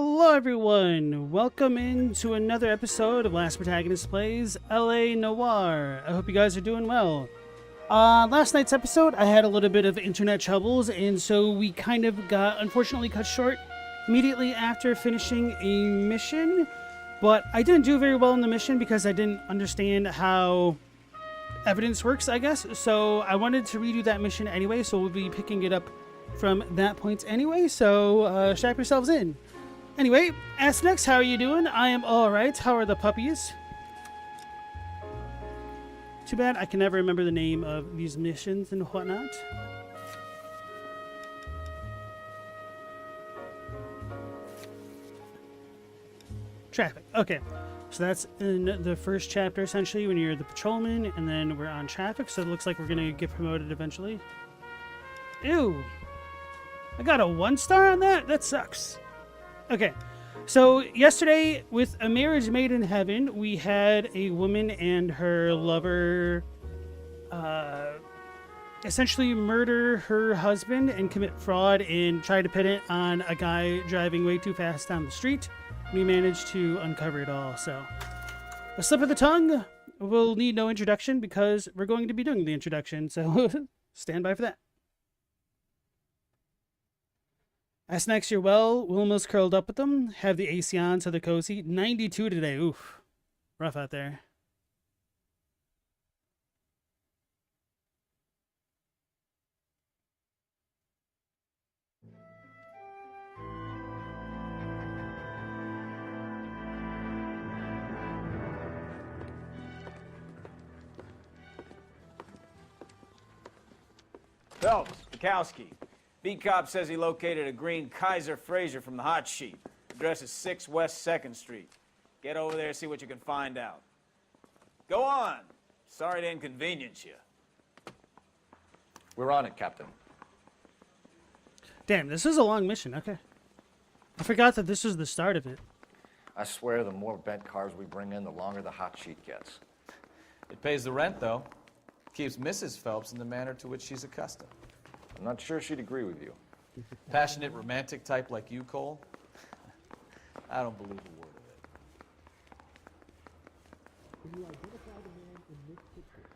Hello everyone! Welcome into another episode of Last Protagonist Plays L.A. Noire. I hope you guys are doing well. Last night's episode, I had a little bit of internet troubles, and so we kind of got, unfortunately, cut short immediately after finishing a mission. But I didn't do very well in the mission because I didn't understand how evidence works, I guess. So I wanted to redo that mission anyway, so we'll be picking it up from that point anyway. So strap yourselves in. Anyway, ask next, how are you doing? I am alright. How are the puppies? Too bad I can never remember the name of these missions and whatnot. Traffic. Okay. So that's in the first chapter, essentially, when you're the patrolman, and then we're on traffic, so it looks like we're going to get promoted eventually. Ew. I got a 1-star on that? That sucks. Okay. So yesterday, with A Marriage Made in Heaven, we had a woman and her lover essentially murder her husband and commit fraud and try to pin it on a guy driving way too fast down the street. We managed to uncover it all. So a slip of the tongue will need no introduction because we're going to be doing the introduction. So stand by for that. As next, you're well. Wilma's curled up with them. Have the AC on so they're cozy. 92 today. Oof. Rough out there. Phelps, Bukowski. Beat cop says he located a green Kaiser Fraser from the hot sheet. Address is 6 West 2nd Street. Get over there, see what you can find out. Go on. Sorry to inconvenience you. We're on it, Captain. Damn, this is a long mission. Okay. I forgot that this was the start of it. I swear the more bent cars we bring in, the longer the hot sheet gets. It pays the rent, though. Keeps Mrs. Phelps in the manner to which she's accustomed. I'm not sure she'd agree with you. Passionate, romantic type like you, Cole? I don't believe a word of it. Can you identify the man in this picture?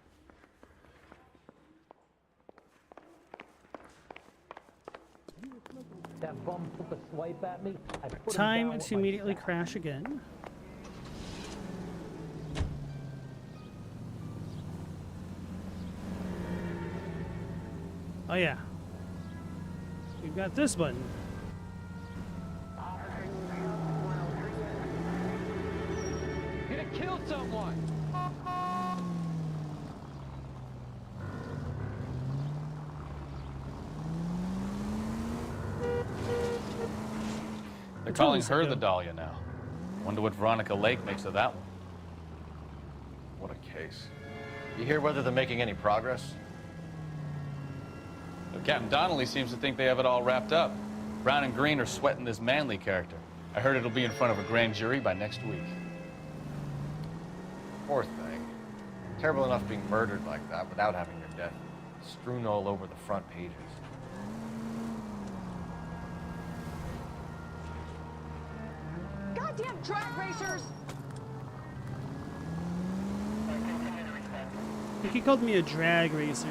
That bum took a swipe at me. I put him Time down to with my immediately sack. crash again. Oh yeah. We've got this button. You're gonna kill someone! They're calling her the Dahlia now. Wonder what Veronica Lake makes of that one. What a case. You hear whether they're making any progress? But Captain Donnelly seems to think they have it all wrapped up. Brown and Green are sweating this Manley character. I heard it'll be in front of a grand jury by next week. Poor thing. Terrible enough being murdered like that without having your death strewn all over the front pages. Goddamn drag racers! I think he called me a drag racer.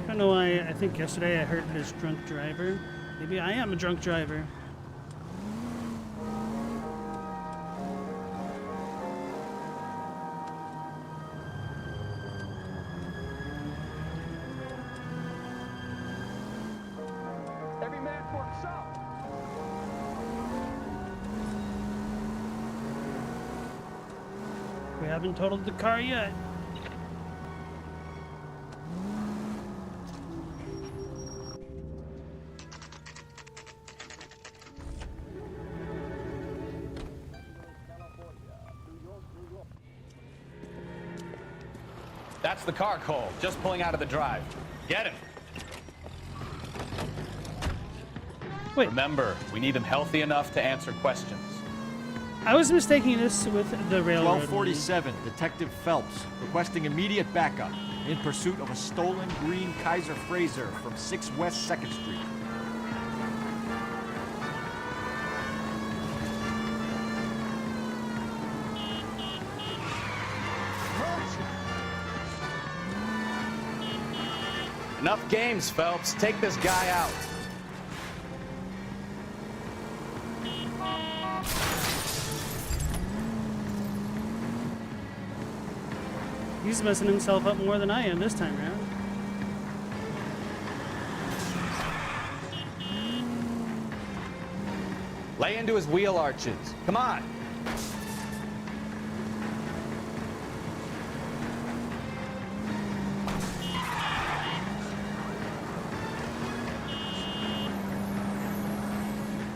I don't know why. I think yesterday I heard this drunk driver. Maybe I am a drunk driver. Every man for himself! We haven't totaled the car yet. That's the car, Cole. Just pulling out of the drive. Get him. Wait, Remember, we need him healthy enough to answer questions. I was mistaking this with the railroad. 1247, Detective Phelps, requesting immediate backup in pursuit of a stolen green Kaiser Fraser from 6 West 2nd Street. Enough games, Phelps. Take this guy out. He's messing himself up more than I am this time around. Lay into his wheel arches. Come on.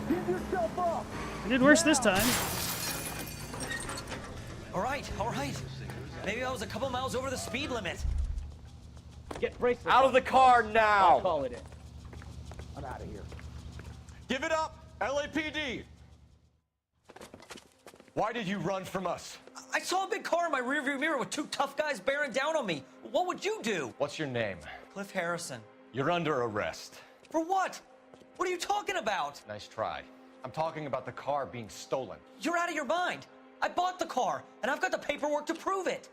Give yourself up! I did worse this time. All right, all right. Maybe I was a couple miles over the speed limit. Get bracelets Out of the car I'll now! call it in. I'm out of here. Give it up, LAPD! Why did you run from us? I saw a big car in my rearview mirror with two tough guys bearing down on me. What would you do? What's your name? Cliff Harrison. You're under arrest. For what? What are you talking about? Nice try. I'm talking about the car being stolen. You're out of your mind. I bought the car, and I've got the paperwork to prove it.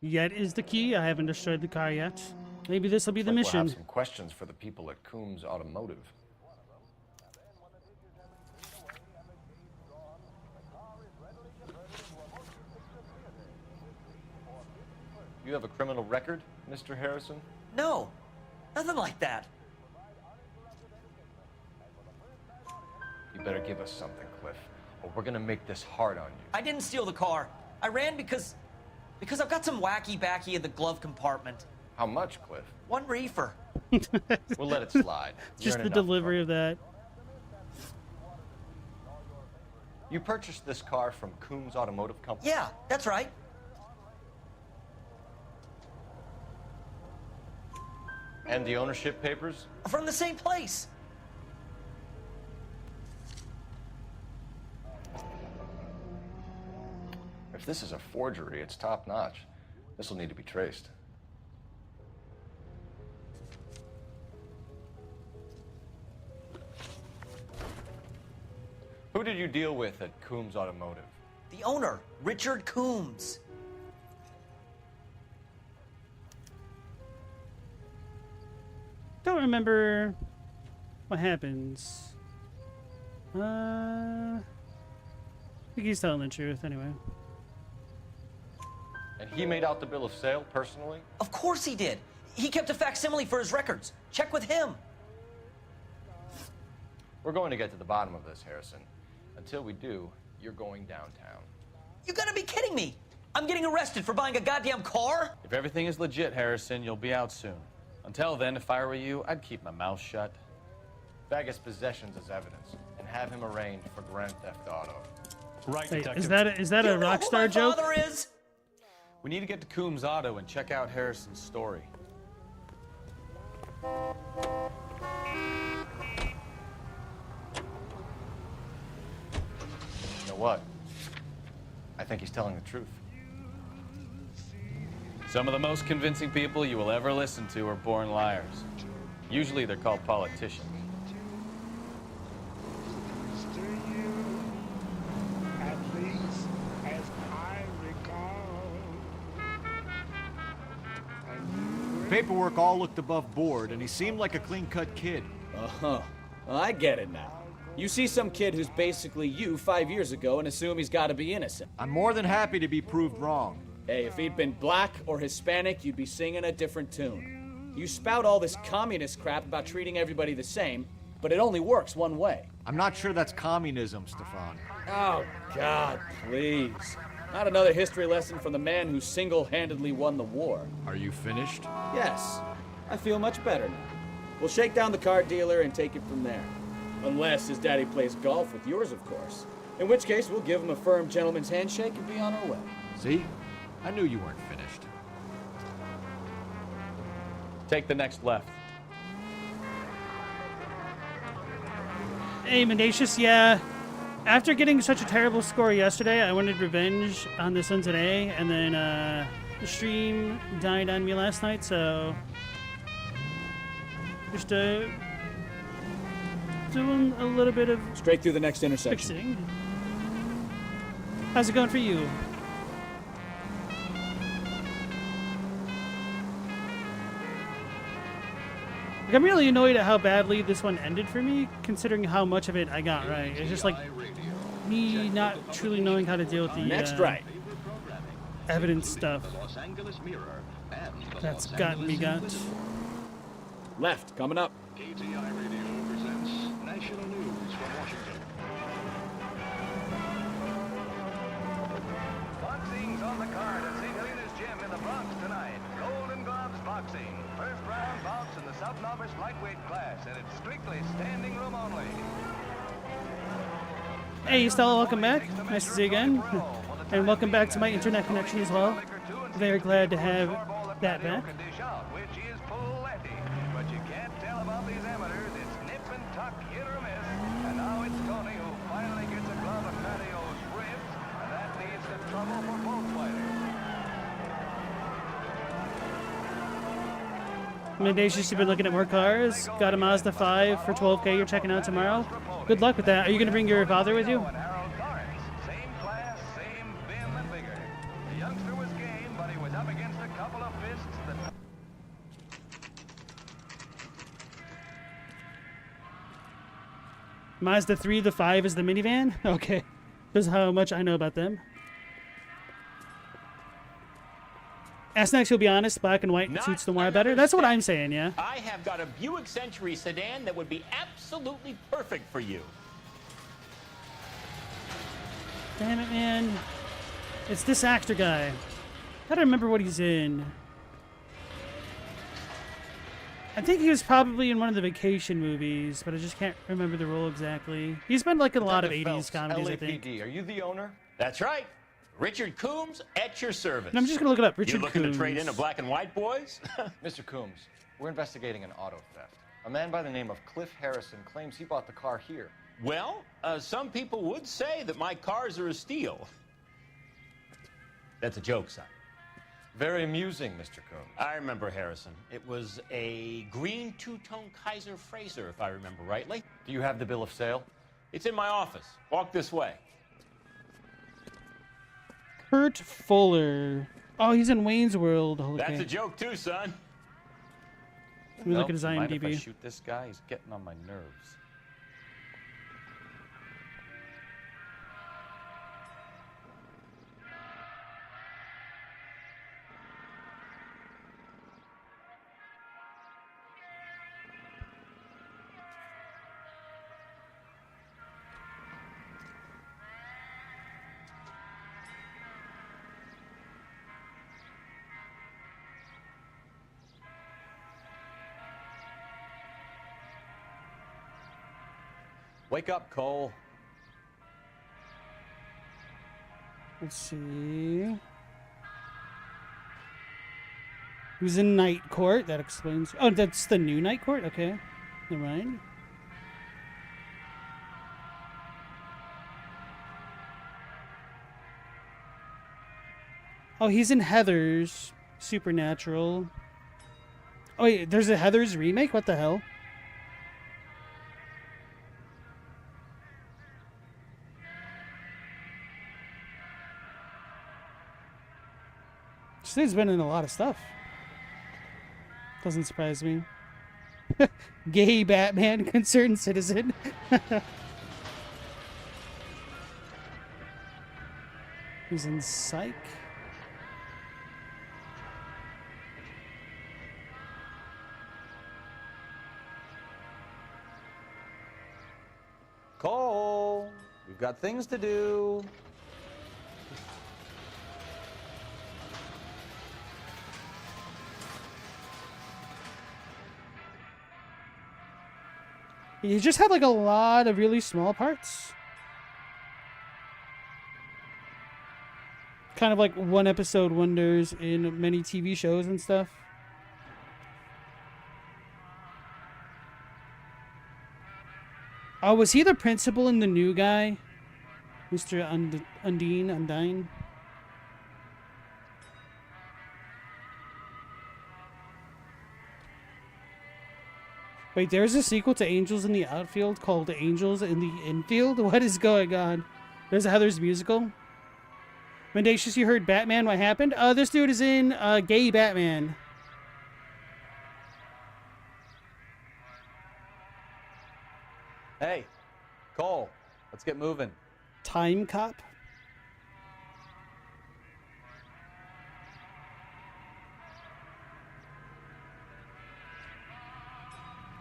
Yet is the key. I haven't destroyed the car yet. Maybe this will be the We'll mission. have some questions for the people at Coombs Automotive. You have a criminal record, Mr. Harrison? No, nothing like that. You better give us something, Cliff, or we're gonna make this hard on you. I didn't steal the car. I ran because I've got some wacky backy in the glove compartment. How much, Cliff? One reefer. We'll let it slide. Just You're the in enough delivery of trouble. that. You purchased this car from Coombs Automotive Company? Yeah, that's right. And the ownership papers? From the same place. If this is a forgery, it's top-notch. This will need to be traced. Who did you deal with at Coombs Automotive? The owner, Richard Coombs. Don't remember what happens. I think he's telling the truth anyway. And he made out the bill of sale personally? Of course he did. He kept a facsimile for his records. Check with him. We're going to get to the bottom of this, Harrison. Until we do, you're going downtown. You gotta be kidding me. I'm getting arrested for buying a goddamn car? If everything is legit, Harrison, you'll be out soon. Until then, if I were you, I'd keep my mouth shut. Bag his possessions as evidence, and have him arraigned for Grand Theft Auto. Right, Wait, detective. is that You a know who my Rockstar joke? father is? We need to get to Coombs Auto and check out Harrison's story. You know what? I think he's telling the truth. Some of the most convincing people you will ever listen to are born liars. Usually they're called politicians. At least as I recall. Paperwork all looked above board, and he seemed like a clean-cut kid. Uh-huh. Well, I get it now. You see some kid who's basically you 5 years ago and assume he's got to be innocent. I'm more than happy to be proved wrong. Hey, if he'd been black or Hispanic, you'd be singing a different tune. You spout all this communist crap about treating everybody the same, but it only works one way. I'm not sure that's communism, Stefan. Oh, God, please. Not another history lesson from the man who single-handedly won the war. Are you finished? Yes, I feel much better now. We'll shake down the car dealer and take it from there. Unless his daddy plays golf with yours, of course. In which case, we'll give him a firm gentleman's handshake and be on our way. See? I knew you weren't finished. Take the next left. Hey, Mendacious, yeah. After getting such a terrible score yesterday, I wanted revenge on this one today, and then the stream died on me last night, so just doing a little bit of Straight through the next intersection. fixing. How's it going for you? Like, I'm really annoyed at how badly this one ended for me, considering how much of it I got right. It's just like me not truly knowing how to deal with the Next right. evidence stuff. That's gotten me got. Left, coming up. KTI Radio presents national news from Washington. Boxing's on the card at St. Helena's Gym in the Bronx tonight. Golden Gloves Boxing. First round bouts in the sub-novice lightweight class, and it's strictly standing room only. Hey, Stella, welcome back. Nice to see you again. And welcome back to my internet connection as well. Very glad to have that back. Which is plenty, but you can't tell about these amateurs. It's nip and tuck, hit or miss. And now it's Tony who finally gets a glove at Mattio's ribs, and that leads to trouble for both fighters. Mendacious, you've been looking at more cars. Got a Mazda 5 for $12K you're checking out tomorrow. Good luck with that. Are you going to bring your father with you? Same class, same vim and vigor. The youngster was game, but he was up against a couple of fists that... Mazda 3, the 5 is the minivan? Okay. This is how much I know about them. Ask next, you'll be honest, black and white suits the Noire better. That's what I'm saying, yeah. I have got a Buick Century sedan that would be absolutely perfect for you. Damn it, man. It's this actor guy. Gotta remember what he's in. I think he was probably in one of the vacation movies, but I just can't remember the role exactly. He's been like in a lot of 80s comedies, I think. L.A.st. Are you the owner? That's right. Richard Coombs at your service. And I'm just gonna look it up. Richard You looking Coombs. to trade in a black and white, boys? Mr. Coombs, we're investigating an auto theft. A man by the name of Cliff Harrison claims he bought the car here. Well, some people would say that my cars are a steal. That's a joke, son. Very amusing, Mr. Coombs. I remember Harrison. It was a green two-tone Kaiser Frazer, if I remember rightly. Do you have the bill of sale? It's in my office. Walk this way. Kurt Fuller. Oh, he's in Wayne's World. Okay. That's a joke too, son. Let me look at his Mind if I IMDb. shoot this guy? He's getting on my nerves. Wake up, Cole. Let's see. He was in Night Court. That explains. Oh, that's the new Night Court? Okay. Never mind. Oh, he's in Heathers. Supernatural. Oh, wait, there's a Heathers remake? What the hell? This dude's been in a lot of stuff. Doesn't surprise me. Gay Batman, concerned citizen. He's in Psych. Cole, we've got things to do. He just had like a lot of really small parts. Kind of like one episode wonders in many TV shows and stuff. Oh, was he the principal in the new guy? Mr. Undine? Wait, there's a sequel to Angels in the Outfield called Angels in the Infield? What is going on? There's a Heathers musical. Mendacious, you heard Batman, what happened? This dude is in Gay Batman. Hey, Cole, let's get moving. Time cop?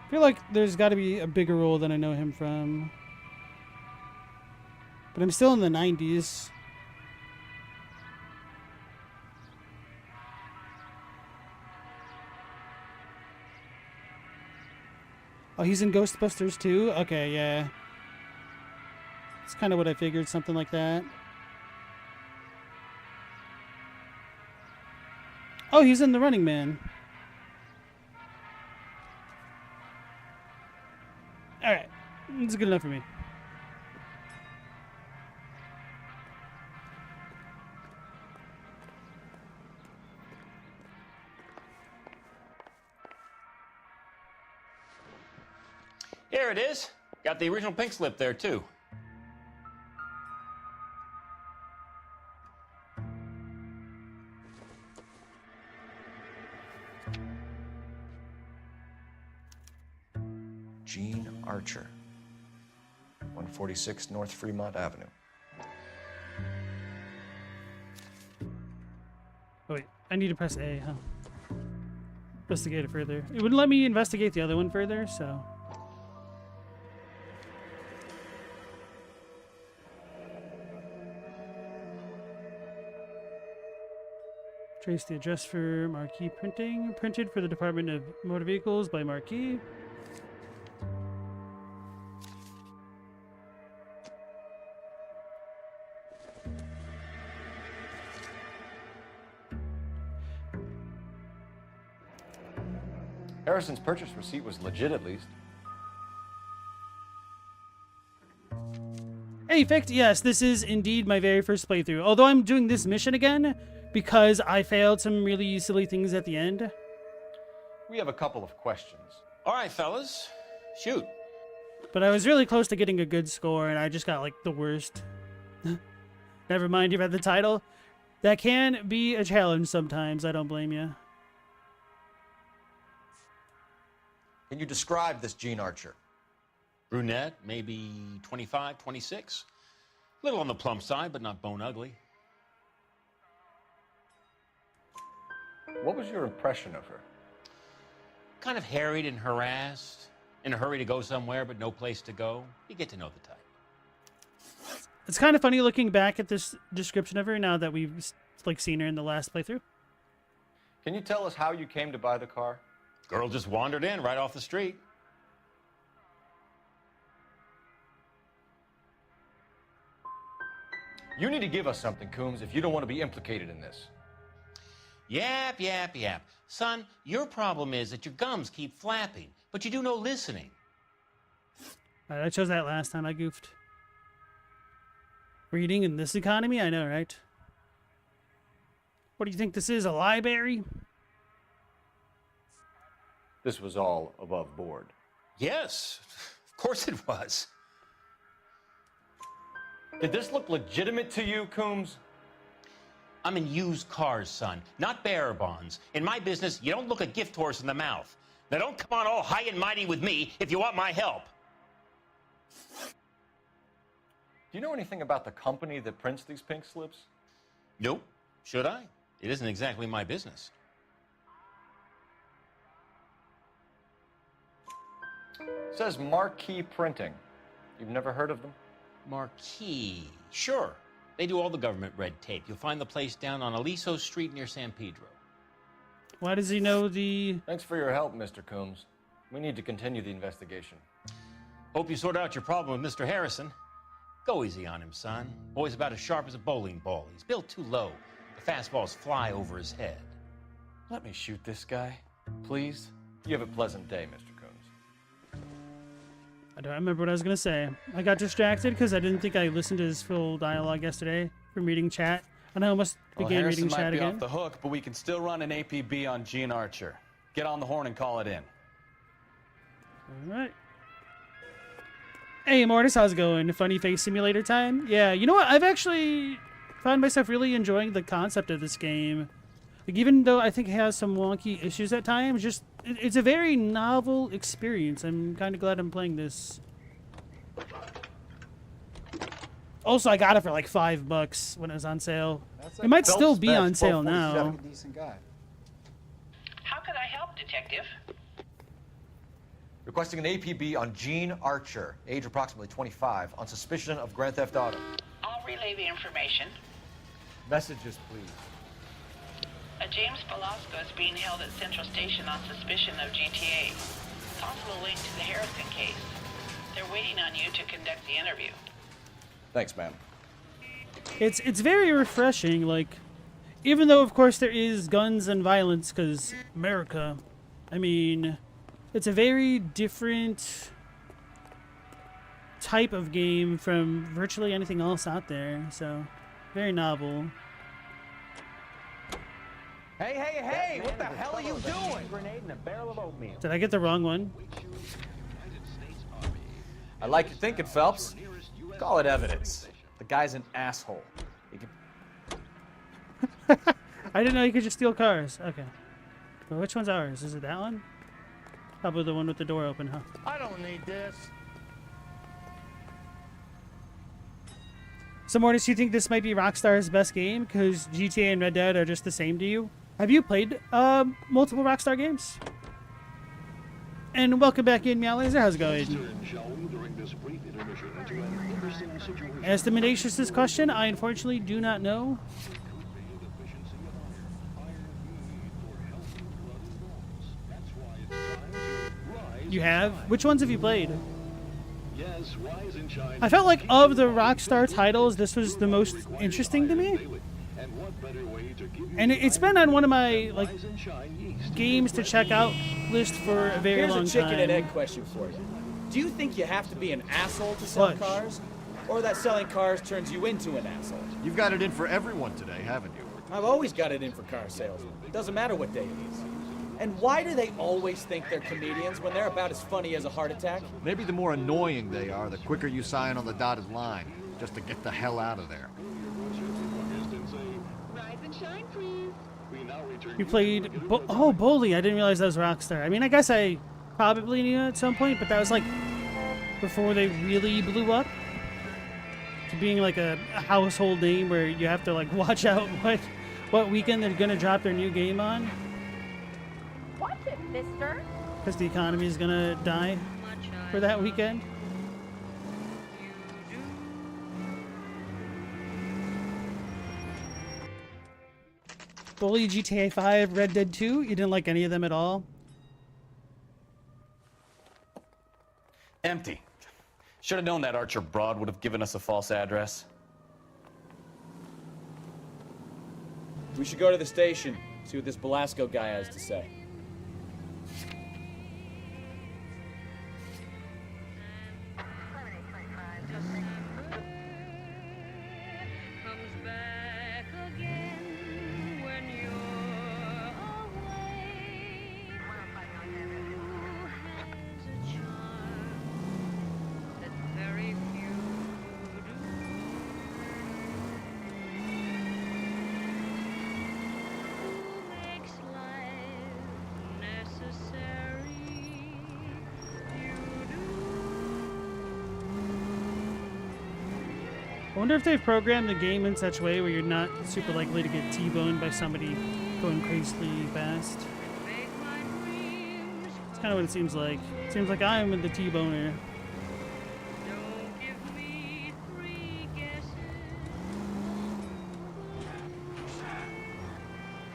I feel like there's got to be a bigger role than I know him from. But I'm still in the 90s. Oh, he's in Ghostbusters too? Okay, yeah. That's kind of what I figured, something like that. Oh, he's in The Running Man. Alright. That's good enough for me. Here it is. Got the original pink slip there, too. Gene Archer, 146 North Fremont Avenue. Oh, wait. I need to press A, huh? Investigate it further. It wouldn't let me investigate the other one further, so... Trace the address for Marquis Printing. Printed for the Department of Motor Vehicles by Marquis. Harrison's purchase receipt was legit, at least. Hey, Fict, yes, this is indeed my very first playthrough. Although I'm doing this mission again because I failed some really silly things at the end. We have a couple of questions. All right, fellas. Shoot. But I was really close to getting a good score, and I just got, like, the worst. Never mind, you read the title. That can be a challenge sometimes. I don't blame you. Can you describe this Gene Archer? Brunette, maybe 25, 26. Little on the plump side, but not bone ugly. What was your impression of her? Kind of harried and harassed. In a hurry to go somewhere, but no place to go. You get to know the type. It's kind of funny looking back at this description of her now that we've like seen her in the last playthrough. Can you tell us how you came to buy the car? Girl just wandered in right off the street. You need to give us something, Coombs, if you don't want to be implicated in this. Yap, yap, yap. Son, your problem is that your gums keep flapping, but you do no listening. Alright, I chose that last time. I goofed. Reading in this economy? I know, right? What do you think this is, a library? This was all above board. Yes, of course it was. Did this look legitimate to you, Coombs? I'm in used cars, son, not bearer bonds. In my business, you don't look a gift horse in the mouth. Now don't come on all high and mighty with me if you want my help. Do you know anything about the company that prints these pink slips? Nope. Should I? It isn't exactly my business. It says Marquis Printing. You've never heard of them? Marquis. Sure. They do all the government red tape. You'll find the place down on L.A.st Street near San Pedro. Why does he know the... Thanks for your help, Mr. Coombs. We need to continue the investigation. Hope you sort out your problem with Mr. Harrison. Go easy on him, son. Boy's about as sharp as a bowling ball. He's built too low. The fastballs fly over his head. Let me shoot this guy, please. You have a pleasant day, Mr. Coombs. I don't remember what I was going to say. I got distracted because I didn't think I listened to his full dialogue yesterday from reading chat. And I almost began reading chat might be again. off the hook, but we can still run an APB on Gene Archer. Get on the horn and call it in. All right. Hey, Mortis, how's it going? Funny face simulator time? Yeah, you know what? I've actually found myself really enjoying the concept of this game. Like, even though I think it has some wonky issues at times, just it's a very novel experience. I'm kind of glad I'm playing this. Also, I got it for like $5 when it was on sale. It might still be on sale now. Decent guy. How can I help, Detective? Requesting an APB on Gene Archer, age approximately 25, on suspicion of Grand Theft Auto. I'll relay the information. Messages, please. A James Velasco is being held at Central Station on suspicion of GTA. Possible link to the Harrison case. They're waiting on you to conduct the interview. Thanks, ma'am. It's very refreshing, like, even though, of course, there is guns and violence, because America, I mean, it's a very different type of game from virtually anything else out there, so very novel. Hey, what the hell are you doing? Grenade and a barrel of oatmeal. Did I get the wrong one? I like your thinking, Phelps. Call it evidence. The guy's an asshole. He can... I didn't know you could just steal cars. Okay. Well, which one's ours? Is it that one? Probably the one with the door open, huh? I don't need this. So, Mortis, you think this might be Rockstar's best game? Because GTA and Red Dead are just the same to you? Have you played multiple Rockstar games? And welcome back in, Meow Laser. How's it going? As to Menacious's question, I unfortunately do not know. You have? Which ones have you played? I felt like of the Rockstar titles, this was the most interesting to me. And it's been on one of my like games to check out list for a very long time. Here's a chicken and egg question for you. Do you think you have to be an asshole to sell cars? Or that selling cars turns you into an asshole? You've got it in for everyone today, haven't you? I've always got it in for car sales. It doesn't matter what day it is. And why do they always think they're comedians when they're about as funny as a heart attack? Maybe the more annoying they are, the quicker you sign on the dotted line, just to get the hell out of there. Rise and shine, please. You played... Bully. I didn't realize that was Rockstar. I mean, I guess I probably knew at some point, but that was like before they really blew up to being like a household name where you have to like watch out what weekend they're gonna drop their new game on. Watch it, mister. Because the economy is gonna die for that weekend. Bully, GTA 5, Red Dead 2. You didn't like any of them at all? Empty. Should have known that Archer broad would have given us a false address. We should go to the station, see what this Velasco guy has to say. I wonder if they've programmed the game in such a way where you're not super likely to get T-boned by somebody going crazily fast. It's kind of what it seems like. It seems like I'm the T-boner.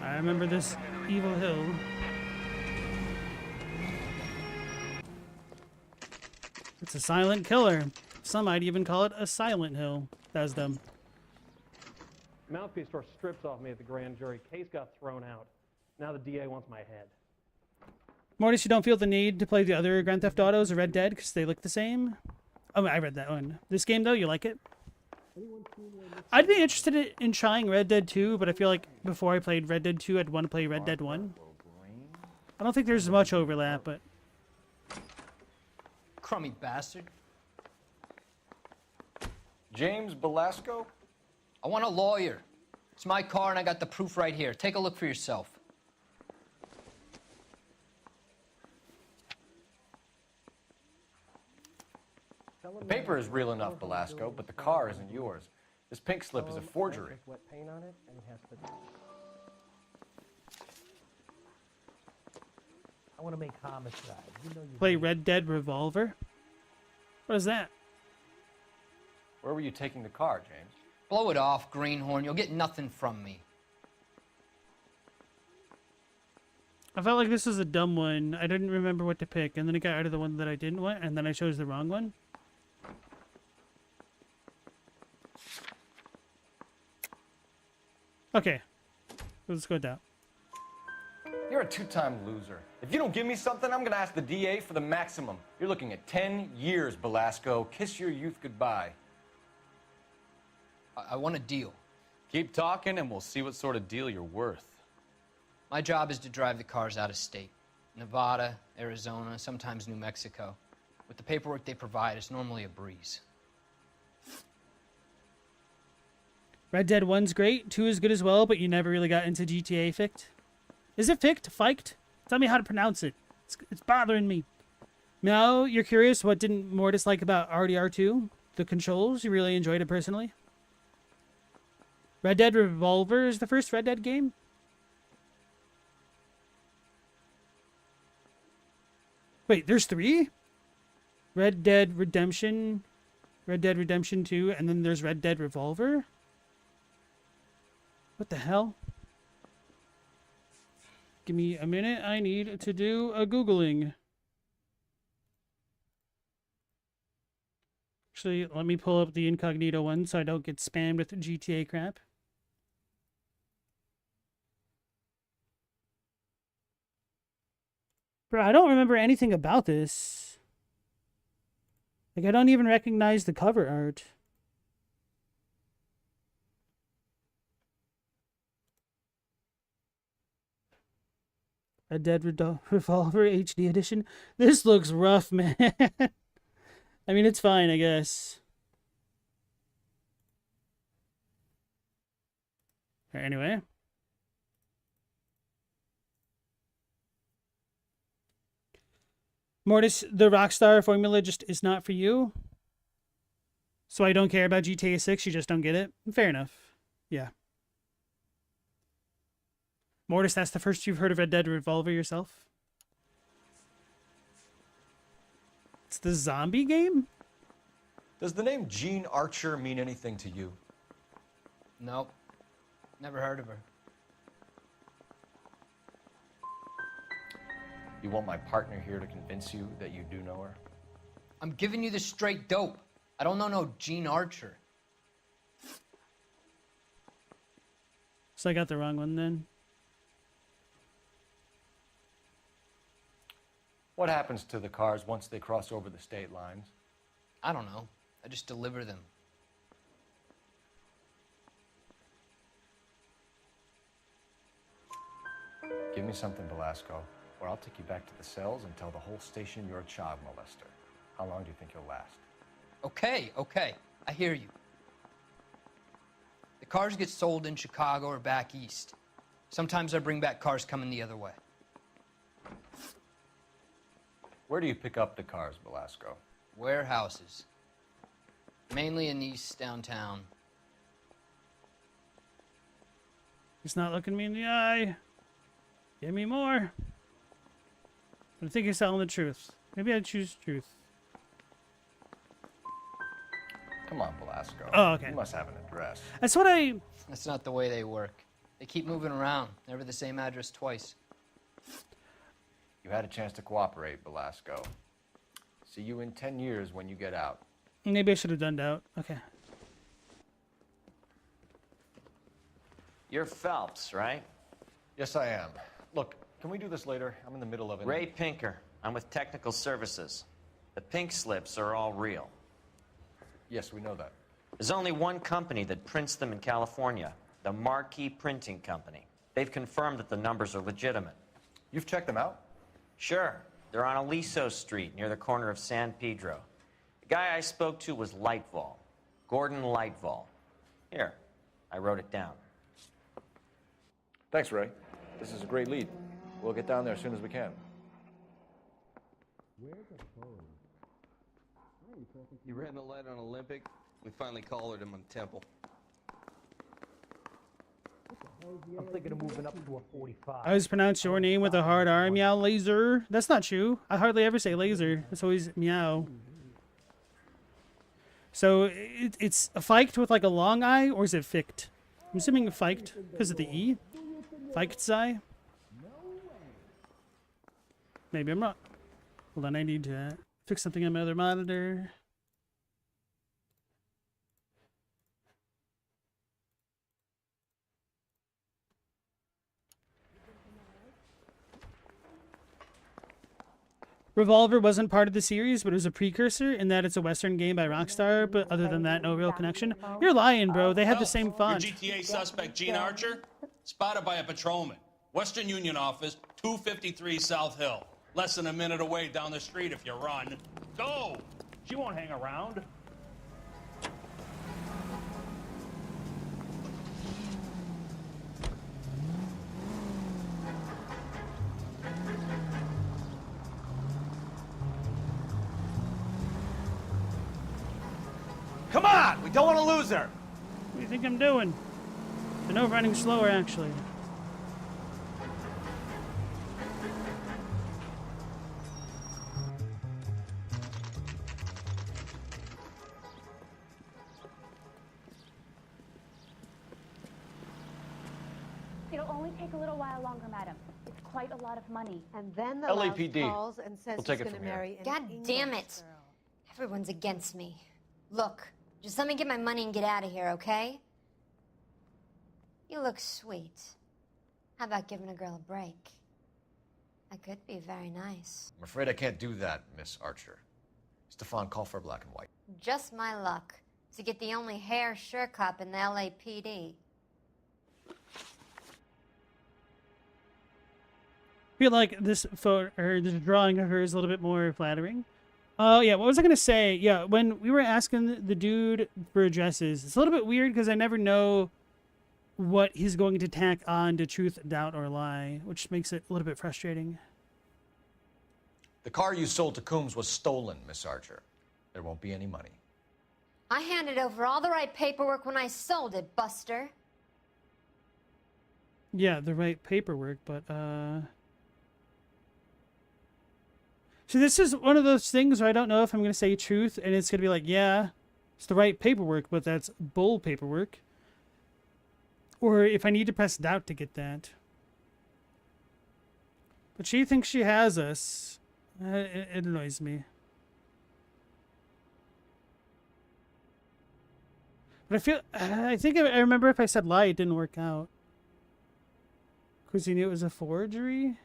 I remember this evil hill. It's a silent killer. Some might even call it a silent hill. That's dumb. Mouthpiece tore strips off me at the grand jury. Case got thrown out. Now the DA wants my head. Mortis, you don't feel the need to play the other Grand Theft Autos or Red Dead because they look the same? Oh, I read that one. This game, though, you like it? I'd be interested in trying Red Dead 2, but I feel like before I played Red Dead 2, I'd want to play Red Dead 1. I don't think there's much overlap, but... Crummy bastard. James Velasco? I want a lawyer. It's my car and I got the proof right here. Take a look for yourself. The paper is real enough, Velasco, but the car isn't yours. This pink slip is a forgery. Wet paint on it, and he has to. I want to make homicide. You know you Play Red Dead Revolver? What is that? Where were you taking the car, James? Blow it off, Greenhorn. You'll get nothing from me. I felt like this was a dumb one. I didn't remember what to pick, and then it got out of the one that I didn't want, and then I chose the wrong one. Okay. Let's go with that. You're a two-time loser. If you don't give me something, I'm gonna ask the DA for the maximum. You're looking at 10 years, Velasco. Kiss your youth goodbye. I want a deal. Keep talking and we'll see what sort of deal you're worth. My job is to drive the cars out of state. Nevada, Arizona, sometimes New Mexico. With the paperwork they provide, it's normally a breeze. Red Dead 1's great, 2 is good as well, but you never really got into GTA Fict. Is it Fict? Fiked? Tell me how to pronounce it. It's bothering me. Now, you're curious what didn't Mortis like about RDR2? The controls? You really enjoyed it personally? Red Dead Revolver is the first Red Dead game? Wait, there's 3? Red Dead Redemption 2, and then there's Red Dead Revolver? What the hell? Give me a minute. I need to do a Googling. Actually, let me pull up the incognito one so I don't get spammed with GTA crap. Bro, I don't remember anything about this. Like, I don't even recognize the cover art. A Dead Revolver HD edition. This looks rough, man. I mean, it's fine, I guess. Anyway. Mortis, the Rockstar formula just is not for you. So I don't care about GTA 6, you just don't get it. Fair enough. Yeah. Mortis, that's the first you've heard of Red Dead Revolver yourself? It's the zombie game? Does the name Jean Archer mean anything to you? Nope. Never heard of her. You want my partner here to convince you that you do know her? I'm giving you the straight dope. I don't know no Jean Archer. So I got the wrong one then. What happens to the cars once they cross over the state lines? I don't know. I just deliver them. Give me something, Velasco, or I'll take you back to the cells and tell the whole station you're a child molester. How long do you think you'll last? Okay, okay. I hear you. The cars get sold in Chicago or back east. Sometimes I bring back cars coming the other way. Where do you pick up the cars, Velasco? Warehouses. Mainly in East downtown. He's not looking me in the eye. Give me more. I think he's telling the truth. Maybe I'd choose truth. Come on, Velasco. Oh, okay. You must have an address. That's what I... That's not the way they work. They keep moving around. Never the same address twice. You had a chance to cooperate, Velasco. See you in 10 years when you get out. Maybe I should have done out. Okay. You're Phelps, right? Yes, I am. Look, can we do this later? I'm in the middle of it. Ray Pinker. I'm with Technical Services. The pink slips are all real. Yes, we know that. There's only one company that prints them in California, the Marquee Printing Company. They've confirmed that the numbers are legitimate. You've checked them out? Sure. They're on L.A.st Street, near the corner of San Pedro. The guy I spoke to was Lightval. Gordon Lightval. Here, I wrote it down. Thanks, Ray. This is a great lead. We'll get down there as soon as we can. Where's the phone? I You ran the light on Olympic. We finally collared him on Temple. I'm thinking of moving up to a 45. I always pronounce your name with a hard R. Meow laser. That's not true. I hardly ever say laser. It's always meow. So it's a fiked with like a long I, or is it ficked? I'm assuming fiked because of the E. Fiked eye. Maybe I'm not. Hold on, I need to fix something on my other monitor. Revolver wasn't part of the series, but it was a precursor in that it's a Western game by Rockstar, but other than that, no real connection. You're lying, bro. They have the same font. Your GTA suspect, Gene Archer, spotted by a patrolman. Western Union office, 253 South Hill. Less than a minute away down the street if you run. Go! She won't hang around. Come on! We don't want to lose her! What do you think I'm doing? I know running slower, actually. It'll only take a little while longer, madam. It's quite a lot of money. And then the LAPD calls and says we'll he's going to marry God damn it. Everyone's against me. Look, just let me get my money and get out of here, okay? You look sweet. How about giving a girl a break? I could be very nice. I'm afraid I can't do that, Miss Archer. Stefan, call for black and white. Just my luck to get the only hair sure cop in the LAPD. I feel like this photo or this drawing of her is a little bit more flattering. Oh yeah, what was I gonna say? Yeah, when we were asking the dude for addresses, it's a little bit weird because I never know what he's going to tack on to truth, doubt, or lie, which makes it a little bit frustrating. The car you sold to Coombs was stolen, Miss Archer. There won't be any money. I handed over all the right paperwork when I sold it, Buster. Yeah, the right paperwork, but so this is one of those things where I don't know if I'm going to say truth and it's going to be like, yeah, it's the right paperwork, but that's bull paperwork. Or if I need to press doubt to get that. But she thinks she has us. It annoys me. But I think I remember if I said lie, it didn't work out. Because he knew it was a forgery?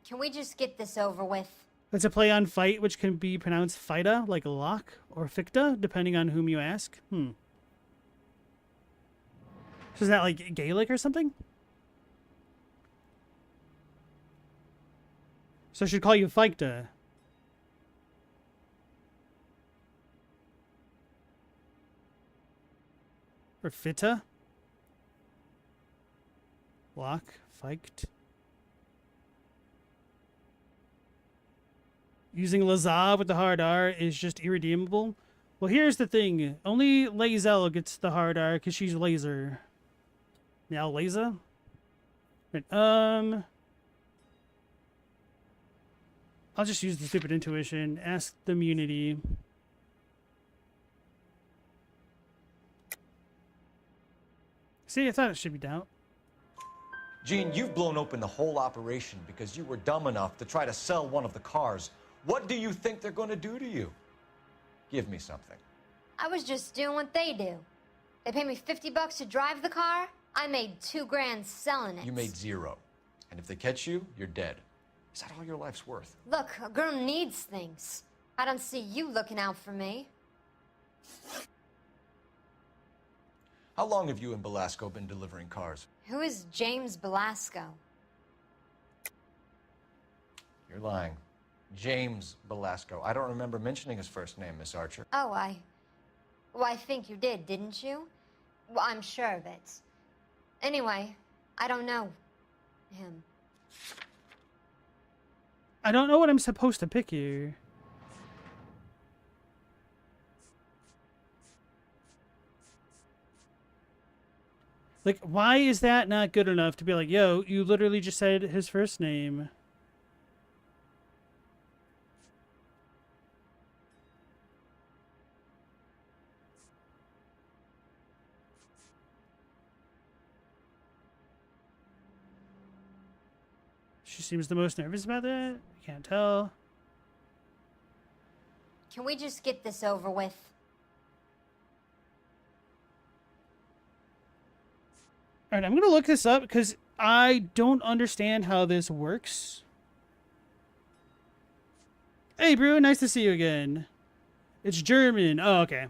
Can we just get this over with? It's a play on fight, which can be pronounced fida, like lock, or ficta, depending on whom you ask. So is that like Gaelic or something? So I should call you ficta. Or fitta? Lock, fight. Using Lazar with the hard R is just irredeemable. Well, here's the thing. Only Lazel gets the hard R because she's laser. Now laser? Right, I'll just use the stupid intuition. Ask the immunity. See, I thought it should be doubt. Gene, you've blown open the whole operation because you were dumb enough to try to sell one of the cars. What do you think they're going to do to you? Give me something. I was just doing what they do. They paid me $50 to drive the car. I made $2 grand selling it. You made $0. And if they catch you, you're dead. Is that all your life's worth? Look, a girl needs things. I don't see you looking out for me. How long have you and Belasco been delivering cars? Who is James Belasco? You're lying. James Belasco. I don't remember mentioning his first name, Miss Archer. Oh, well, I think you did, didn't you? Well, I'm sure of it. Anyway, I don't know him. I don't know what I'm supposed to pick here. Like, why is that not good enough to be like, yo, you literally just said his first name? She seems the most nervous about that. I can't tell. Can we just get this over with? All right, I'm going to look this up because I don't understand how this works. Hey, Brew, nice to see you again. It's German. Oh, okay.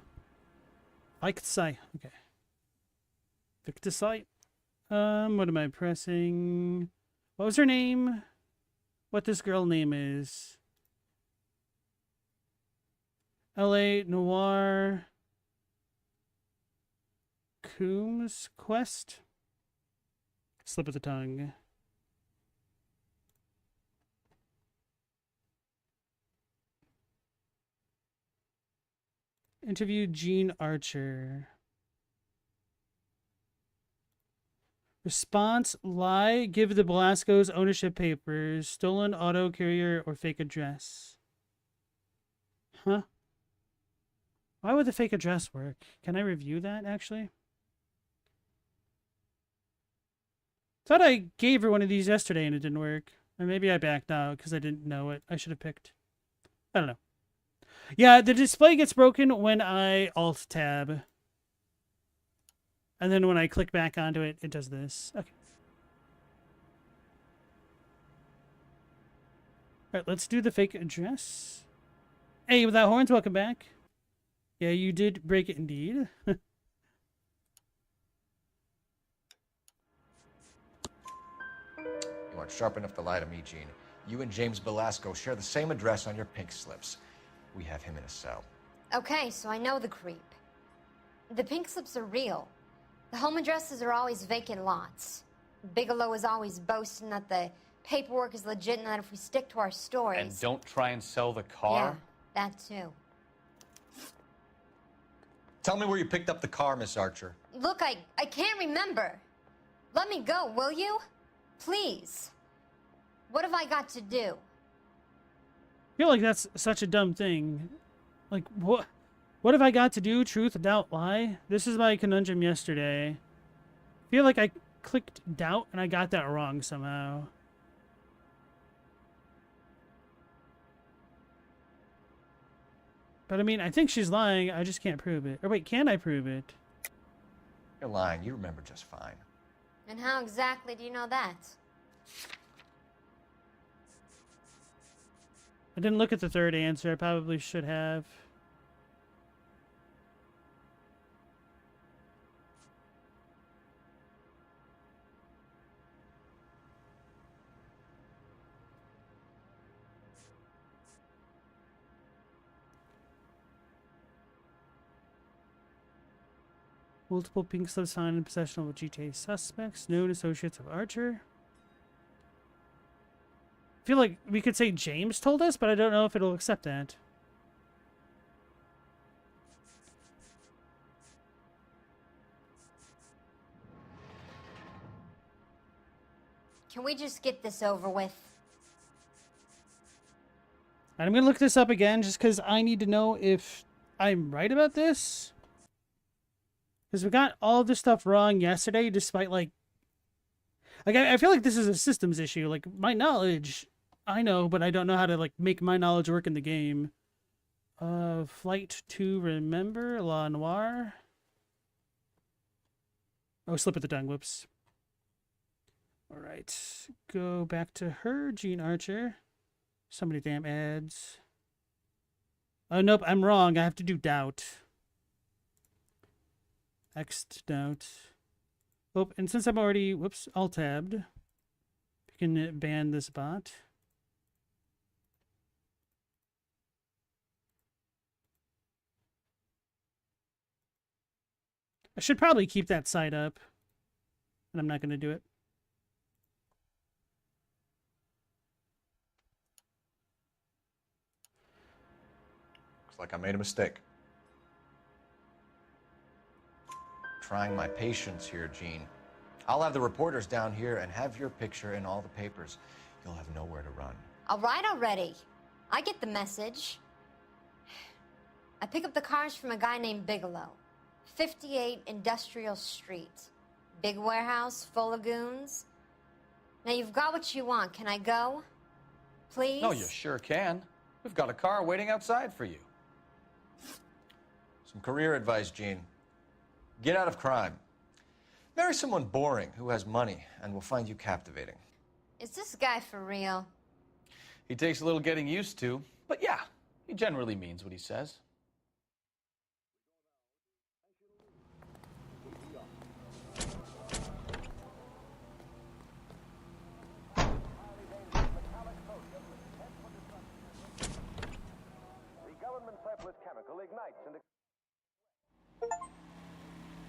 Weichsei. Okay. Victisite. What am I pressing? What was her name? What this girl name is? L.A. Noire. Coombs Quest? Slip of the tongue. Interview Jean Archer. Response: lie, give the Belasco's ownership papers, stolen auto carrier, or fake address. Huh? Why would the fake address work? Can I review that, actually? Thought I gave her one of these yesterday and it didn't work. Or maybe I backed out because I didn't know what I should have picked. I don't know. Yeah, the display gets broken when I Alt-Tab. And then when I click back onto it, it does this. Okay. Alright, let's do the fake address. Hey, Without Horns, welcome back. Yeah, you did break it indeed. You aren't sharp enough to lie to me, Gene. You and James Belasco share the same address on your pink slips. We have him in a cell. Okay, so I know the creep. The pink slips are real. The home addresses are always vacant lots. Bigelow is always boasting that the paperwork is legit and that if we stick to our stories... And don't try and sell the car? Yeah, that too. Tell me where you picked up the car, Miss Archer. Look, I can't remember. Let me go, will you? Please. What have I got to do? I feel like that's such a dumb thing. Like, what have I got to do? Truth, doubt, lie? This is my conundrum yesterday. I feel like I clicked doubt and I got that wrong somehow. But I mean, I think she's lying. I just can't prove it. Or wait, can I prove it? You're lying. You remember just fine. And how exactly do you know that? I didn't look at the third answer. I probably should have. Multiple pink slips found in possession of GTA suspects, known associates of Archer. I feel like we could say James told us, but I don't know if it'll accept that. Can we just get this over with? I'm going to look this up again just because I need to know if I'm right about this. Because we got all this stuff wrong yesterday, despite, like I feel like this is a systems issue. Like, my knowledge, I know, but I don't know how to, like, make my knowledge work in the game. Flight to Remember, La Noire. Oh, slip of the tongue, whoops. Alright, go back to her, Jean Archer. So many damn ads. Oh, nope, I'm wrong. I have to do doubt. Next doubt. Oh, and since I'm already, whoops, alt-tabbed, we can ban this bot. I should probably keep that side up, and I'm not going to do it. Looks like I made a mistake. Trying my patience here, Gene. I'll have the reporters down here and have your picture in all the papers. You'll have nowhere to run. All right already. I get the message. I pick up the cars from a guy named Bigelow. 58 Industrial Street. Big warehouse, full of goons. Now you've got what you want. Can I go? Please? No, you sure can. We've got a car waiting outside for you. Some career advice, Gene. Get out of crime. Marry someone boring who has money and will find you captivating. Is this guy for real? He takes a little getting used to, but yeah, he generally means what he says.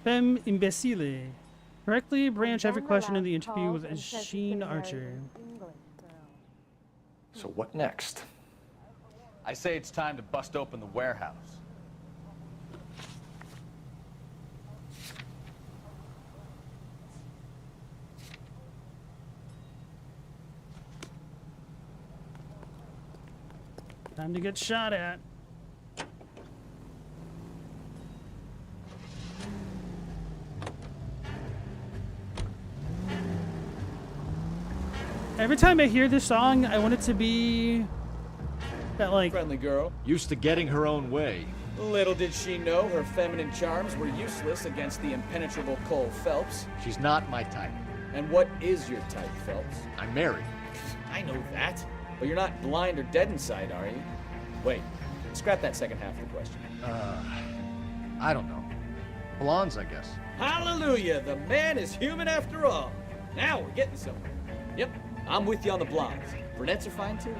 Femme imbecile. Correctly branch every question in the interview with Sheen Archer. So what next? I say it's time to bust open the warehouse. Time to get shot at. Every time I hear this song, I want it to be that, like, Friendly girl. Used to getting her own way. Little did she know her feminine charms were useless against the impenetrable Cole Phelps. She's not my type. And what is your type, Phelps? I'm married. I know that. But you're not blind or dead inside, are you? Wait, scrap that second half of the question. I don't know. Blondes, I guess. Hallelujah! The man is human after all. Now we're getting somewhere. Yep, I'm with you on the blondes. Brunettes are fine too.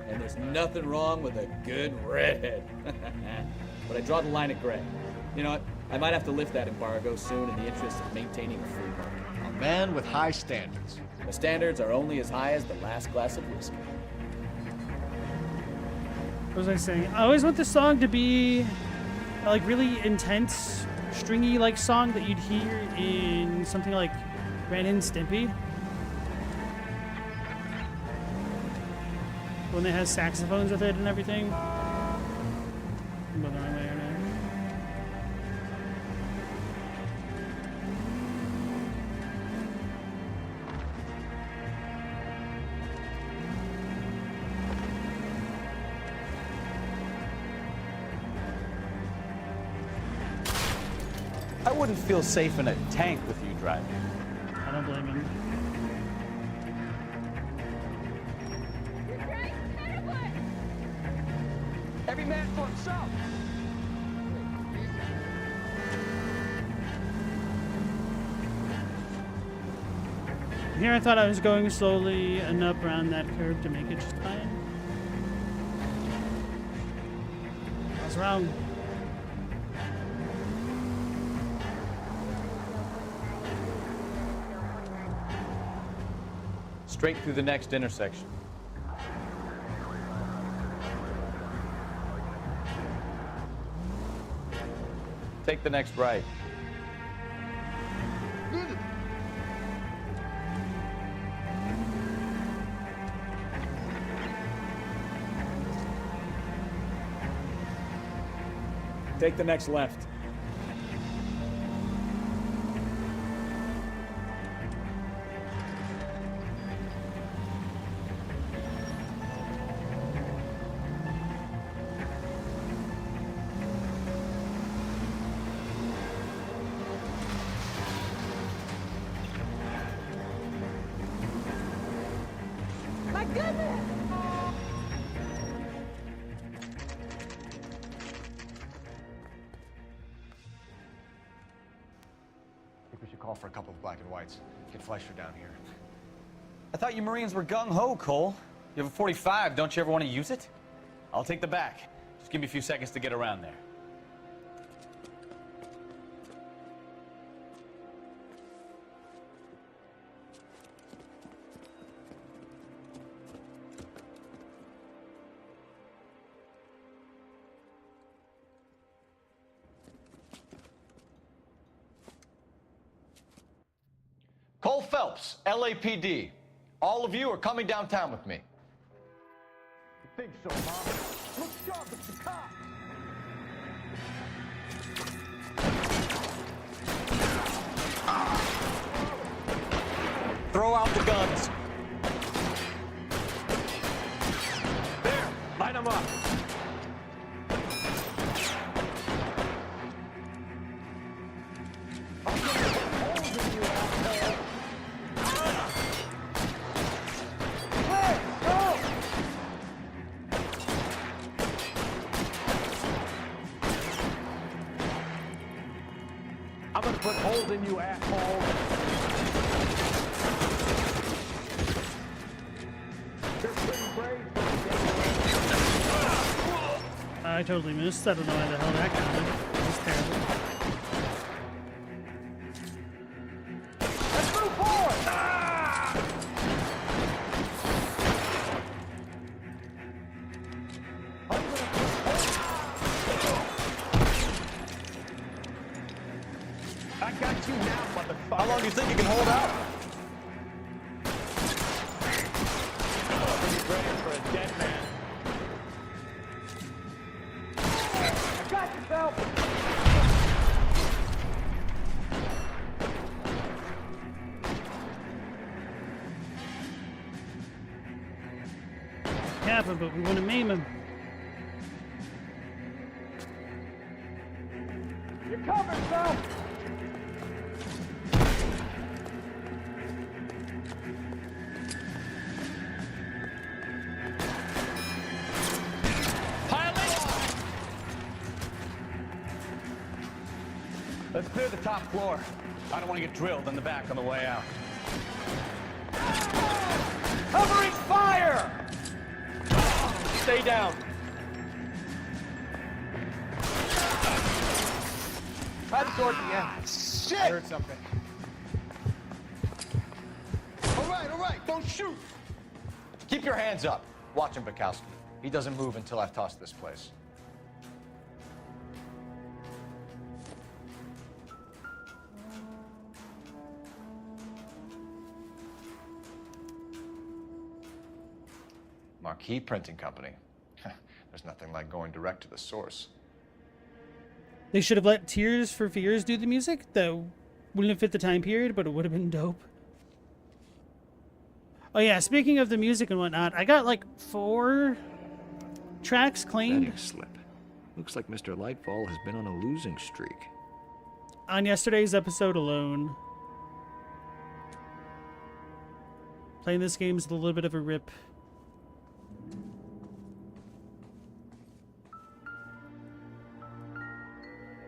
And there's nothing wrong with a good redhead. But I draw the line at gray. You know what? I might have to lift that embargo soon in the interest of maintaining a free market. A man with high standards. The standards are only as high as the last glass of whiskey. What was I saying? I always want this song to be a, like, really intense, stringy, like, song that you'd hear in something like Ren and Stimpy. When it has saxophones with it and everything. I'm going the wrong way right now. I wouldn't feel safe in a tank with you driving. I don't blame him. Every man for himself. Here I thought I was going slowly enough around that curve to make it just fine. I was wrong. Straight through the next intersection. Take the next right. Take the next left. My goodness! I think we should call for a couple of black and whites. Get Fleischer down here. I thought you Marines were gung-ho, Cole. You have a 45, don't you ever want to use it? I'll take the back. Just give me a few seconds to get around there. Cole Phelps, LAPD. All of you are coming downtown with me. I think so, Mom. Look sharp, it's the cop. Throw out the guns. There, light them up. I'm gonna put holes in you, asshole. You're pretty brave. I totally missed. I don't know why the hell that counted. That was terrible. Let's move forward. Ah! I got you now, motherfucker. How long do you think you can hold out? Pretty brave for a dead man. I got yourself. Kappa, but we want to maim him. You're covered, Phelps. Let's clear the top floor. I don't want to get drilled in the back on the way out. Covering fire! Stay down. Try the door at the end. Shit! I heard something. All right, don't shoot! Keep your hands up. Watch him, Bukowski. He doesn't move until I've tossed this place. Marquee Printing Company. There's nothing like going direct to the source. They should have let Tears for Fears do the music. That wouldn't have fit the time period, but it would have been dope. Oh yeah, speaking of the music and whatnot, I got like 4 tracks claimed. Betting slip. Looks like Mr. Lightfall has been on a losing streak. On yesterday's episode alone. Playing this game is a little bit of a rip.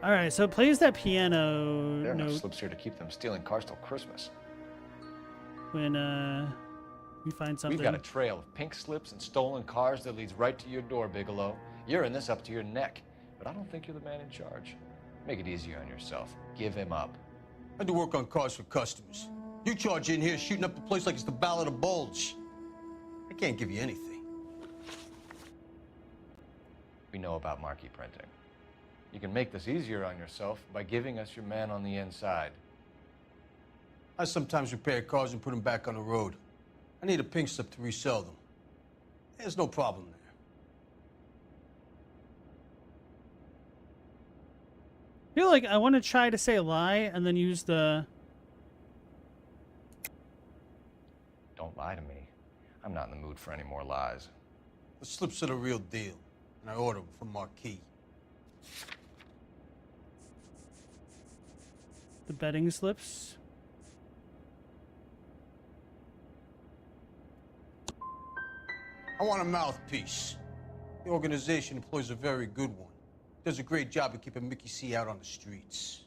Alright, so it plays that piano There are note enough slips here to keep them stealing cars till Christmas. when we find something. We've got a trail of pink slips and stolen cars that leads right to your door, Bigelow. You're in this up to your neck, but I don't think you're the man in charge. Make it easier on yourself. Give him up. I do work on cars for customers. You charge in here shooting up the place like it's the Ballad of Bulge. I can't give you anything. We know about marquee printing. You can make this easier on yourself by giving us your man on the inside. I sometimes repair cars and put them back on the road. I need a pink slip to resell them. There's no problem there. I feel like I want to try to say a lie and then use the... Don't lie to me. I'm not in the mood for any more lies. The slips are the real deal, and I ordered them from Marquis. The betting slips. I want a mouthpiece. The organization employs a very good one. Does a great job of keeping Mickey C out on the streets.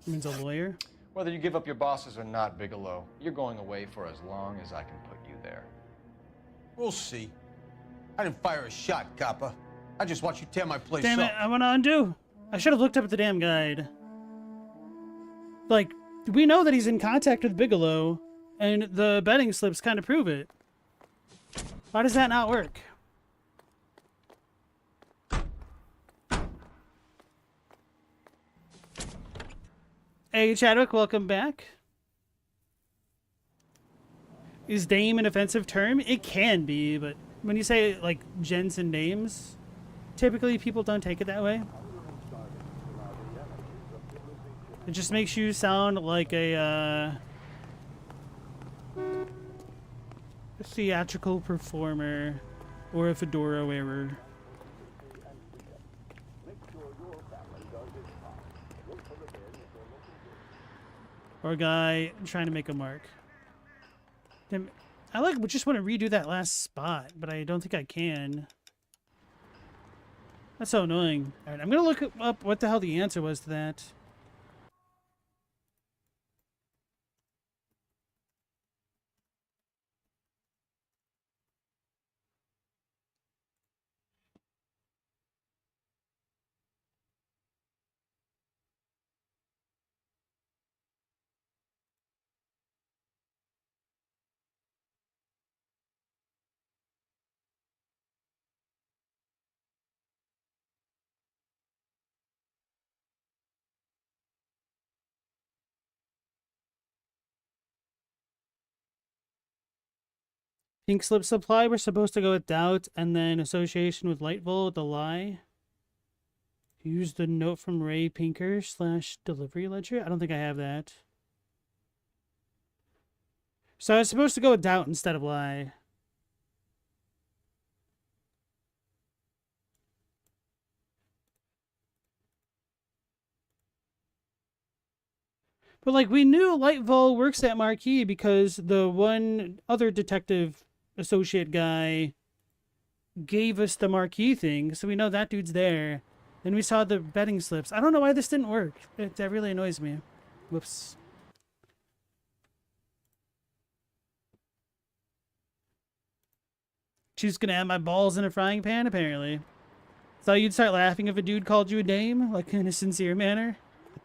Means a lawyer? Whether you give up your bosses or not, Bigelow, you're going away for as long as I can put you there. We'll see. I didn't fire a shot, Copper. I just watch you tear my place Damn up. it, I want to undo. I should have looked up at the damn guide. Like, we know that he's in contact with Bigelow, and the betting slips kind of prove it. Why does that not work? Hey, Chadwick, welcome back. Is dame an offensive term? It can be, but when you say like gents and dames, typically people don't take it that way. It just makes you sound like a theatrical performer or a fedora wearer. Or a guy trying to make a mark. I just want to redo that last spot, but I don't think I can. That's so annoying. All right, I'm gonna look up what the hell the answer was to that. Pink slip supply, we're supposed to go with doubt, and then association with Lightfall with the lie. Use the note from Ray Pinker / delivery ledger. I don't think I have that. So I was supposed to go with doubt instead of lie. But like we knew Lightfall works at Marquee because the one other detective associate guy gave us the Marquee thing, so we know that dude's there. Then we saw the betting slips. I don't know why this didn't work. That really annoys me. Whoops. She's gonna have my balls in a frying pan, apparently. Thought you'd start laughing if a dude called you a dame, like in a sincere manner.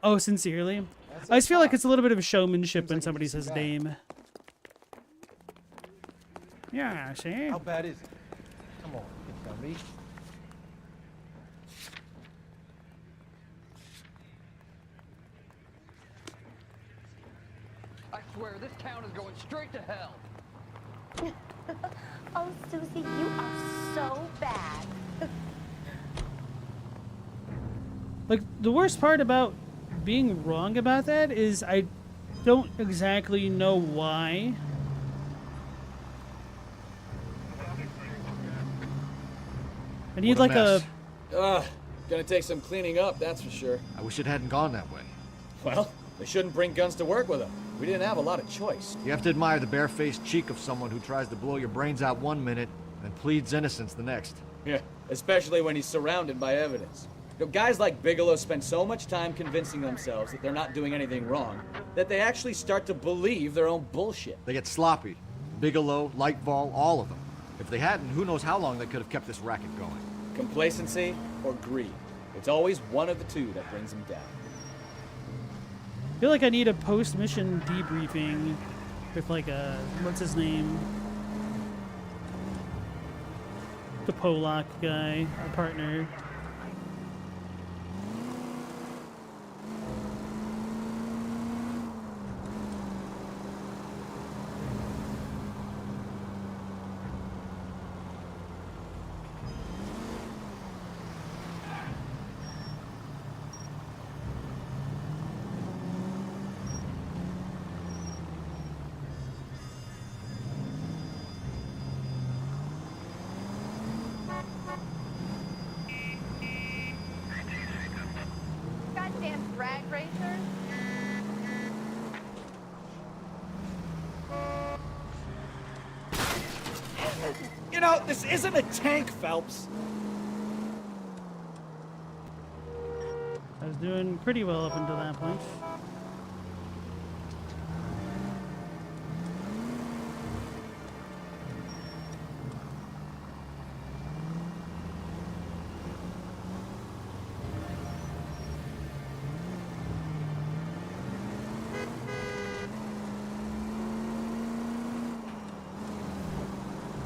Oh, sincerely? I just feel like it's a little bit of a showmanship when somebody says dame. Yeah, see? How bad is it? Come on, you dummy. I swear, this town is going straight to hell. Oh, Susie, you are so bad. Like, the worst part about being wrong about that is I don't exactly know why. I need like a... Gonna take some cleaning up, that's for sure. I wish it hadn't gone that way. Well, they shouldn't bring guns to work with them. We didn't have a lot of choice. You have to admire the barefaced cheek of someone who tries to blow your brains out one minute and pleads innocence the next. Yeah, especially when he's surrounded by evidence. You know, guys like Bigelow spend so much time convincing themselves that they're not doing anything wrong that they actually start to believe their own bullshit. They get sloppy. Bigelow, Lightfall, all of them. If they hadn't, who knows how long they could have kept this racket going. Complacency or greed. It's always one of the two that brings them down. I feel like I need a post-mission debriefing with like a... what's his name? The Polak guy, our partner. Goddamn drag racer. You know, this isn't a tank, Phelps. I was doing pretty well up until that point.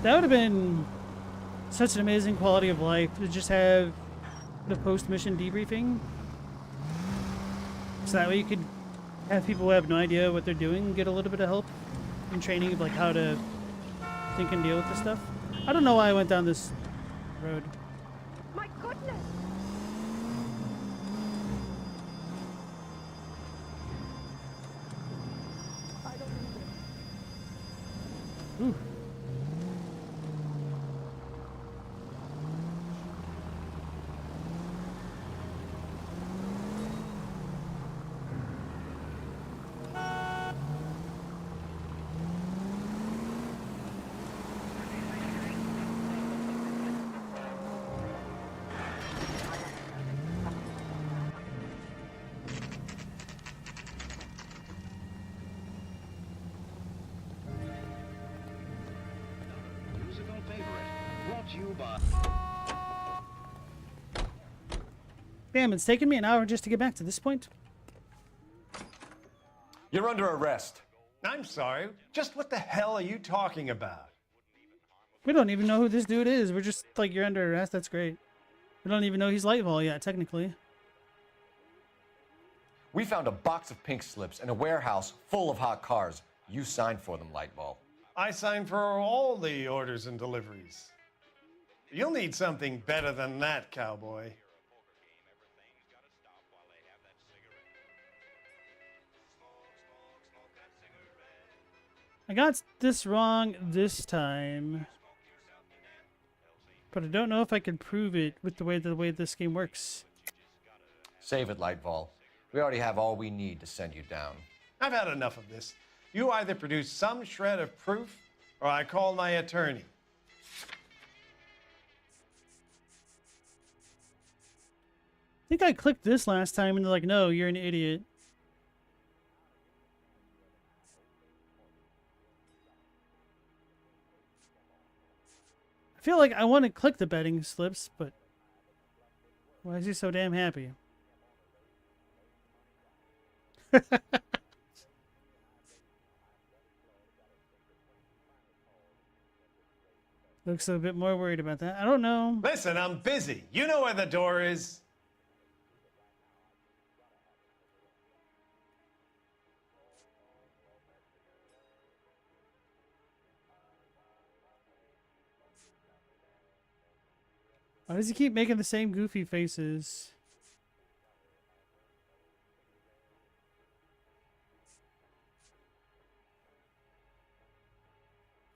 That would have been such an amazing quality of life to just have the post-mission debriefing. So that way you could have people who have no idea what they're doing get a little bit of help. in training of like how to think and deal with this stuff. I don't know why I went down this road. My goodness! Ooh. Musical favorite. Brought to you by... Damn, it's taken me an hour just to get back to this point. You're under arrest. I'm sorry. Just what the hell are you talking about? We don't even know who this dude is. We're just like, you're under arrest. That's great. We don't even know he's Lightfall yet, technically. We found a box of pink slips in a warehouse full of hot cars. You signed for them, Lightball. I signed for all the orders and deliveries. You'll need something better than that, cowboy. I got this wrong this time. But I don't know if I can prove it with the way this game works. Save it, Lightball. We already have all we need to send you down. I've had enough of this. You either produce some shred of proof, or I call my attorney. I think I clicked this last time and they're like, no, you're an idiot. I feel like I want to click the betting slips, but why is he so damn happy? Looks a bit more worried about that. I don't know. Listen, I'm busy. You know where the door is. Why does he keep making the same goofy faces?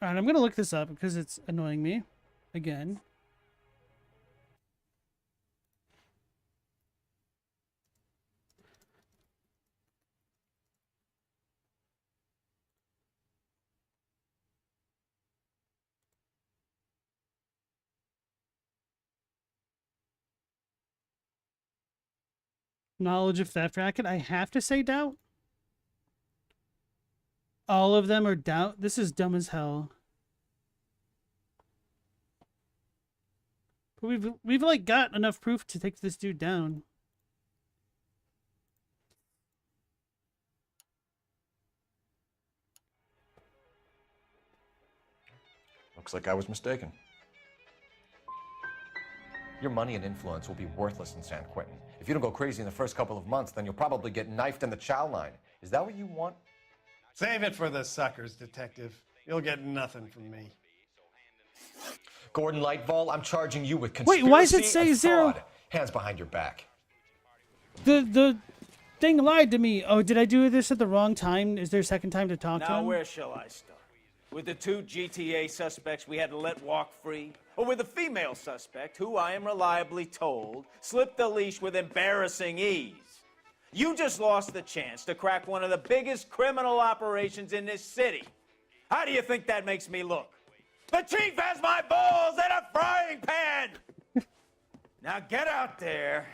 Alright, I'm gonna look this up because it's annoying me. Again. Knowledge of theft racket. I have to say doubt. All of them are doubt. This is dumb as hell. But we've like got enough proof to take this dude down. Looks like I was mistaken. Your money and influence will be worthless in San Quentin. If you don't go crazy in the first couple of months, then you'll probably get knifed in the chow line. Is that what you want? Save it for the suckers, detective. You'll get nothing from me. Gordon Lightfall, I'm charging you with conspiracy. Wait, why does it say and zero? fraud. Hands behind your back. The thing lied to me. Oh, did I do this at the wrong time? Is there a second time to talk to Now, him? where shall I start? With the two GTA suspects we had to let walk free? Or with the female suspect, who I am reliably told slipped the leash with embarrassing ease? You just lost the chance to crack one of the biggest criminal operations in this city. How do you think that makes me look? The chief has my balls in a frying pan! Now get out there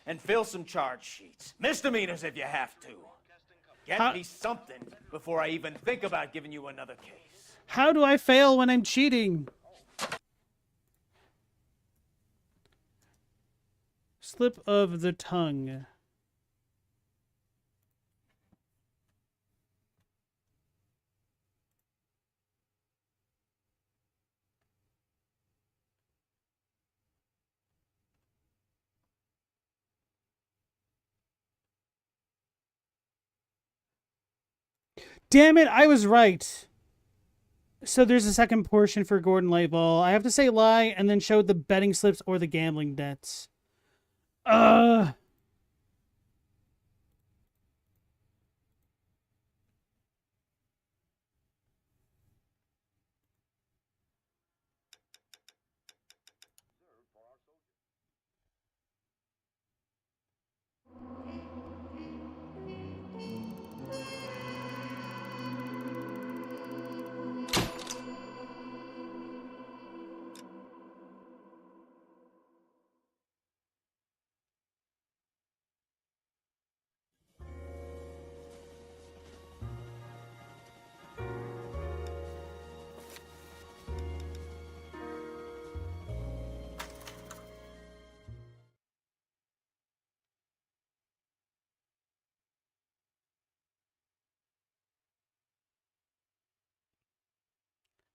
and fill some charge sheets. Misdemeanors if you have to. Get me something before I even think about giving you another case. How do I fail when I'm cheating? Slip of the tongue. Damn it, I was right. So there's a second portion for Gordon Lightball. I have to say lie and then show the betting slips or the gambling debts.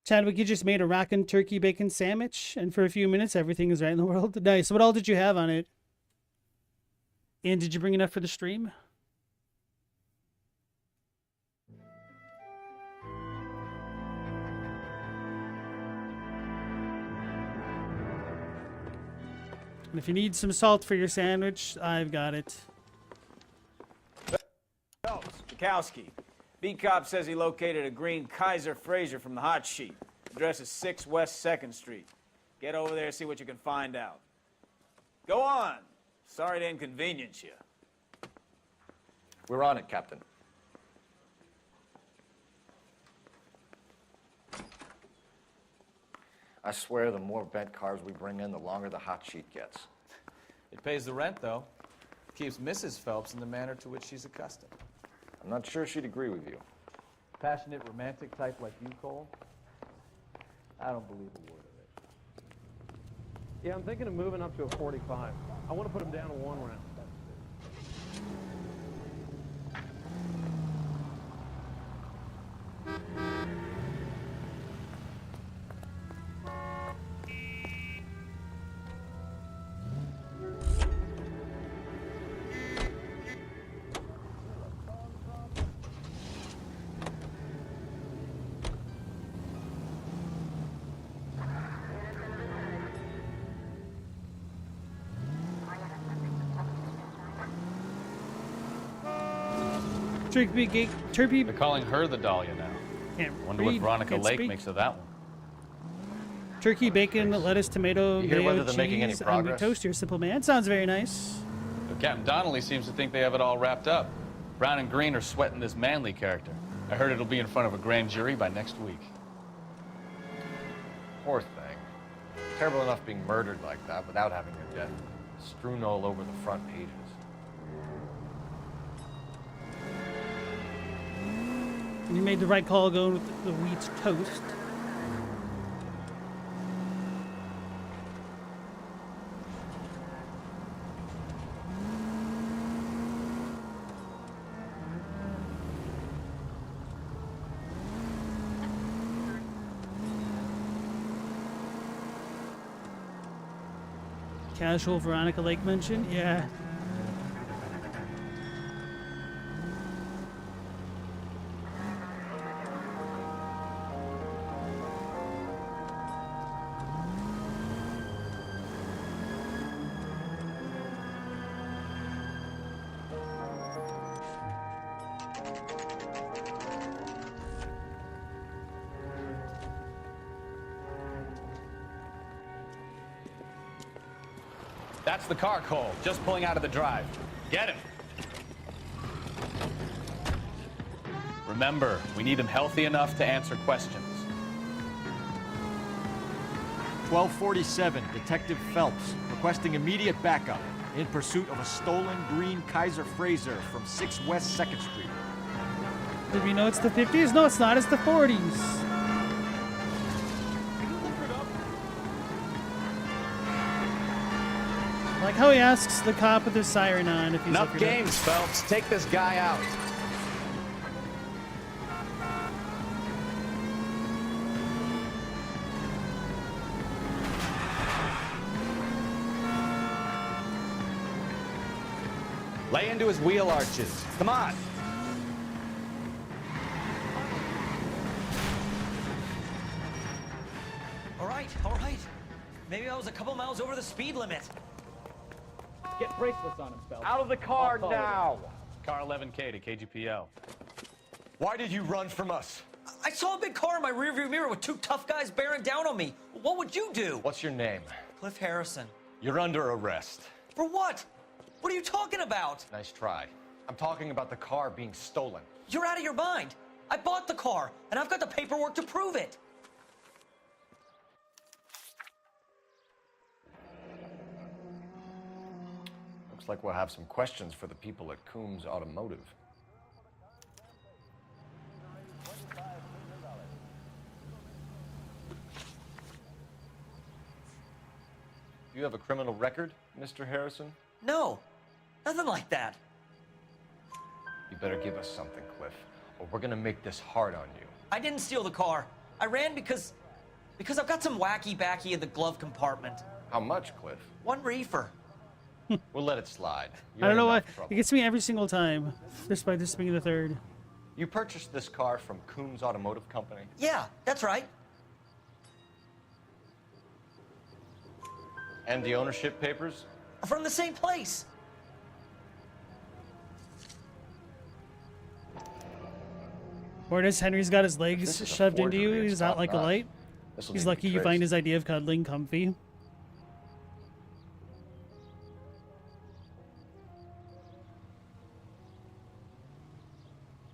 Chadwick, you just made a rockin' turkey bacon sandwich, and for a few minutes, everything is right in the world. Nice. What all did you have on it? And did you bring enough for the stream? And if you need some salt for your sandwich, I've got it. Phelps, Bukowski. Beat cop says he located a green Kaiser Fraser from the hot sheet. Address is 6 West 2nd Street. Get over there, see what you can find out. Go on. Sorry to inconvenience you. We're on it, Captain. I swear the more bent cars we bring in, the longer the hot sheet gets. It pays the rent, though. Keeps Mrs. Phelps in the manner to which she's accustomed. I'm not sure she'd agree with you. Passionate, romantic type like you, Cole? I don't believe a word of it. Yeah, I'm thinking of moving up to a 45. I want to put him down to 1 round. Turpy. They're calling her the Dahlia now. Can't Wonder what read, Veronica can't Lake speak. makes of that one. Turkey, bacon, lettuce, tomato, You hear mayo, whether they're cheese, making any on progress? toast, your simple man. Sounds very nice. But Captain Donnelly seems to think they have it all wrapped up. Brown and Green are sweating this Manley character. I heard it'll be in front of a grand jury by next week. Poor thing. Terrible enough being murdered like that without having her death strewn all over the front pages. And you made the right call going with the wheat toast. Casual Veronica Lake mention? Yeah. That's the car, Cole. Just pulling out of the drive. Get him. Remember, we need him healthy enough to answer questions. 1247, Detective Phelps, requesting immediate backup in pursuit of a stolen green Kaiser Fraser from 6 West 2nd Street. Did we know it's the 50s? No, it's not. It's the 40s. Like how he asks the cop with his siren on if he's Enough looking games, Phelps. Take this guy out. Lay into his wheel arches. Come on. all right. Maybe I was a couple miles over the speed limit. Get bracelets on him, Phelps. Out of the car now. Car 11K to KGPL. Why did you run from us? I saw a big car in my rearview mirror with two tough guys bearing down on me. What would you do? What's your name? Cliff Harrison. You're under arrest. For what? What are you talking about? Nice try. I'm talking about the car being stolen. You're out of your mind. I bought the car, and I've got the paperwork to prove it. Looks like we'll have some questions for the people at Coombs Automotive. Do you have a criminal record, Mr. Harrison? No, nothing like that. You better give us something, Cliff, or we're gonna make this hard on you. I didn't steal the car. I ran because I've got some wacky backy in the glove compartment. How much, Cliff? 1 reefer. We'll let it slide. I don't know why. It gets me every single time, despite this being the third. You purchased this car from Coombs Automotive Company? Yeah, that's right. And the ownership papers? From the same place. Or does Henry's got his legs shoved into you? He's out like a light. He's lucky you find his idea of cuddling comfy.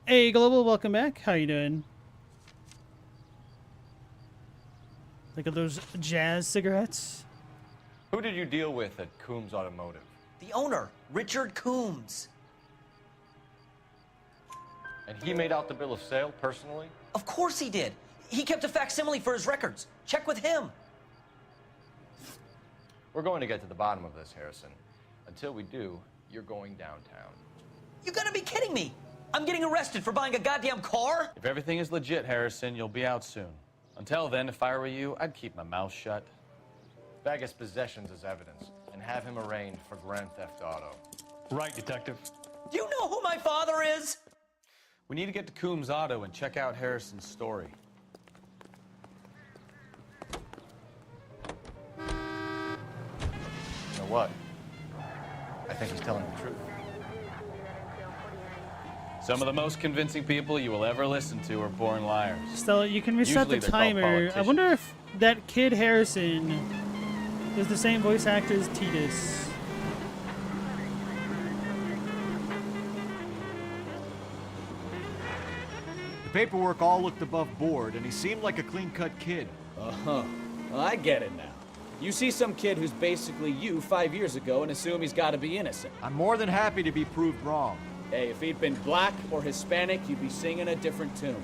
Hey, Global, welcome back. How you doing? Look at those jazz cigarettes. Who did you deal with at Coombs Automotive? The owner, Richard Coombs. And he made out the bill of sale personally? Of course he did. He kept a facsimile for his records. Check with him. We're going to get to the bottom of this, Harrison. Until we do, you're going downtown. You gotta be kidding me. I'm getting arrested for buying a goddamn car? If everything is legit, Harrison, you'll be out soon. Until then, if I were you, I'd keep my mouth shut. Bag his possessions as evidence and have him arraigned for Grand Theft Auto. Right, Detective. Do you know who my father is? We need to get to Coombs Auto and check out Harrison's story. You know what? I think he's telling the truth. Some of the most convincing people you will ever listen to are born liars. Stella, you can reset Usually the they're called timer. I politicians. wonder if that kid Harrison is the same voice actor as Titus. The paperwork all looked above board, and he seemed like a clean-cut kid. Uh-huh. Well, I get it now. You see some kid who's basically you 5 years ago and assume he's got to be innocent. I'm more than happy to be proved wrong. Hey, if he'd been black or Hispanic, you'd be singing a different tune.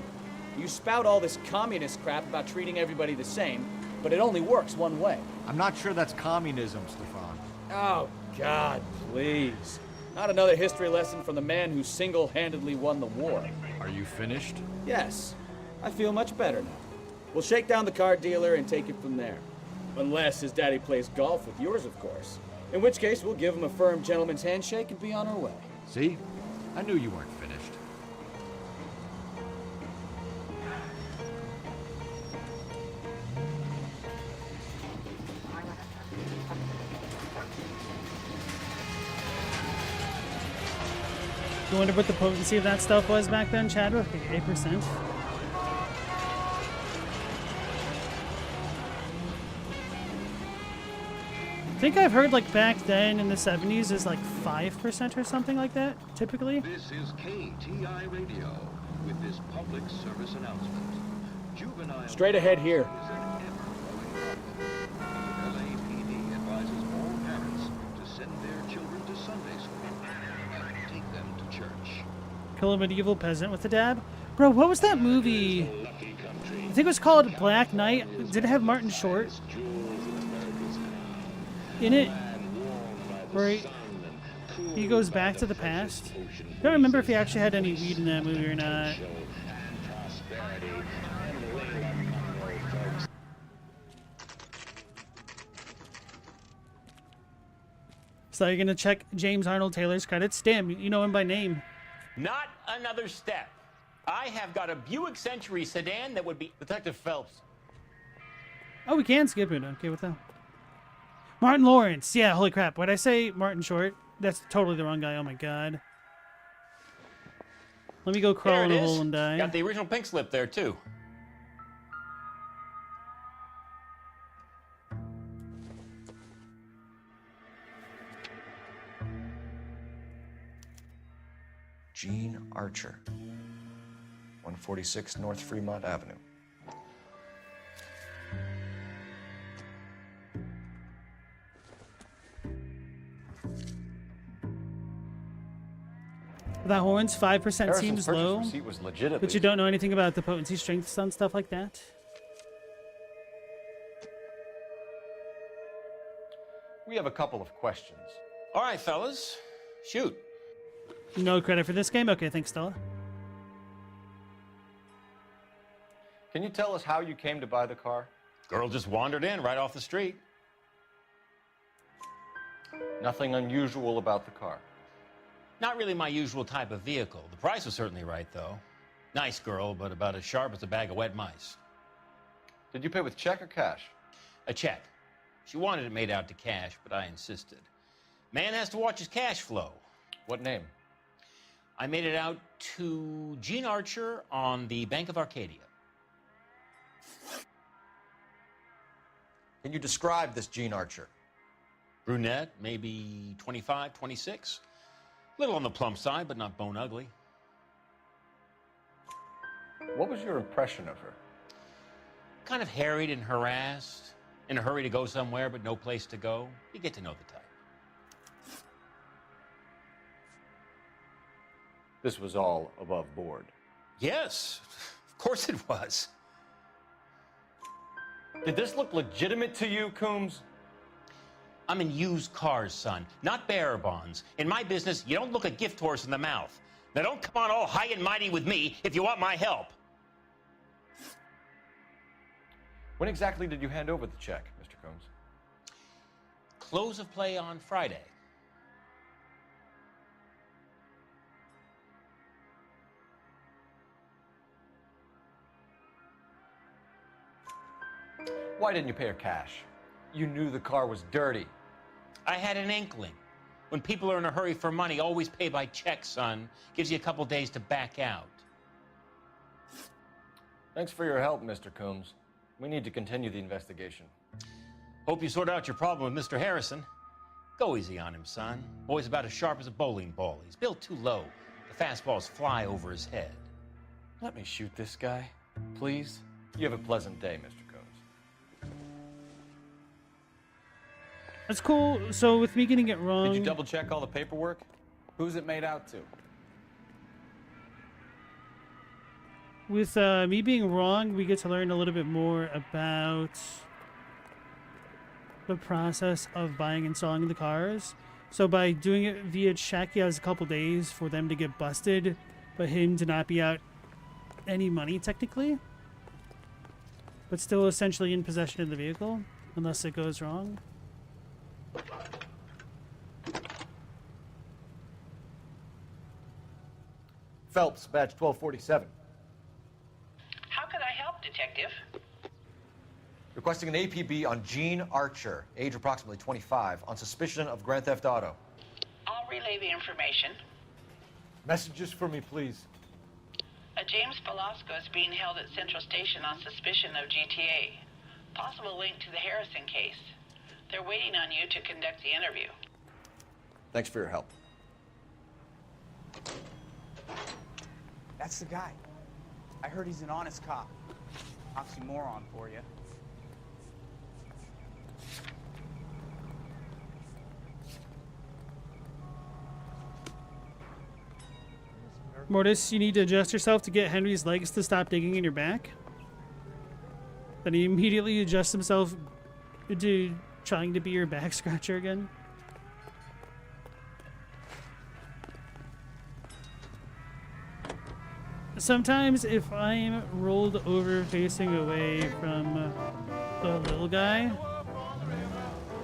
You spout all this communist crap about treating everybody the same, but it only works one way. I'm not sure that's communism, Stefan. Oh, God, please. Not another history lesson from the man who single-handedly won the war. Are you finished? Yes. I feel much better now. We'll shake down the car dealer and take it from there. Unless his daddy plays golf with yours, of course. In which case, we'll give him a firm gentleman's handshake and be on our way. See? I knew you weren't finished. You wonder what the potency of that stuff was back then, Chadwick? Like 8%? I think I've heard like back then in the 70s is like 5% or something like that, typically. This is KTI Radio with this public service announcement. Juvenile Straight ahead here. L.A.p.d. advises all parents to send their children to Sunday school and take them to church. Kill a medieval peasant with a dab. Bro, what was that movie? I think it was called Black Knight. Did it have Martin Short in it? Where he goes back to the past. I don't remember if he actually had any weed in that movie or not. So you're gonna check James Arnold Taylor's credits? Damn, you know him by name. Not another step. I have got a Buick Century sedan that would be... Detective Phelps, Oh, we can skip it. Okay, what the hell? Martin Lawrence. Yeah, holy crap. What'd I say? Martin Short? That's totally the wrong guy. Oh my god. Let me go crawl There in it a is. hole and die. Got the original pink slip there, too. Gene Archer, 146 North Fremont Avenue. That horns, 5% seems low. Receipt was legit at But you least. don't know anything about the potency, strengths, and stuff like that? We have a couple of questions. All right, fellas. Shoot. No credit for this game? Okay, thanks, Stella. Can you tell us how you came to buy the car? Girl just wandered in right off the street. Nothing unusual about the car. Not really my usual type of vehicle. The price was certainly right, though. Nice girl, but about as sharp as a bag of wet mice. Did you pay with check or cash? A check. She wanted it made out to cash, but I insisted. Man has to watch his cash flow. What name? I made it out to Gene Archer on the Bank of Arcadia. Can you describe this Gene Archer? Brunette, maybe 25, 26. Little on the plump side, but not bone ugly. What was your impression of her? Kind of harried and harassed. In a hurry to go somewhere, but no place to go. You get to know the type. This was all above board. Yes, of course it was. Did this look legitimate to you, Coombs? I'm in used cars, son, not bearer bonds. In my business, you don't look a gift horse in the mouth. Now don't come on all high and mighty with me if you want my help. When exactly did you hand over the check, Mr. Coombs? Close of play on Friday. Why didn't you pay her cash? You knew the car was dirty. I had an inkling. When people are in a hurry for money, always pay by check, son. Gives you a couple days to back out. Thanks for your help, Mr. Coombs. We need to continue the investigation. Hope you sort out your problem with Mr. Harrison. Go easy on him, son. Boy's about as sharp as a bowling ball. He's built too low. The fastballs fly over his head. Let me shoot this guy, please. You have a pleasant day, Mr. Coombs. That's cool. So with me getting it wrong... Did you double check all the paperwork? Who's it made out to? With me being wrong, we get to learn a little bit more about the process of buying and selling the cars. So by doing it via check, he has a couple days for them to get busted, but him to not be out any money technically, but still essentially in possession of the vehicle, unless it goes wrong. Phelps, badge 1247. How can I help, Detective? Requesting an APB on Gene Archer, age approximately 25, on suspicion of Grand Theft Auto. I'll relay the information. Messages for me, please. James Velasco is being held at Central Station on suspicion of GTA. Possible link to the Harrison case. They're waiting on you to conduct the interview. Thanks for your help. That's the guy. I heard he's an honest cop. Oxymoron for you. Mortis, you need to adjust yourself to get Henry's legs to stop digging in your back. Then he immediately adjusts himself to trying to be your back scratcher again. Sometimes if I'm rolled over facing away from the little guy,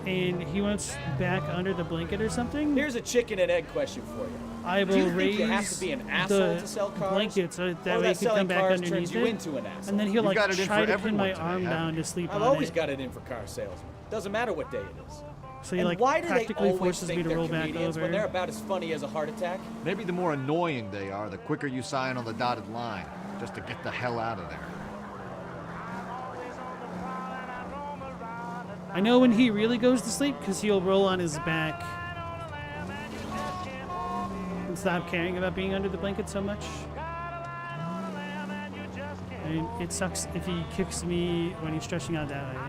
and he wants back under the blanket or something, Here's a chicken and egg question for you. I Do you will think raise you have to be an asshole the to sell cars? blanket so that or way he can selling come back cars underneath turns you it. into an asshole? And then he'll You like got it in try for to pin my everyone today, arm haven't down you? to sleep I've on always it. got it in for car salesmen. Doesn't matter what day it is. So he And like why do they practically always forces think me to they're roll back comedians over. when they're about as funny as a heart attack? Maybe the more annoying they are, the quicker you sign on the dotted line, just to get the hell out of there. I know when he really goes to sleep because he'll roll on his back and stop caring about being under the blanket so much. I mean, it sucks if he kicks me when he's stretching out that way.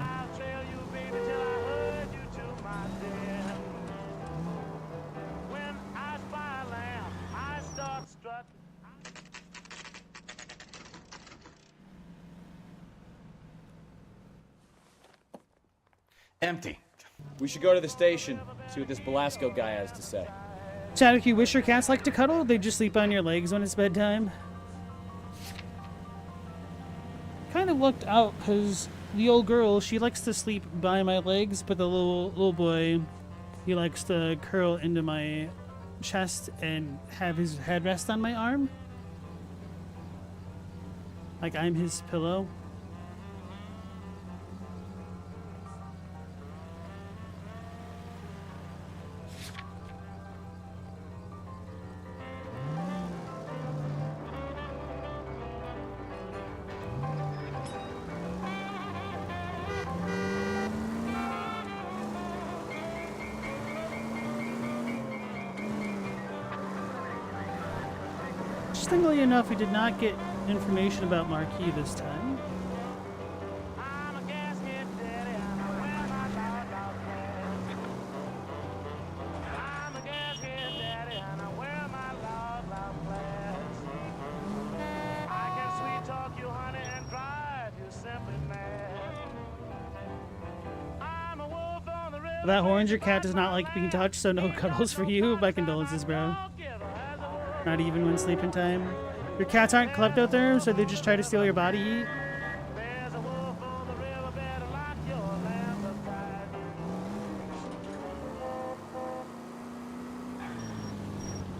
Empty. We should go to the station, see what this Belasco guy has to say. Chadwick, you wish your cats like to cuddle? They just sleep on your legs when it's bedtime. Kind of looked out because the old girl, she likes to sleep by my legs, but the little boy, he likes to curl into my chest and have his head rest on my arm. Like I'm his pillow. Interestingly enough, we did not get information about Marquis this time. That Horringer cat does not like being touched, so no cuddles for you. My condolences, bro. Not even when sleeping time. Your cats aren't kleptotherms, so they just try to steal your body eat.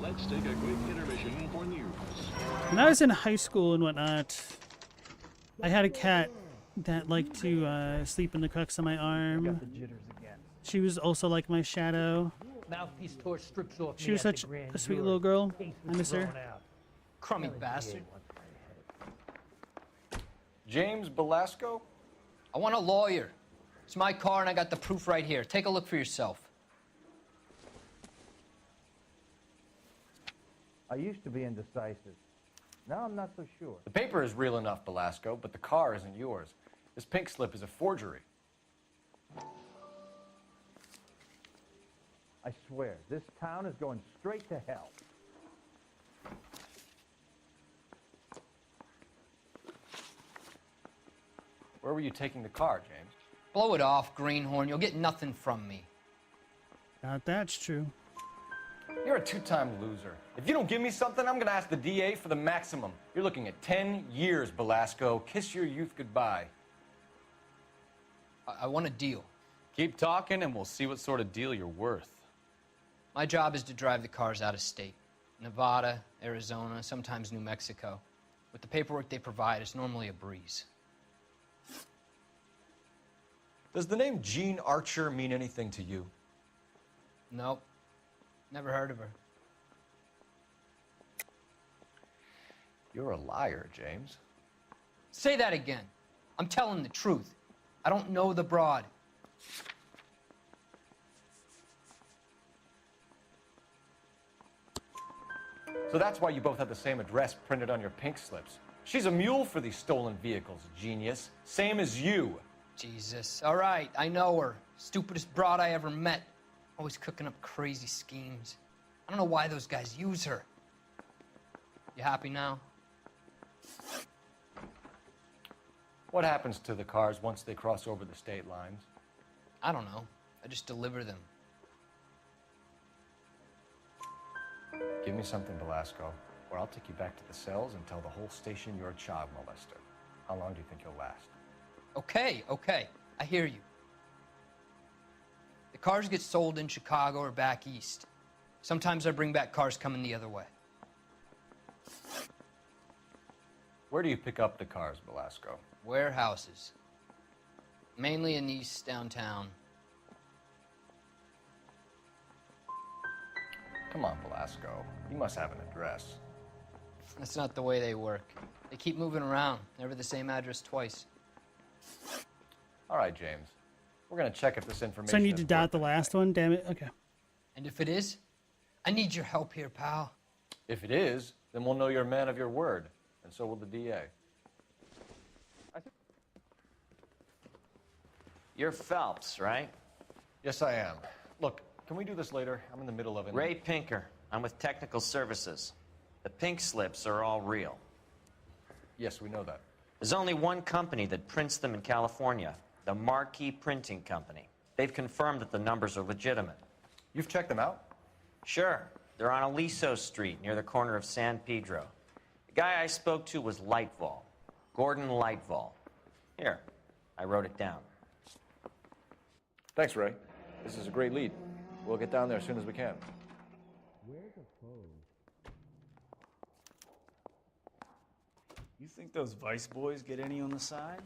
Let's take a quick intermission for news. When I was in high school and whatnot, I had a cat that liked to sleep in the crux of my arm. Got the jitters again. She was also like my shadow. Mouthpiece tore strips off She me was at the such grand a sweet jury. little girl. Case I was miss her. thrown out. Crummy bastard. James Belasco? I want a lawyer. It's my car and I got the proof right here. Take a look for yourself. I used to be indecisive. Now I'm not so sure. The paper is real enough, Belasco, but the car isn't yours. This pink slip is a forgery. I swear, this town is going straight to hell. Where were you taking the car, James? Blow it off, Greenhorn. You'll get nothing from me. Now that's true. You're a two-time loser. If you don't give me something, I'm gonna ask the DA for the maximum. You're looking at 10 years, Belasco. Kiss your youth goodbye. I want a deal. Keep talking and we'll see what sort of deal you're worth. My job is to drive the cars out of state. Nevada, Arizona, sometimes New Mexico. With the paperwork they provide, it's normally a breeze. Does the name Jean Archer mean anything to you? Nope. Never heard of her. You're a liar, James. Say that again. I'm telling the truth. I don't know the broad. So that's why you both have the same address printed on your pink slips. She's a mule for these stolen vehicles, genius. Same as you. Jesus. All right, I know her. Stupidest broad I ever met. Always cooking up crazy schemes. I don't know why those guys use her. You happy now? What happens to the cars once they cross over the state lines? I don't know. I just deliver them. Give me something, Belasco, or I'll take you back to the cells and tell the whole station you're a child molester. How long do you think you'll last? Okay, okay. I hear you. The cars get sold in Chicago or back east. Sometimes I bring back cars coming the other way. Where do you pick up the cars, Velasco? Warehouses. Mainly in East downtown. Come on, Velasco. You must have an address. That's not the way they work. They keep moving around, never the same address twice. All right, James. We're gonna check if this information So I need is to dot worth the last one. Damn it. Okay. And if it is, I need your help here, pal. If it is, then we'll know you're a man of your word, and so will the DA. You're Phelps, right? Yes, I am. Look, can we do this later? I'm in the middle of it. Ray Pinker. I'm with Technical Services. The pink slips are all real. Yes, we know that. There's only one company that prints them in California, the Marquee Printing Company. They've confirmed that the numbers are legitimate. You've checked them out? Sure. They're on L.A.st Street, near the corner of San Pedro. The guy I spoke to was Lightval. Gordon Lightval. Here, I wrote it down. Thanks, Ray. This is a great lead. We'll get down there as soon as we can. Where's the phone? You think those Vice boys get any on the side?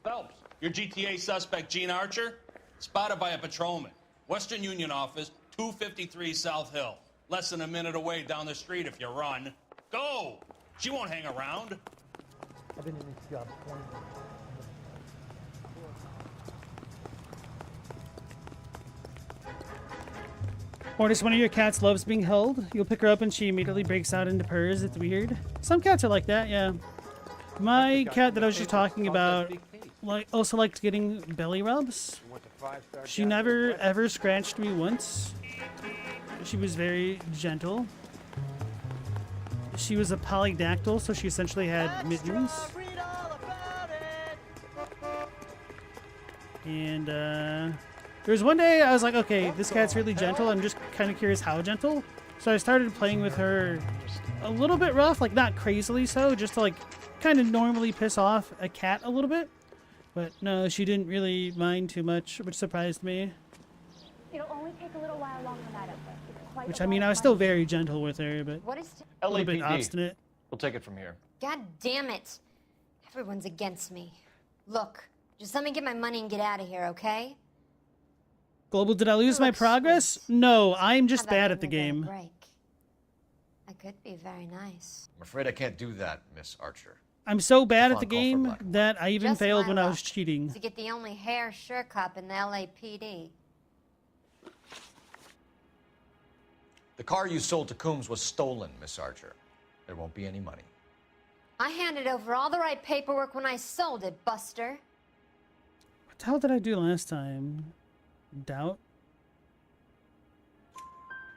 Phelps, your GTA suspect, Gene Archer, spotted by a patrolman. Western Union office, 253 South Hill. Less than a minute away down the street if you run. Go! She won't hang around. I've been in this job 20 years. Or does one of your cats loves being held? You'll pick her up and she immediately breaks out into purrs. It's weird. Some cats are like that, yeah. My cat that I was just talking about also liked getting belly rubs. She never ever scratched me once. She was very gentle. She was a polydactyl, so she essentially had mittens. And there was one day I was like, okay, this cat's really gentle. I'm just kind of curious how gentle. So I started playing with her a little bit rough, like not crazily so, just to like kind of normally piss off a cat a little bit. But no, she didn't really mind too much, which surprised me. It'll only take a little while longer, madam. It's quite Which, a I mean, lot I of was still money. very gentle with her, but What is... a little bit LAPD. obstinate. We'll take it from here. God damn it. Everyone's against me. Look, just let me get my money and get out of here, okay? Global, did I lose my progress? No, I'm just bad at the game. Break. I could be very nice. I'm afraid I can't do that, Miss Archer. I'm so bad at the Phone call for game Black. that I even Just failed my when I luck was cheating. To get the only hair sure cop in the LAPD. The car you sold to Coombs was stolen, Miss Archer. There won't be any money. I handed over all the right paperwork when I sold it, Buster. What the hell did I do last time? Doubt?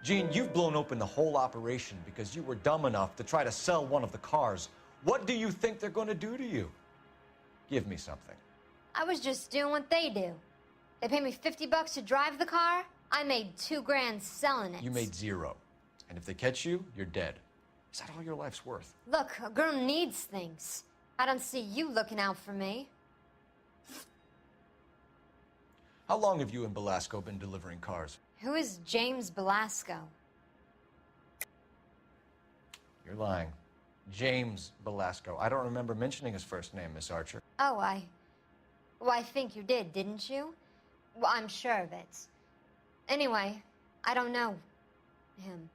Gene, you've blown open the whole operation because you were dumb enough to try to sell one of the cars. What do you think they're going to do to you? Give me something. I was just doing what they do. They paid me $50 to drive the car. I made $2 grand selling it. You made zero. And if they catch you, you're dead. Is that all your life's worth? Look, a girl needs things. I don't see you looking out for me. How long have you and Belasco been delivering cars? Who is James Belasco? You're lying. James Belasco. I don't remember mentioning his first name, Miss Archer. Oh, well, I think you did, didn't you? Well, I'm sure of it. Anyway, I don't know him.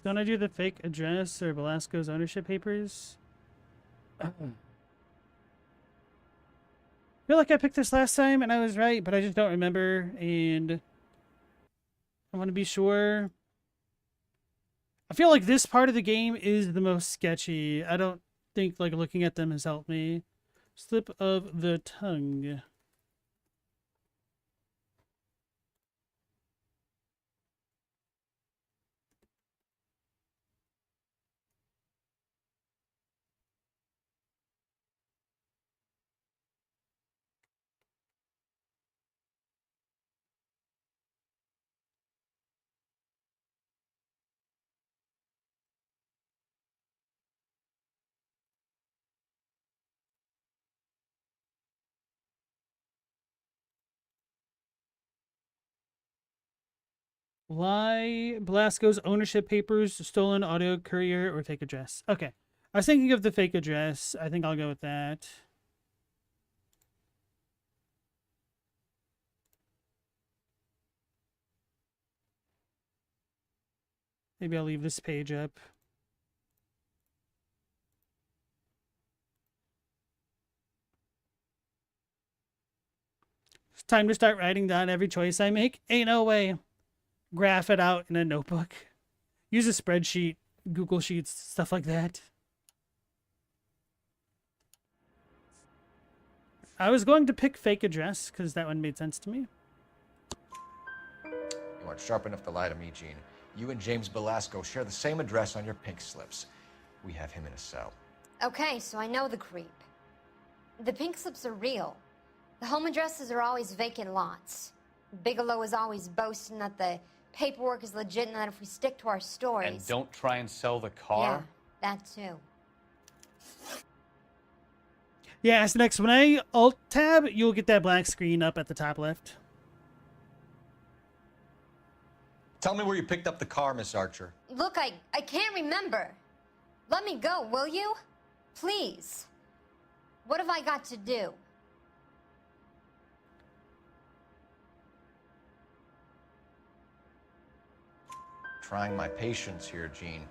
Don't I do the fake address or Belasco's ownership papers? I feel like I picked this last time and I was right, but I just don't remember, and I want to be sure. I feel like this part of the game is the most sketchy. I don't think like looking at them has helped me. Slip of the tongue. Lie Blasco's ownership papers, stolen auto courier, or fake address. Okay. I was thinking of the fake address. I think I'll go with that. Maybe I'll leave this page up. It's time to start writing down every choice I make. Ain't no way. Graph it out in a notebook. Use a spreadsheet, Google Sheets, stuff like that. I was going to pick fake address because that one made sense to me. You aren't sharp enough to lie to me, Gene. You and James Belasco share the same address on your pink slips. We have him in a cell. Okay, so I know the creep. The pink slips are real. The home addresses are always vacant lots. Bigelow is always boasting that the paperwork is legit and that if we stick to our stories... And don't try and sell the car? Yeah, that too. Yeah, so next, when I Alt-Tab, you'll get that black screen up at the top left. Tell me where you picked up the car, Miss Archer. Look, I can't remember. Let me go, will you? Please. What have I got to do? Trying my patience here, Gene.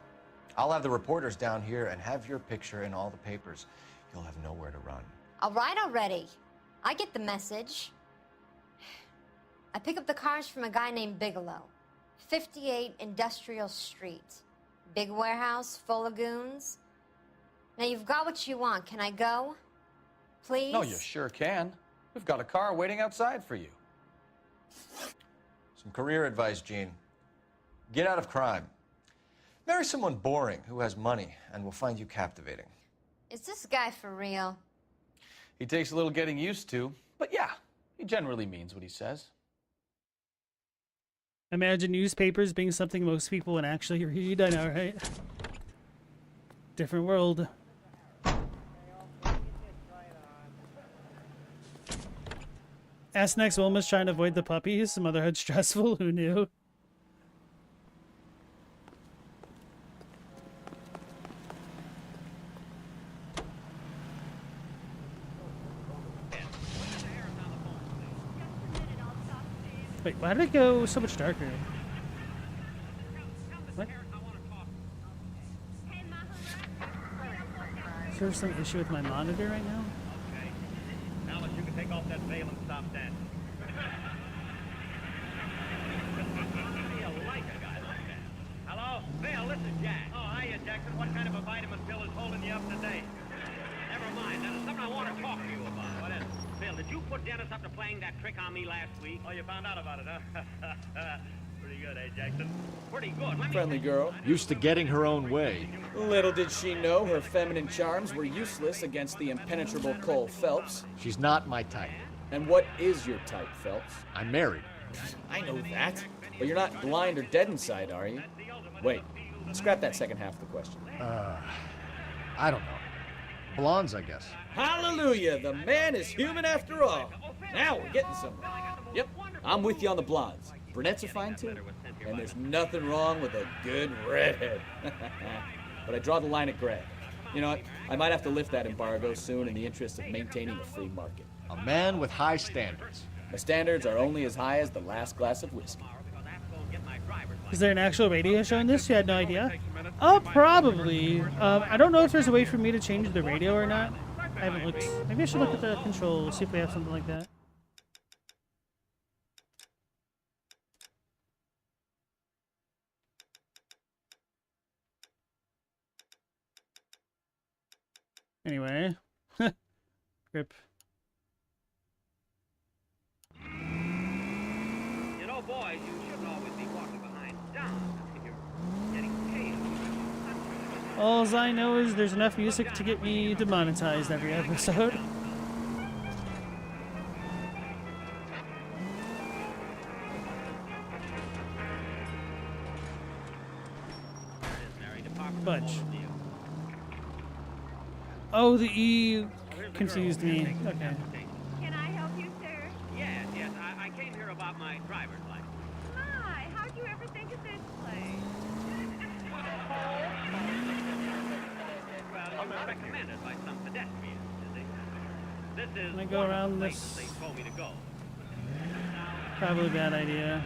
I'll have the reporters down here and have your picture in all the papers. You'll have nowhere to run. All right already. I get the message. I pick up the cars from a guy named Bigelow. 58 Industrial Street. Big warehouse, full of goons. Now you've got what you want. Can I go? Please? No, you sure can. We've got a car waiting outside for you. Some career advice, Gene. Get out of crime. Marry someone boring who has money and will find you captivating. Is this guy for real? He takes a little getting used to, but yeah, he generally means what he says. Imagine newspapers being something most people would actually read. I know, right? Different world. Ask next, Wilma's trying to avoid the puppies. Motherhood stressful. Who knew? Wait, why did it go so much darker? What? Is there some issue with my monitor right now? Okay. Now that you can take off that veil and stop dancing. You like a guy like that. Hello? Phil, this is Jack. Oh, hiya, Jackson. What kind of a vitamin pill is holding you up today? Never mind. There's something I want to talk to you about. What is it? Phil, did you put Dennis up to playing that trick on me last week? Oh, you found out about it, huh? Pretty good, eh, Jackson? Pretty good. Friendly girl. Used to getting her own way. Little did she know her feminine charms were useless against the impenetrable Cole Phelps. She's not my type. And what is your type, Phelps? I'm married. I know that. But you're not blind or dead inside, are you? Wait, scrap that second half of the question. I don't know. Blondes, I guess. Hallelujah! The man is human after all. Now we're getting somewhere. Yep, I'm with you on the blondes. Brunettes are fine too. And there's nothing wrong with a good redhead. But I draw the line at gray. You know what? I might have to lift that embargo soon in the interest of maintaining a free market. A man with high standards. My standards are only as high as the last glass of whiskey. Is there an actual radio show in this? You had no idea? Oh, probably. I don't know if there's a way for me to change the radio or not. I haven't looked. Maybe I should look at the controls, see if we have something like that. Anyway. Rip. You know, boys, you shouldn't always be walking behind Don. You're getting paid. All I know is there's enough music to get me demonetized every episode. Bunch. Oh, the E confused me. Okay. Can I help you, sir? Yes, I came here about my driver's license. My, how'd you ever recommended by some pedestrians, you see. This is Can I go one around of the this? places they told me to go. Probably a bad idea.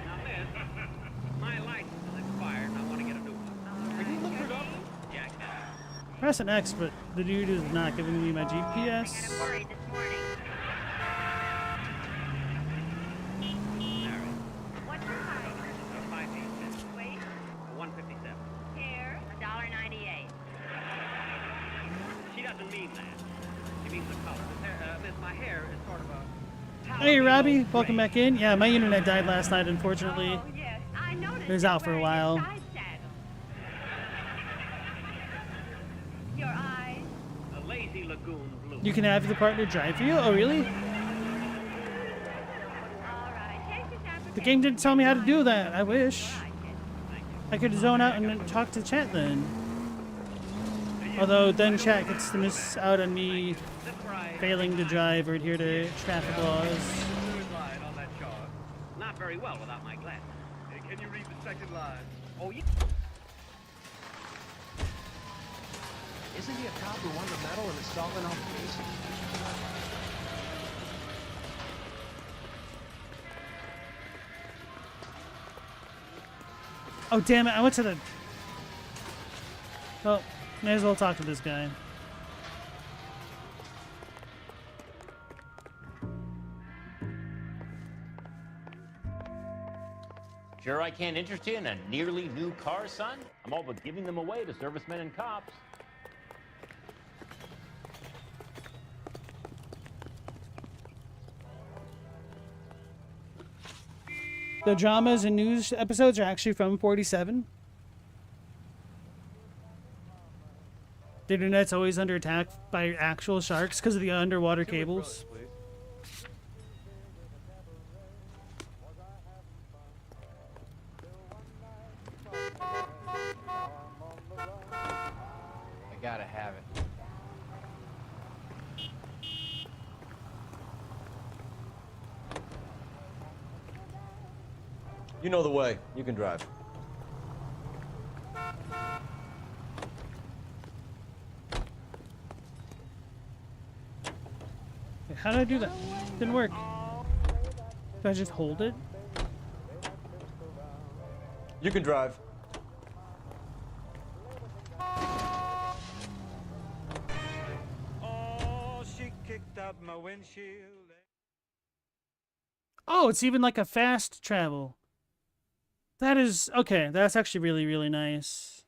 Now, miss, my license is expired and I want to get a new one. Are you looking it up? Yeah, Pressing X, but the dude is not giving me my GPS. What's your height? 5 feet 6. Weight? 157. Hair? $1.98. She doesn't mean that. She means the color. Miss, my hair is sort of a... Hey, Robbie, welcome back in. Yeah, my internet died last night, unfortunately. Oh, yes. I noticed It was out for a while. Your eyes? A lazy lagoon blue. You can have the partner drive for you? Oh, really? The game didn't tell me how to do that. I wish. I could zone out and then talk to chat then. Although then chat gets to miss out on me failing to drive or adhere to traffic laws. Line on that chart. Not very well without my glasses. Hey, can you read the second line? Oh, yeah. Isn't he a cop who won the medal and is solving all the cases? Oh, damn it. I went to the... Well, may as well talk to this guy. Sure I can't interest you in a nearly new car, son? I'm all but giving them away to servicemen and cops. The dramas and news episodes are actually from 47. The internet's always under attack by actual sharks because of the underwater cables. I gotta have it. You know the way. You can drive. How did I do that? Didn't work. Did I just hold it? You can drive. Oh, she kicked out my windshield. Oh, it's even like a fast travel. That is... Okay, that's actually really, really nice.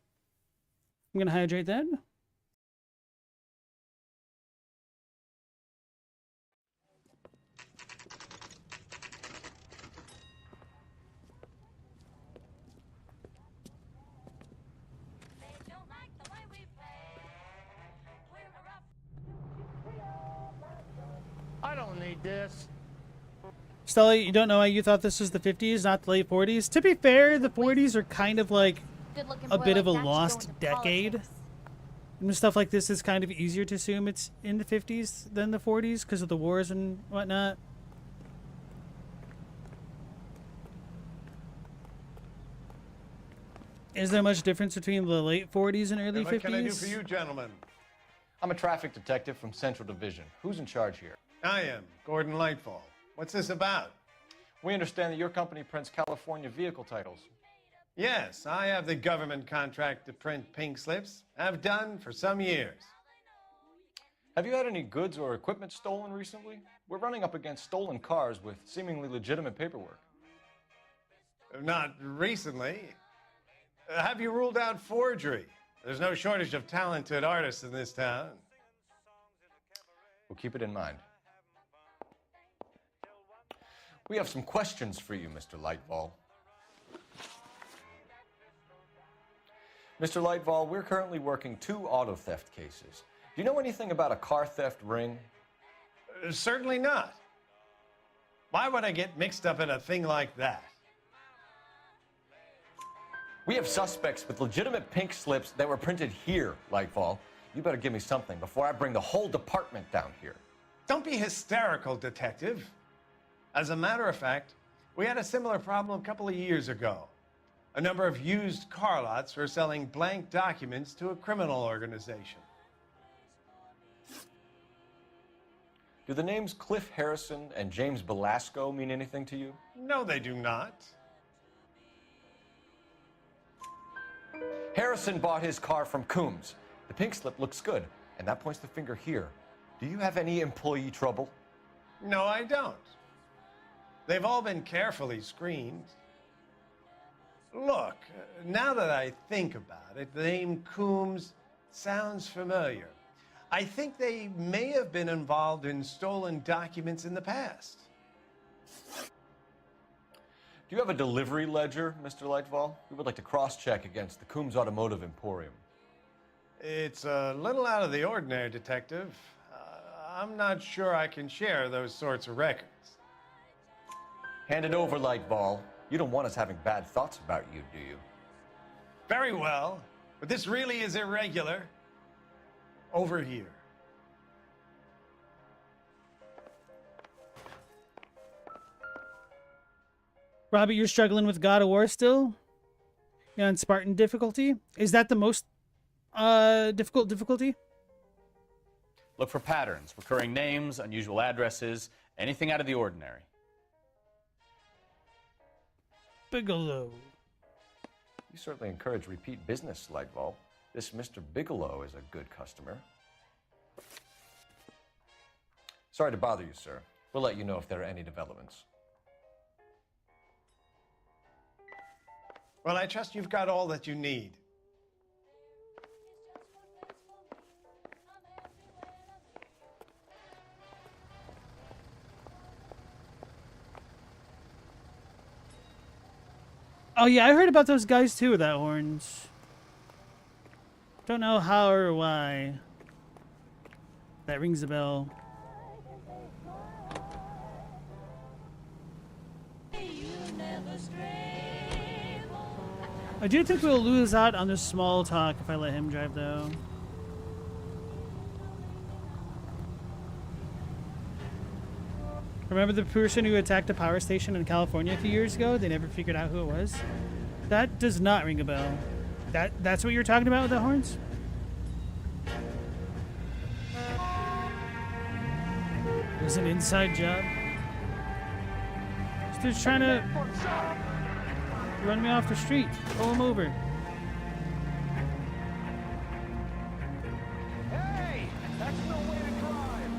I'm gonna hydrate that. I don't need this. Stella, you don't know why you thought this was the 50s, not the late 40s? To be fair, the 40s are kind of like a bit of a lost decade. And stuff like this is kind of easier to assume it's in the 50s than the 40s because of the wars and whatnot. Is there much difference between the late 40s and early 50s? What can I do for you, gentlemen? I'm a traffic detective from Central Division. Who's in charge here? I am, Gordon Lightfall. What's this about? We understand that your company prints California vehicle titles. Yes, I have the government contract to print pink slips. I've done for some years. Have you had any goods or equipment stolen recently? We're running up against stolen cars with seemingly legitimate paperwork. Not recently. Have you ruled out forgery? There's no shortage of talented artists in this town. We'll keep it in mind. We have some questions for you, Mr. Lightfall. Mr. Lightfall, we're currently working 2 auto theft cases. Do you know anything about a car theft ring? Certainly not. Why would I get mixed up in a thing like that? We have suspects with legitimate pink slips that were printed here, Lightfall. You better give me something before I bring the whole department down here. Don't be hysterical, Detective. As a matter of fact, we had a similar problem a couple of years ago. a number of used car lots for selling blank documents to a criminal organization. Do the names Cliff Harrison and James Belasco mean anything to you? No, they do not. Harrison bought his car from Coombs. The pink slip looks good, and that points the finger here. Do you have any employee trouble? No, I don't. They've all been carefully screened. Look, now that I think about it, the name Coombs sounds familiar. I think they may have been involved in stolen documents in the past. Do you have a delivery ledger, Mr. Lightval? We would like to cross-check against the Coombs Automotive Emporium. It's a little out of the ordinary, Detective. I'm not sure I can share those sorts of records. Hand it over, Lightval. You don't want us having bad thoughts about you, do you? Very well, but this really is irregular. Over here. Robbie, you're struggling with God of War still? Yeah, on Spartan difficulty? Is that the most difficult difficulty? Look for patterns, recurring names, unusual addresses, anything out of the ordinary. Bigelow. You certainly encourage repeat business, Lightval. This Mr. Bigelow is a good customer. Sorry to bother you, sir. We'll let you know if there are any developments. Well, I trust you've got all that you need. Oh yeah, I heard about those guys too with that horns. Don't know how or why. That rings a bell. I do think we'll lose out on this small talk if I let him drive, though. Remember the person who attacked a power station in California a few years ago? They never figured out who it was. That does not ring a bell. That's what you're talking about with the horns? It was an inside job. This dude's trying to run me off the street. Pull him over. Hey, that's no way to drive.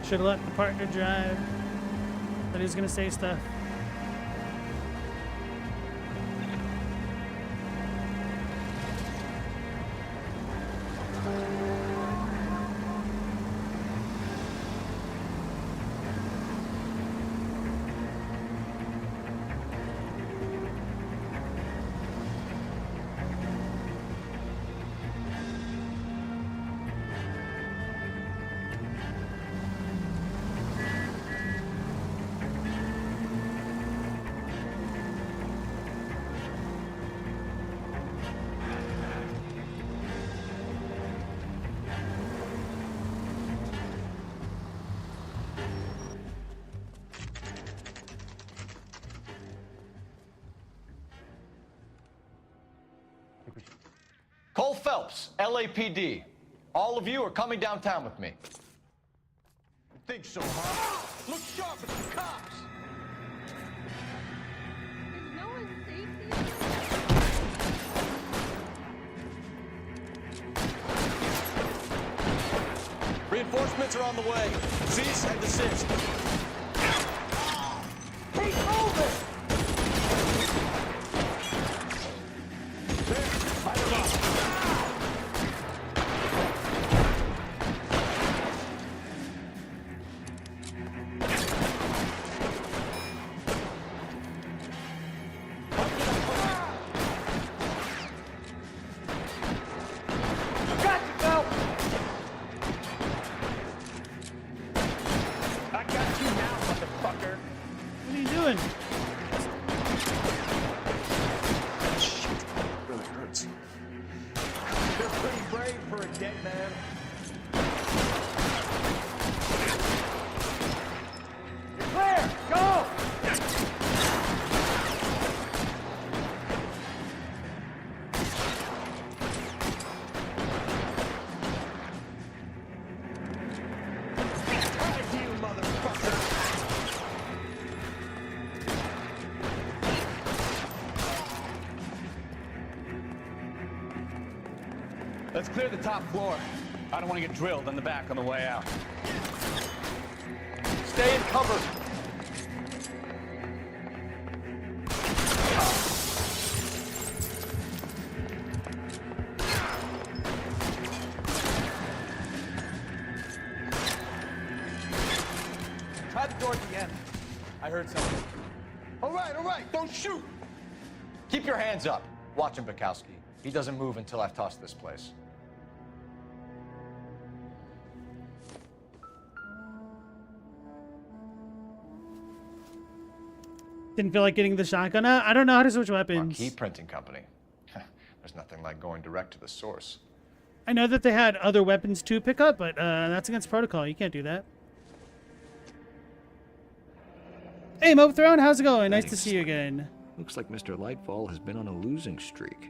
Should have let the partner drive. But he's gonna say stuff. Cole Phelps, LAPD. All of you are coming downtown with me. Think so, huh? Look sharp, it's the cops. Reinforcements are on the way. Cease and desist. Keep moving! doing? Shit, really hurts. You're pretty brave for a dead man. You're clear! Go! Let's clear the top floor. I don't want to get drilled in the back on the way out. Stay in cover. Try the door at the end. I heard something. All right, don't shoot. Keep your hands up. Watch him, Bukowski. He doesn't move until I've tossed this place. Didn't feel like getting the shotgun out. I don't know how to switch weapons. Marquee Printing Company. There's nothing like going direct to the source. I know that they had other weapons to pick up, but that's against protocol. You can't do that. Hey, Mope Throne, how's it going? Nice to see you again. Looks like Mr. Lightfall has been on a losing streak.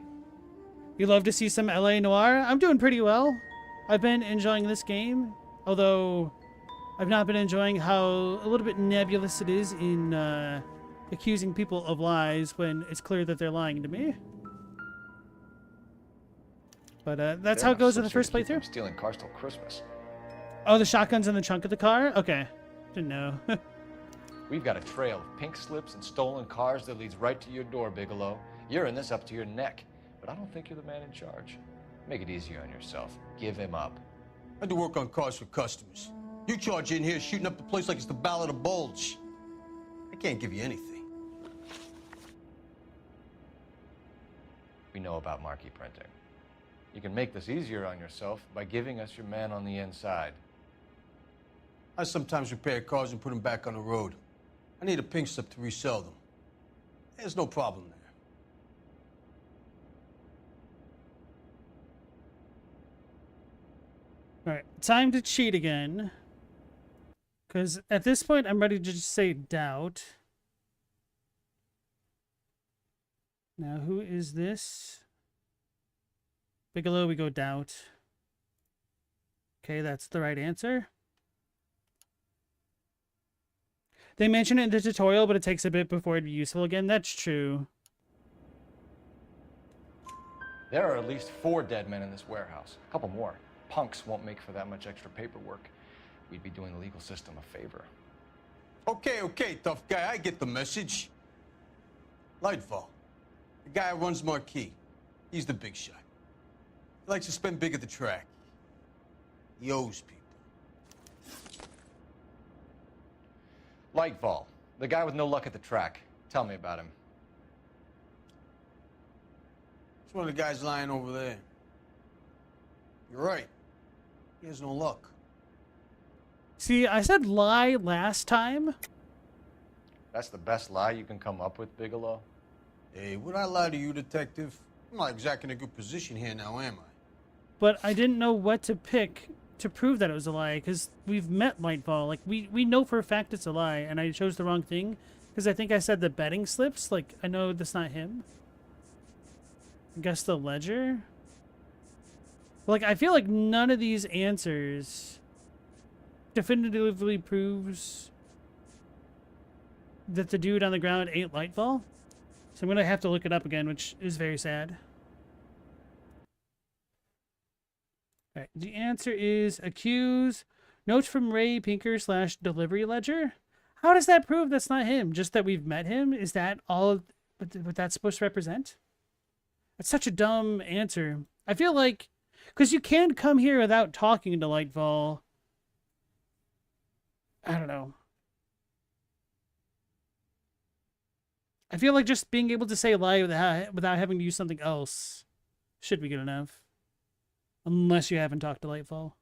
You love to see some L.A. Noire? I'm doing pretty well. I've been enjoying this game, although I've not been enjoying how a little bit nebulous it is in accusing people of lies when it's clear that they're lying to me. But that's how it goes in the first playthrough. Stealing cars till Christmas. Oh, the shotgun's in the trunk of the car? Okay. Didn't know. We've got a trail of pink slips and stolen cars that leads right to your door, Bigelow. You're in this up to your neck, but I don't think you're the man in charge. Make it easier on yourself. Give him up. I do work on cars for customers. You charge in here shooting up the place like it's the Ballad of Bulge. I can't give you anything. We know about marquee printing. You can make this easier on yourself by giving us your man on the inside. I sometimes repair cars and put them back on the road. I need a pink slip to resell them. There's no problem there. Alright, time to cheat again. Because at this point, I'm ready to just say doubt. Now, who is this? Bigelow, we go doubt. Okay, that's the right answer. They mention it in the tutorial, but it takes a bit before it'd be useful again. That's true. There are at least 4 dead men in this warehouse. A couple more. Punks won't make for that much extra paperwork. We'd be doing the legal system a favor. Okay, tough guy. I get the message. Lightfall, the guy who runs Marquee. He's the big shot. He likes to spend big at the track. He owes people. Lightfall, the guy with no luck at the track. Tell me about him. It's one of the guys lying over there. You're right. He has no luck. See, I said lie last time. That's the best lie you can come up with, Bigelow? Hey, would I lie to you, detective? I'm not exactly in a good position here now, am I? But I didn't know what to pick to prove that it was a lie, because we've met Lightfall. Like, we know for a fact it's a lie, and I chose the wrong thing, because I think I said the betting slips. Like, I know that's not him. I guess the ledger? Like, I feel like none of these answers definitively proves that the dude on the ground ain't Lightfall. So I'm going to have to look it up again, which is very sad. All right, the answer is accuse. Notes from Ray Pinker / delivery ledger. How does that prove that's not him? Just that we've met him? Is that all what that's supposed to represent? That's such a dumb answer. I feel like, because you can't come here without talking to Lightfall. I don't know. I feel like just being able to say a lie without having to use something else should be good enough. Unless you haven't talked to Lightfall.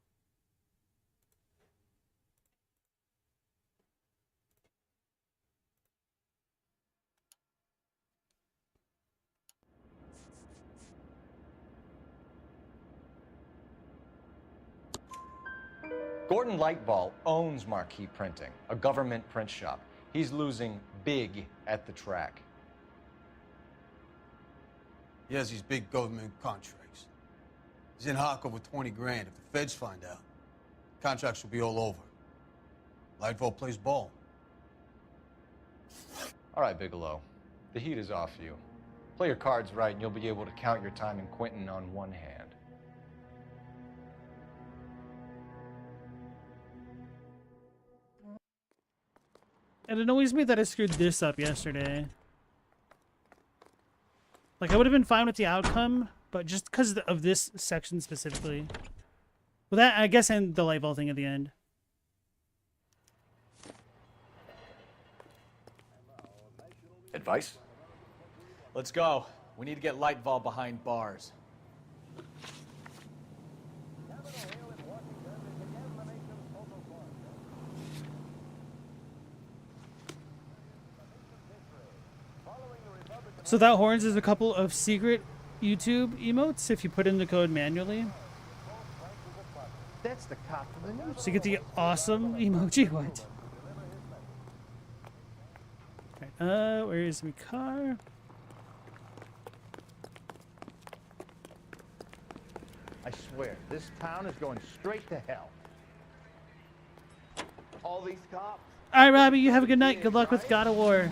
Gordon Lightball owns Marquee Printing, a government print shop. He's losing big at the track. He has these big government contracts. He's in hock over 20 grand. If the feds find out, contracts will be all over. Lightfall plays ball. All right, Bigelow. The heat is off you. Play your cards right and you'll be able to count your time in Quentin on one hand. And it annoys me that I screwed this up yesterday. Like, I would have been fine with the outcome, but just because of this section specifically. Well, that, I guess, and the light ball thing at the end. Advice? Let's go. We need to get Lightball behind bars. So that horns is a couple of secret YouTube emotes if you put in the code manually. That's the cop from the news. So you get the awesome emoji. What? Right, where is my car? I swear, this town is going straight to hell. All these cops. All right, Robbie, you have a good night. Good luck with God of War.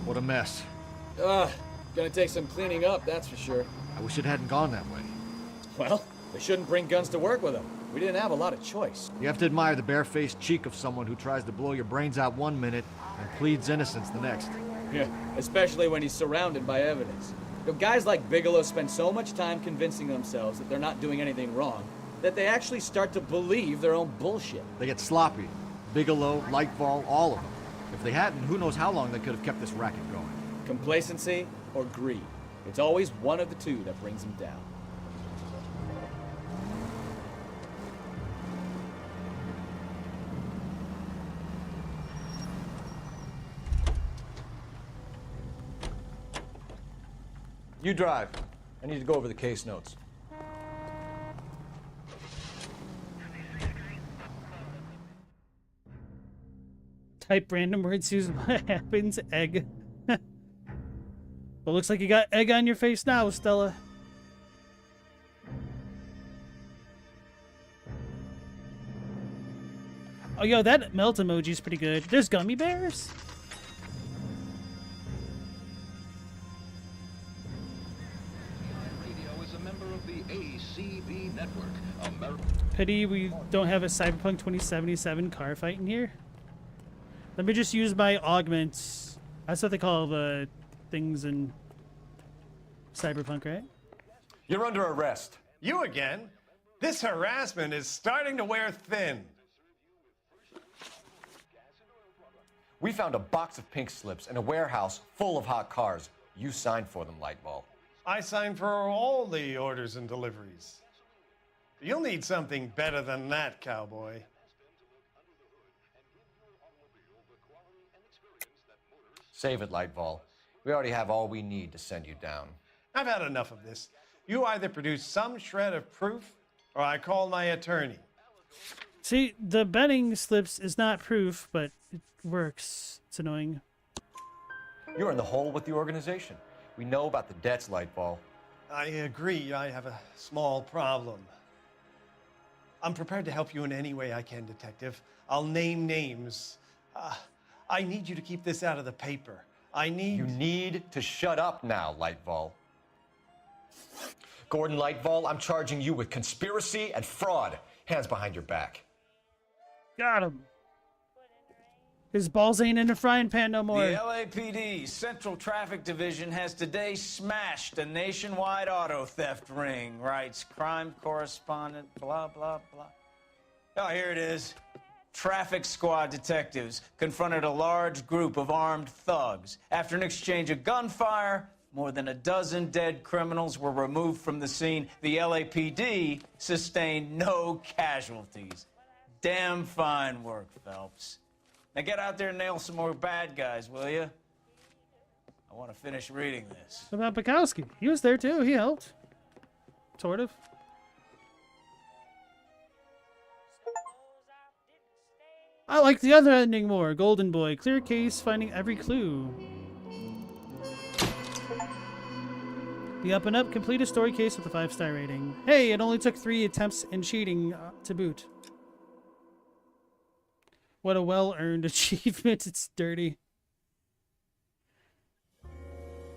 What a mess. Gonna take some cleaning up, that's for sure. I wish it hadn't gone that way. Well, they shouldn't bring guns to work with them. We didn't have a lot of choice. You have to admire the barefaced cheek of someone who tries to blow your brains out one minute and pleads innocence the next. Yeah, especially when he's surrounded by evidence. You know, guys like Bigelow spend so much time convincing themselves that they're not doing anything wrong that they actually start to believe their own bullshit. They get sloppy. Bigelow, Lightball, all of them. If they hadn't, who knows how long they could have kept this racket going. Complacency or greed. It's always one of the two that brings them down. You drive. I need to go over the case notes. Type random words, Susan. What happens? Egg. Well, looks like you got egg on your face now, Stella. Oh, yo, that melt emoji is pretty good. There's gummy bears? Radio is a member of the ACB network. Pity we don't have a Cyberpunk 2077 car fight in here. Let me just use my augments. That's what they call the things in Cyberpunk, right? You're under arrest. You again? This harassment is starting to wear thin. We found a box of pink slips in a warehouse full of hot cars. You signed for them, Lightball. I signed for all the orders and deliveries. You'll need something better than that, cowboy. Save it, Lightball. We already have all we need to send you down. I've had enough of this. You either produce some shred of proof, or I call my attorney. See, the betting slips is not proof, but it works. It's annoying. You're in the hole with the organization. We know about the debts, Lightball. I agree. I have a small problem. I'm prepared to help you in any way I can, Detective. I'll name names. I need you to keep this out of the paper. You need to shut up now, Lightball. Gordon Lightball, I'm charging you with conspiracy and fraud. Hands behind your back. Got him. His balls ain't in a frying pan no more. The LAPD Central Traffic Division has today smashed a nationwide auto theft ring, writes crime correspondent, blah, blah, blah. Oh, here it is. Traffic squad detectives confronted a large group of armed thugs. After an exchange of gunfire, More than a dozen dead criminals were removed from the scene. The LAPD sustained no casualties. Damn fine work, Phelps. Now get out there and nail some more bad guys, will you? I want to finish reading this. What about Bukowski? He was there too. He helped. Sort of. I like the other ending more. Golden Boy. Clear case, finding every clue. The Up and Up complete a story case with a 5-star rating. Hey, it only took 3 attempts and cheating to boot. What a well-earned achievement. It's dirty.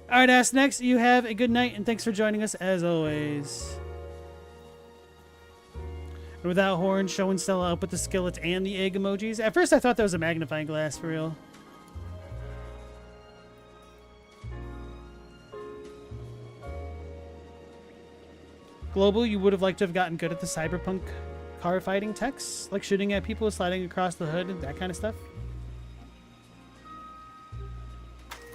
Alright, Ask Next, you have a good night, and thanks for joining us as always. And without horns, showing Stella up with the skillet and the egg emojis. At first I thought that was a magnifying glass, for real. Global, you would have liked to have gotten good at the cyberpunk car fighting techs, like shooting at people, sliding across the hood, and that kind of stuff.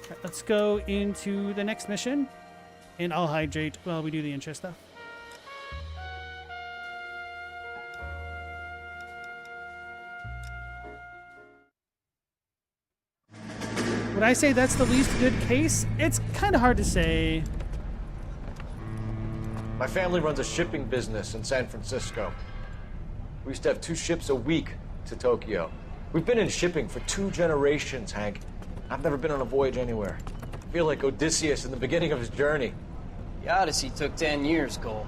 Right, let's go into the next mission, and I'll hydrate while we do the intro stuff. Would I say that's the least good case? It's kind of hard to say. My family runs a shipping business in San Francisco. We used to have 2 ships a week to Tokyo. We've been in shipping for 2 generations, Hank. I've never been on a voyage anywhere. I feel like Odysseus in the beginning of his journey. The Odyssey took 10 years, Cole.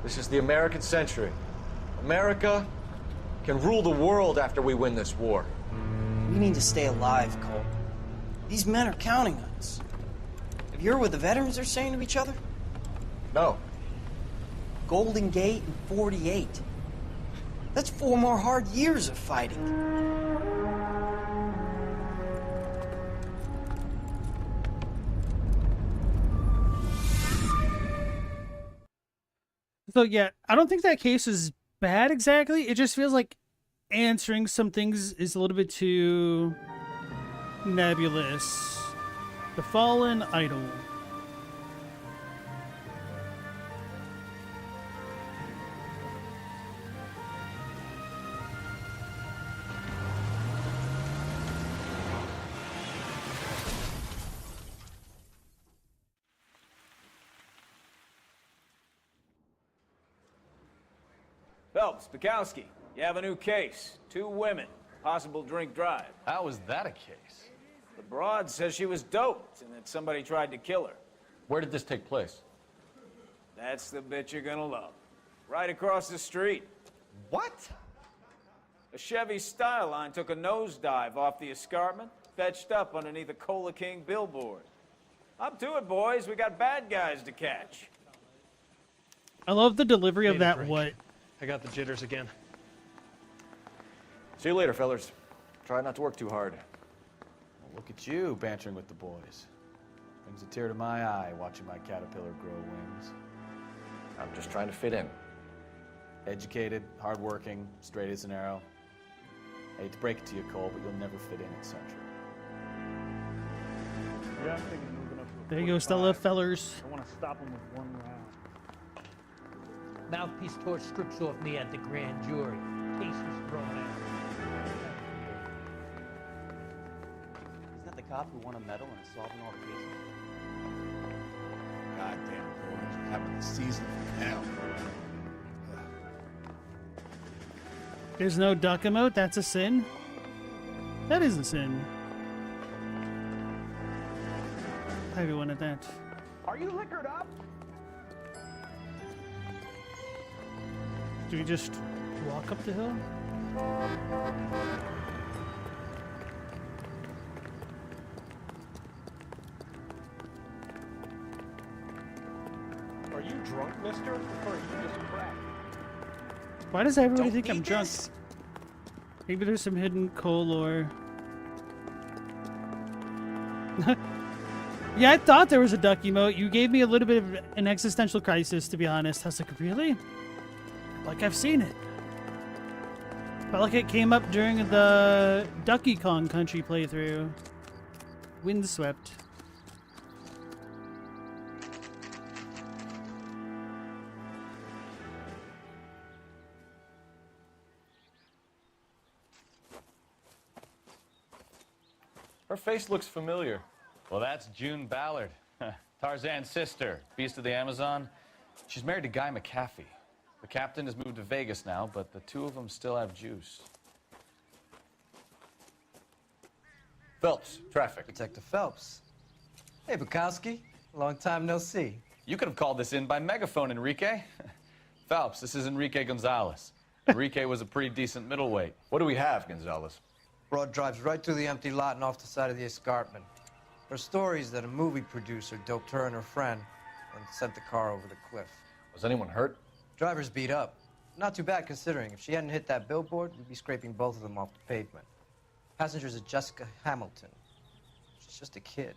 This is the American century. America can rule the world after we win this war. We need to stay alive, Cole. These men are counting on us. Have you heard what the veterans are saying to each other? No. Golden Gate and 48. That's 4 more hard years of fighting. So yeah, I don't think that case is bad exactly. It just feels like answering some things is a little bit too nebulous. The Fallen Idol. Phelps, Bukowski, you have a new case. 2 women, possible drink drive. How is that a case? The broad says she was doped and that somebody tried to kill her. Where did this take place? That's the bit you're gonna love. Right across the street. What? A Chevy Styline took a nosedive off the escarpment, fetched up underneath a Cola King billboard. Up to it, boys. We got bad guys to catch. I love the delivery of that what. I got the jitters again. See you later, fellas. Try not to work too hard. Well, look at you bantering with the boys. Brings a tear to my eye watching my caterpillar grow wings. I'm just trying to fit in. Educated, hardworking, straight as an arrow. I hate to break it to you, Cole, but you'll never fit in at Central. Yeah, I'm thinking moving up to a There you go, Stella, fellers. I want to stop him with 1 round. Mouthpiece tore strips off me at the grand jury. Case was thrown out. Isn't that the cop who won a medal in solving all the cases? Goddamn boys, having the season of hell. There's no duck emote. That's a sin. That is a sin. Everyone at that. Are you liquored up? Do we just walk up the hill? Are you drunk, mister? Or are you just cracked? Why does everybody think I'm drunk? Maybe there's some hidden Cole lore. Yeah, I thought there was a duck emote. You gave me a little bit of an existential crisis, to be honest. I was like, really? Like I've seen it. Felt like it came up during the Donkey Kong Country playthrough. Windswept. Her face looks familiar. Well, that's June Ballard, Tarzan's sister, beast of the Amazon. She's married to Guy McAfee. The captain has moved to Vegas now, but the two of them still have juice. Phelps, traffic. Detective Phelps. Hey, Bukowski. Long time no see. You could have called this in by megaphone, Enrique. Phelps, this is Enrique Gonzalez. Enrique was a pretty decent middleweight. What do we have, Gonzalez? Broad drives right through the empty lot and off the side of the escarpment. Her stories that a movie producer doped her and her friend and sent the car over the cliff. Was anyone hurt? Driver's beat up. Not too bad considering. If she hadn't hit that billboard, we'd be scraping both of them off the pavement. Passenger's a Jessica Hamilton. She's just a kid.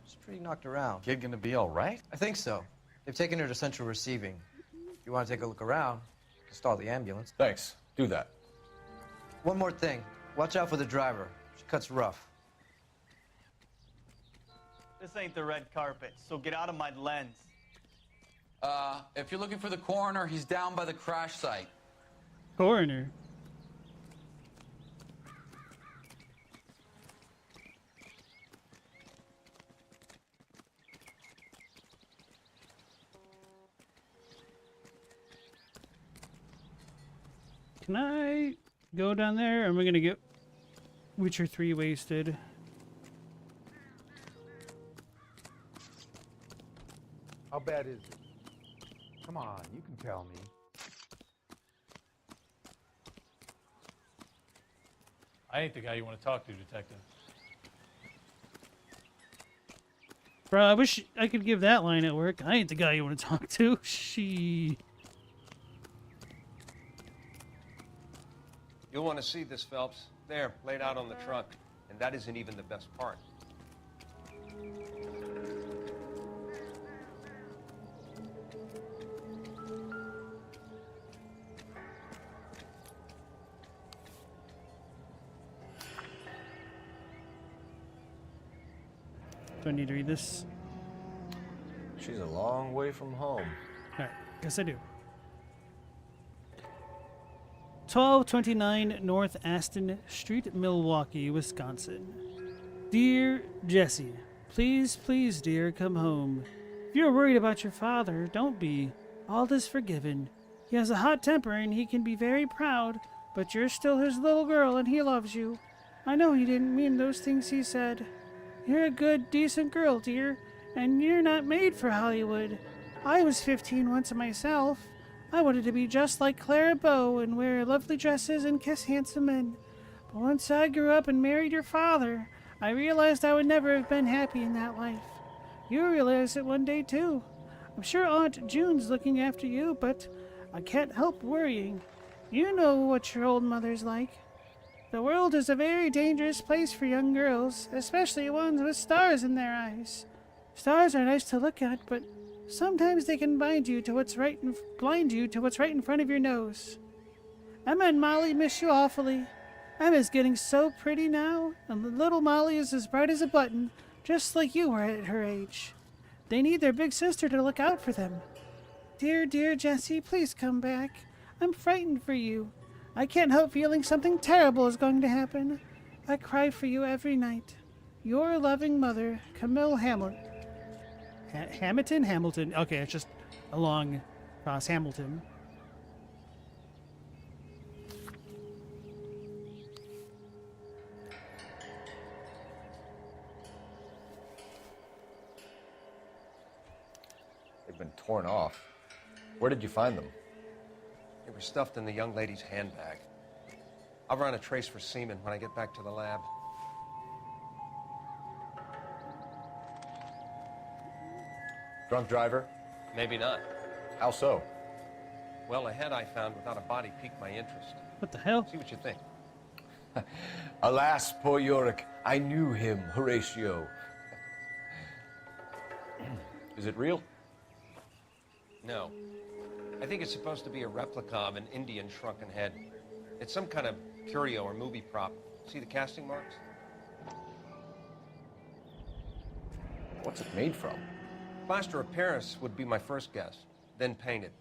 She's pretty knocked around. Kid gonna be all right? I think so. They've taken her to central receiving. If you want to take a look around, you can stall the ambulance. Thanks. Do that. One more thing. Watch out for the driver. She cuts rough. This ain't the red carpet, so get out of my lens. If you're looking for the coroner, he's down by the crash site. Coroner. Can I go down there? Or am I gonna get Witcher 3 wasted? How bad is it? Come on, you can tell me. I ain't the guy you want to talk to, Detective. Bro, I wish I could give that line at work. I ain't the guy you want to talk to. You'll want to see this, Phelps. There, laid out on the trunk. And that isn't even the best part. Do I need to read this? She's a long way from home. Alright, guess I do. 1229 North Aston Street, Milwaukee, Wisconsin. Dear Jesse, please, please, dear, come home. If you're worried about your father, don't be. All is forgiven. He has a hot temper and he can be very proud, but you're still his little girl and he loves you. I know he didn't mean those things he said. You're a good, decent girl, dear, and you're not made for Hollywood. I was 15 once myself. I wanted to be just like Clara Bow and wear lovely dresses and kiss handsome men. But once I grew up and married your father, I realized I would never have been happy in that life. You realize it one day, too. I'm sure Aunt June's looking after you, but I can't help worrying. You know what your old mother's like. The world is a very dangerous place for young girls, especially ones with stars in their eyes. Stars are nice to look at, but sometimes they can blind you to what's right in front of your nose. Emma and Molly miss you awfully. Emma's getting so pretty now, and the little Molly is as bright as a button, just like you were at her age. They need their big sister to look out for them. Dear, dear Jessie, please come back. I'm frightened for you. I can't help feeling something terrible is going to happen. I cry for you every night. Your loving mother, Camille Hamilton. Hamilton? Okay, it's just along across Hamilton. They've been torn off. Where did you find them? They were stuffed in the young lady's handbag. I'll run a trace for semen when I get back to the lab. Drunk driver? Maybe not. How so? Well, a head I found without a body piqued my interest. What the hell? See what you think. Alas, poor Yorick. I knew him, Horatio. Is it real? No. I think it's supposed to be a replica of an Indian shrunken head. It's some kind of curio or movie prop. See the casting marks? What's it made from? Plaster of Paris would be my first guess, then painted.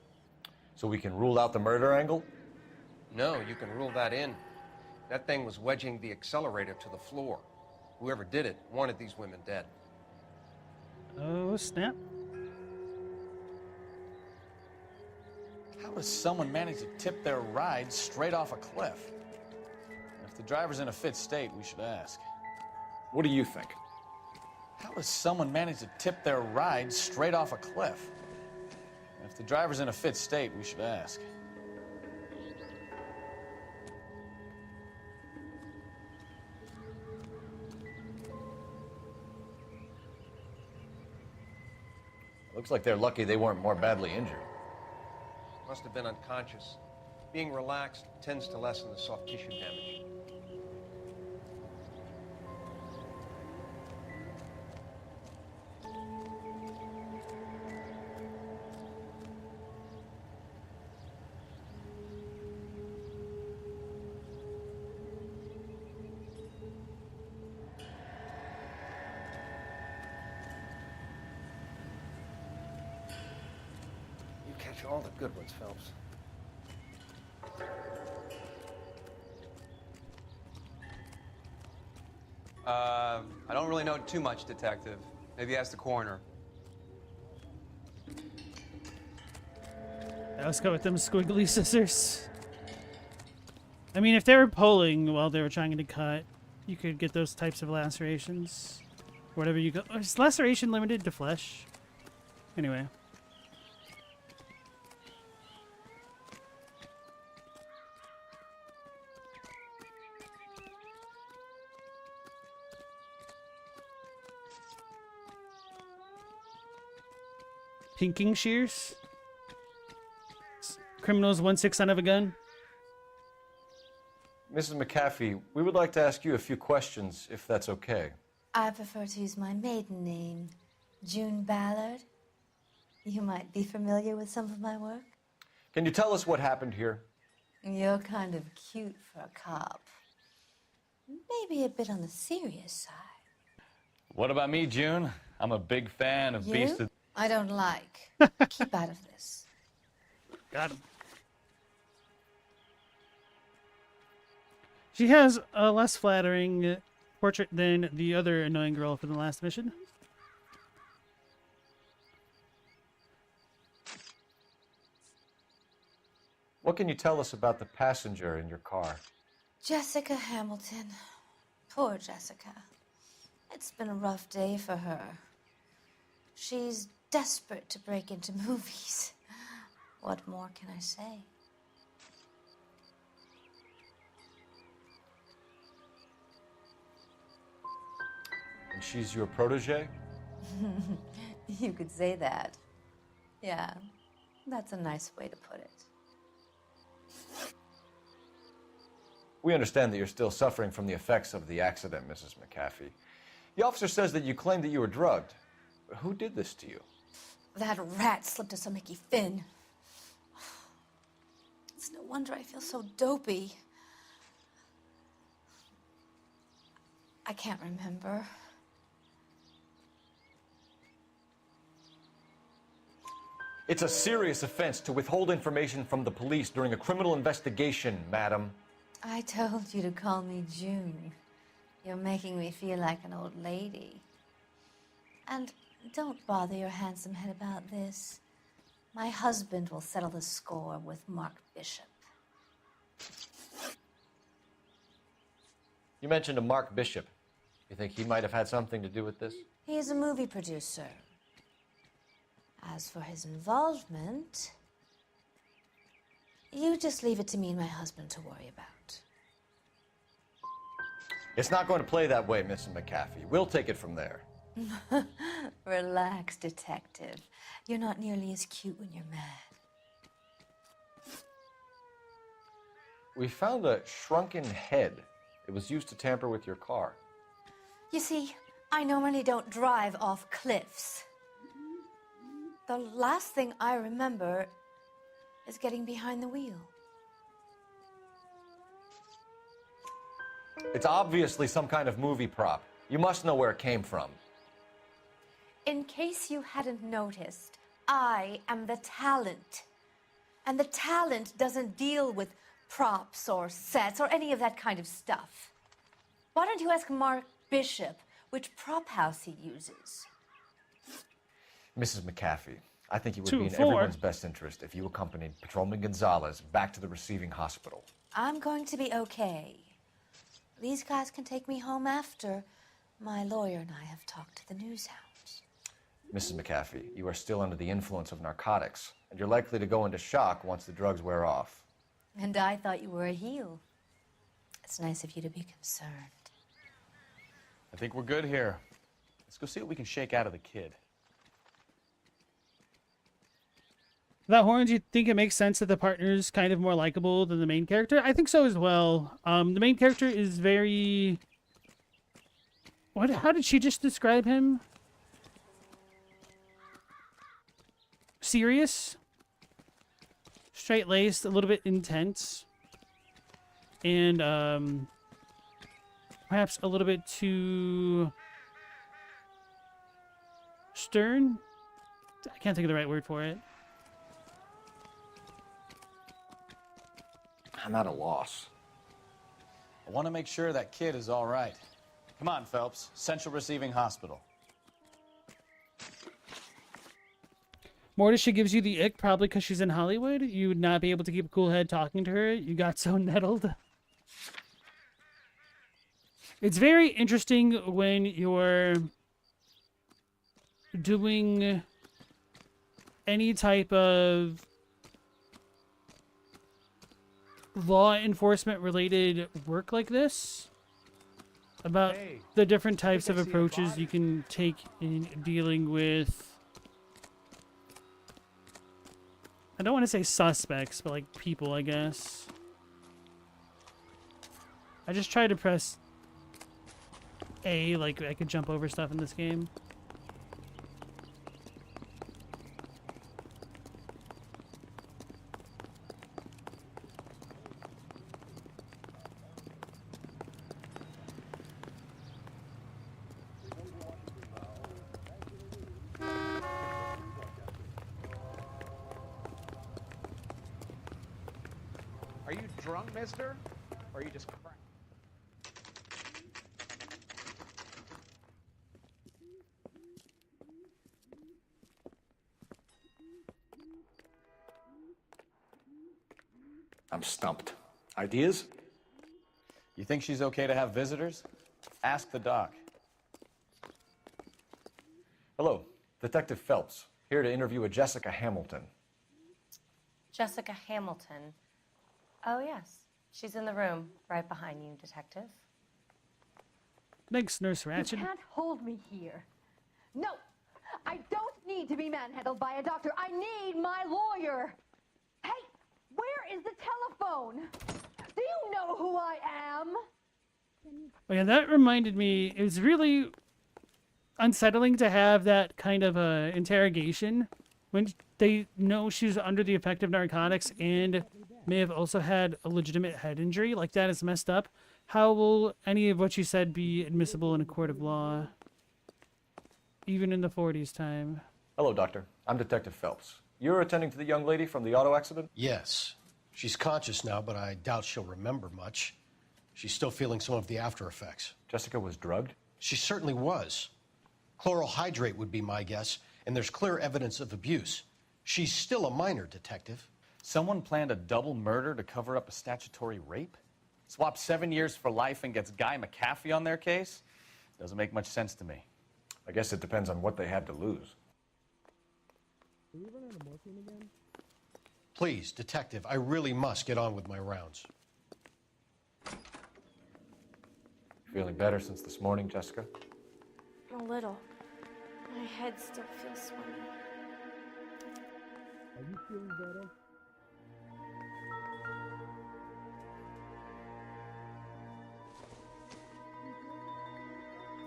So we can rule out the murder angle? No, you can rule that in. That thing was wedging the accelerator to the floor. Whoever did it wanted these women dead. Oh, snap. How does someone manage to tip their ride straight off a cliff? If the driver's in a fit state, we should ask. What do you think? How does someone manage to tip their ride straight off a cliff? If the driver's in a fit state, we should ask. Looks like they're lucky they weren't more badly injured. Must have been unconscious. Being relaxed tends to lessen the soft tissue damage. You catch all the good ones, Phelps. I don't really know too much, Detective. Maybe ask the coroner. Let's go with them squiggly scissors. I mean, if they were pulling while they were trying to cut, you could get those types of lacerations. Whatever you go. Is laceration limited to flesh? Anyway. Pinking shears? Criminals 1/6 son of a gun? Mrs. McAfee, we would like to ask you a few questions, if that's okay. I prefer to use my maiden name, June Ballard. You might be familiar with some of my work. Can you tell us what happened here? You're kind of cute for a cop. Maybe a bit on the serious side. What about me, June? I'm a big fan of Beast of... I don't like. Keep out of this. Got him. She has a less flattering portrait than the other annoying girl from the last mission. What can you tell us about the passenger in your car? Jessica Hamilton. Poor Jessica. It's been a rough day for her. She's desperate to break into movies. What more can I say? And she's your protege? You could say that. Yeah, that's a nice way to put it. We understand that you're still suffering from the effects of the accident, Mrs. McAfee. The officer says that you claimed that you were drugged. Who did this to you? That rat slipped us a Mickey Finn. It's no wonder I feel so dopey. I can't remember. It's a serious offense to withhold information from the police during a criminal investigation, madam. I told you to call me June. You're making me feel like an old lady. And don't bother your handsome head about this. My husband will settle the score with Mark Bishop. You mentioned a Mark Bishop. You think he might have had something to do with this? He's a movie producer. As for his involvement, you just leave it to me and my husband to worry about. It's not going to play that way, Mrs. McAfee. We'll take it from there. Relax, detective. You're not nearly as cute when you're mad. We found a shrunken head. It was used to tamper with your car. You see, I normally don't drive off cliffs. The last thing I remember is getting behind the wheel. It's obviously some kind of movie prop. You must know where it came from. In case you hadn't noticed, I am the talent. And the talent doesn't deal with props or sets or any of that kind of stuff. Why don't you ask Mark bishop, which prop house he uses. Mrs. McAfee, I think it would be in 2-4. everyone's best interest if you accompanied Patrolman Gonzalez back to the receiving hospital. I'm going to be okay. These guys can take me home after. My lawyer and I have talked to the news hounds. Mrs. McAfee, you are still under the influence of narcotics, and you're likely to go into shock once the drugs wear off. And I thought you were a heel. It's nice of you to be concerned. I think we're good here. Let's go see what we can shake out of the kid. Without horns, you think it makes sense that the partner's kind of more likable than the main character? I think so as well. The main character is very... How did she just describe him? Serious? Straight-laced, a little bit intense. And, perhaps a little bit too... stern? I can't think of the right word for it. I'm at a loss. I want to make sure that kid is all right. Come on, Phelps. Central Receiving Hospital. Morticia gives you the ick probably because she's in Hollywood. You would not be able to keep a cool head talking to her. You got so nettled. It's very interesting when you're doing any type of law enforcement related work like this about the different types of approaches you can take in dealing with, I don't want to say suspects, but like people, I guess. I just tried to press A, like I could jump over stuff in this game. Are you drunk, mister? Or are you just cracked? I'm stumped. Ideas? You think she's okay to have visitors? Ask the doc. Hello, Detective Phelps, here to interview a Jessica Hamilton. Jessica Hamilton. Oh, yes. She's in the room, right behind you, Detective. Thanks, Nurse Ratched. You can't hold me here. No! I don't need to be manhandled by a doctor. I need my lawyer. Hey, where is the telephone? Do you know who I am? Oh yeah, that reminded me, it was really unsettling to have that kind of interrogation when they know she's under the effect of narcotics and may have also had a legitimate head injury. Like, that is messed up. How will any of what you said be admissible in a court of law? Even in the 40s time. Hello, Doctor. I'm Detective Phelps. You're attending to the young lady from the auto accident? Yes. She's conscious now, but I doubt she'll remember much. She's still feeling some of the after effects. Jessica was drugged? She certainly was. Chloral hydrate would be my guess, and there's clear evidence of abuse. She's still a minor, Detective. Someone planned a double murder to cover up a statutory rape? Swap 7 years for life and gets Guy McAfee on their case? Doesn't make much sense to me. I guess it depends on what they had to lose. Please, Detective, I really must get on with my rounds. Feeling better since this morning, Jessica? A little. My head still feels swimming. Are you feeling better?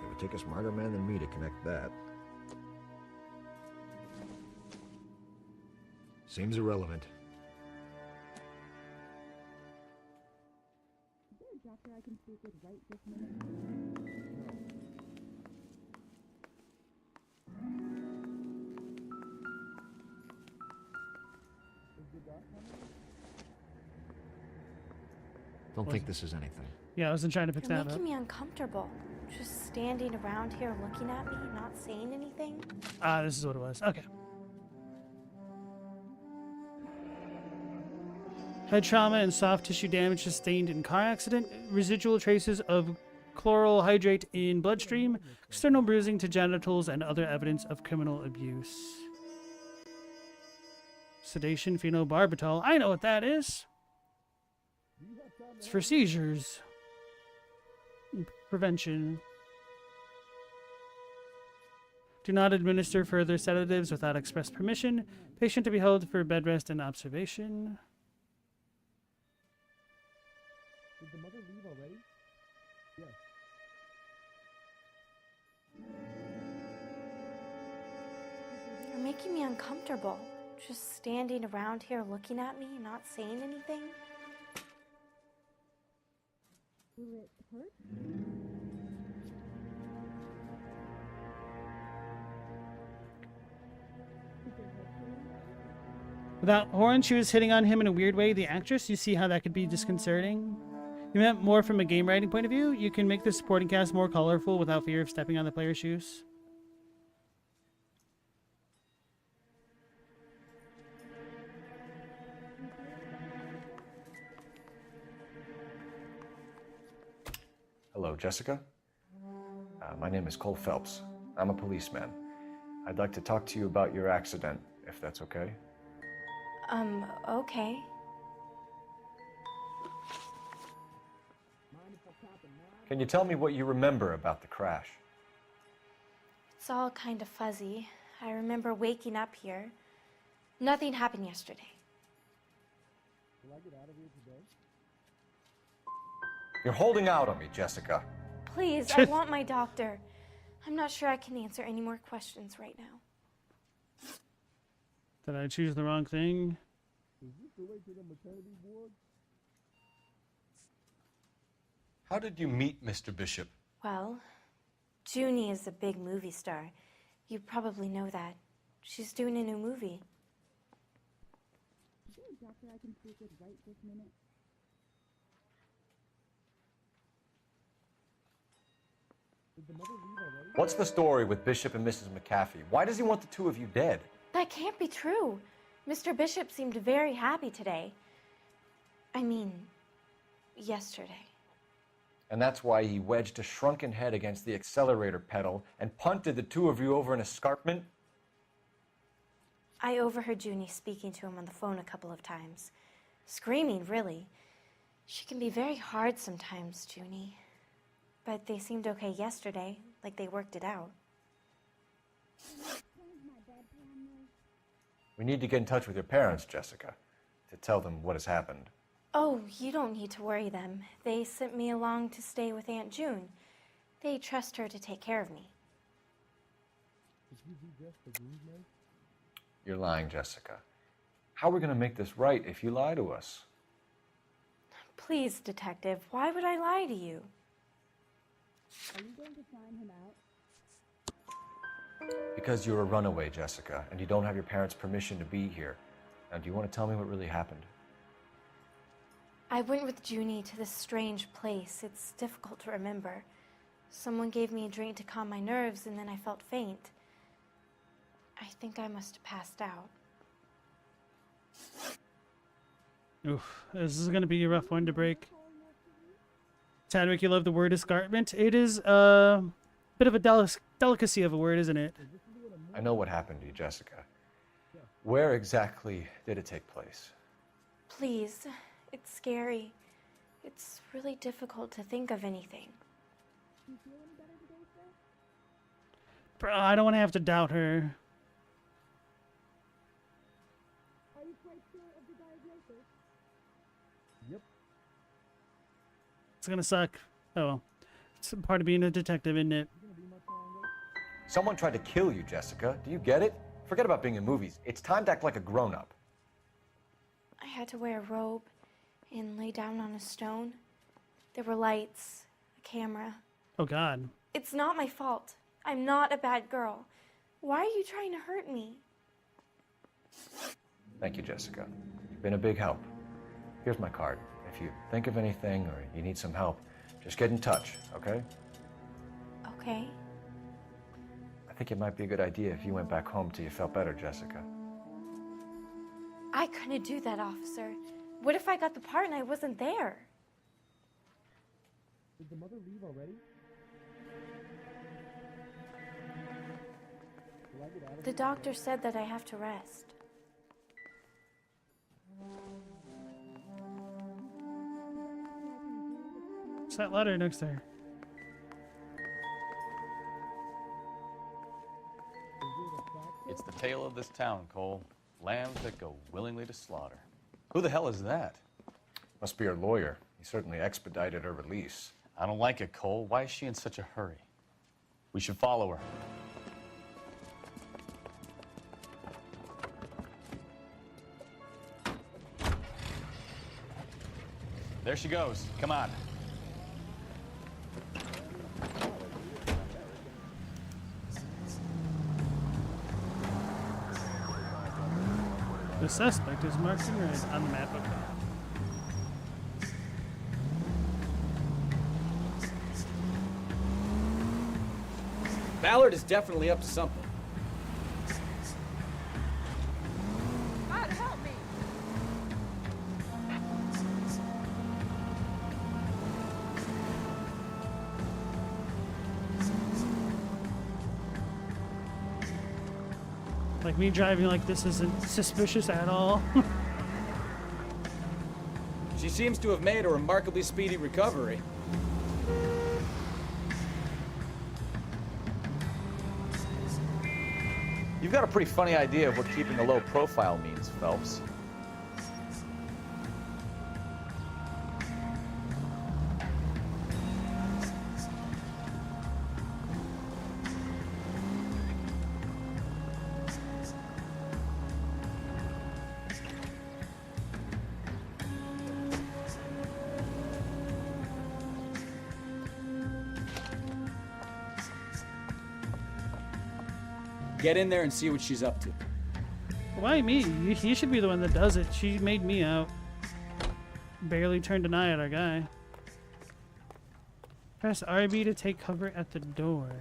It would take a smarter man than me to connect that. Seems irrelevant. Is there a doctor I can speak with right this minute? Don't think this is anything. Yeah, I wasn't trying to pick You're that up. making me uncomfortable. Just standing around here looking at me, not saying anything? Ah, this is what it was. Okay. Head trauma and soft tissue damage sustained in car accident. Residual traces of chloral hydrate in bloodstream. External bruising to genitals and other evidence of criminal abuse. Sedation, phenobarbital. I know what that is. It's for seizures. Prevention. Do not administer further sedatives without express permission. Patient to be held for bed rest and observation. Did the mother leave already? Yes. You're making me uncomfortable. Just standing around here looking at me, not saying anything? Will it hurt? Without horn, she was hitting on him in a weird way. The actress, you see how that could be disconcerting? You meant more from a game writing point of view? You can make the supporting cast more colorful without fear of stepping on the player's shoes. Hello, Jessica. My name is Cole Phelps. I'm a policeman. I'd like to talk to you about your accident, if that's okay. Okay. Can you tell me what you remember about the crash? It's all kind of fuzzy. I remember waking up here. Nothing happened yesterday. Will I get out of here today? You're holding out on me, Jessica. Please, I want my doctor. I'm not sure I can answer any more questions right now. Did I choose the wrong thing? Is this the way to the maternity ward? How did you meet Mr. Bishop? Well, Junie is a big movie star. You probably know that. She's doing a new movie. Is there a doctor I can speak with right this minute? Did the mother leave already? What's the story with Bishop and Mrs. McAfee? Why does he want the two of you dead? That can't be true. Mr. Bishop seemed very happy today. I mean, yesterday. And that's why he wedged a shrunken head against the accelerator pedal and punted the two of you over an escarpment? I overheard Junie speaking to him on the phone a couple of times. Screaming, really. She can be very hard sometimes, Junie. But they seemed okay yesterday, like they worked it out. We need to get in touch with your parents, Jessica, to tell them what has happened. Oh, you don't need to worry them. They sent me along to stay with Aunt June. They trust her to take care of me. Did you be just the groomsmaid? You're lying, Jessica. How are we going to make this right if you lie to us? Please, Detective, why would I lie to you? Are you going to sign him out? Because you're a runaway, Jessica, and you don't have your parents' permission to be here. Now, do you want to tell me what really happened? I went with Junie to this strange place. It's difficult to remember. Someone gave me a drink to calm my nerves, and then I felt faint. I think I must have passed out. Oof, this is going to be a rough one to break. Tadwick, you love the word escarpment. It is a bit of a delicacy of a word, isn't it? I know what happened to you, Jessica. Where exactly did it take place? Please, it's scary. It's really difficult to think of anything. Do you feel any better today, sir? Bro, I don't want to have to doubt her. Are you quite sure of the diagnosis? Yep. It's going to suck. Oh well. It's part of being a detective, isn't it? Someone tried to kill you, Jessica. Do you get it? Forget about being in movies. It's time to act like a grown-up. I had to wear a robe and lay down on a stone. There were lights, a camera. Oh, God. It's not my fault. I'm not a bad girl. Why are you trying to hurt me? Thank you, Jessica. You've been a big help. Here's my card. If you think of anything or you need some help, just get in touch, okay? okay? I think it might be a good idea if you went back home till you felt better, Jessica. I couldn't do that, officer. What if I got the part and I wasn't there? Did the mother leave already? Will I get out of The here? doctor said that I have to rest. What's that letter next to her? It's the tale of this town, Cole. Lambs that go willingly to slaughter. Who the hell is that? Must be her lawyer. He certainly expedited her release. I don't like it, Cole. Why is she in such a hurry? We should follow her. There she goes. Come on. The suspect is marked in red on the map. Okay. Ballard is definitely up to something. God, help me! Like me driving like this isn't suspicious at all. She seems to have made a remarkably speedy recovery. You've got a pretty funny idea of what keeping a low profile means, Phelps. Get in there and see what she's up to. Why me? He should be the one that does it. She made me out. Barely turned an eye at our guy. Press RB to take cover at the door.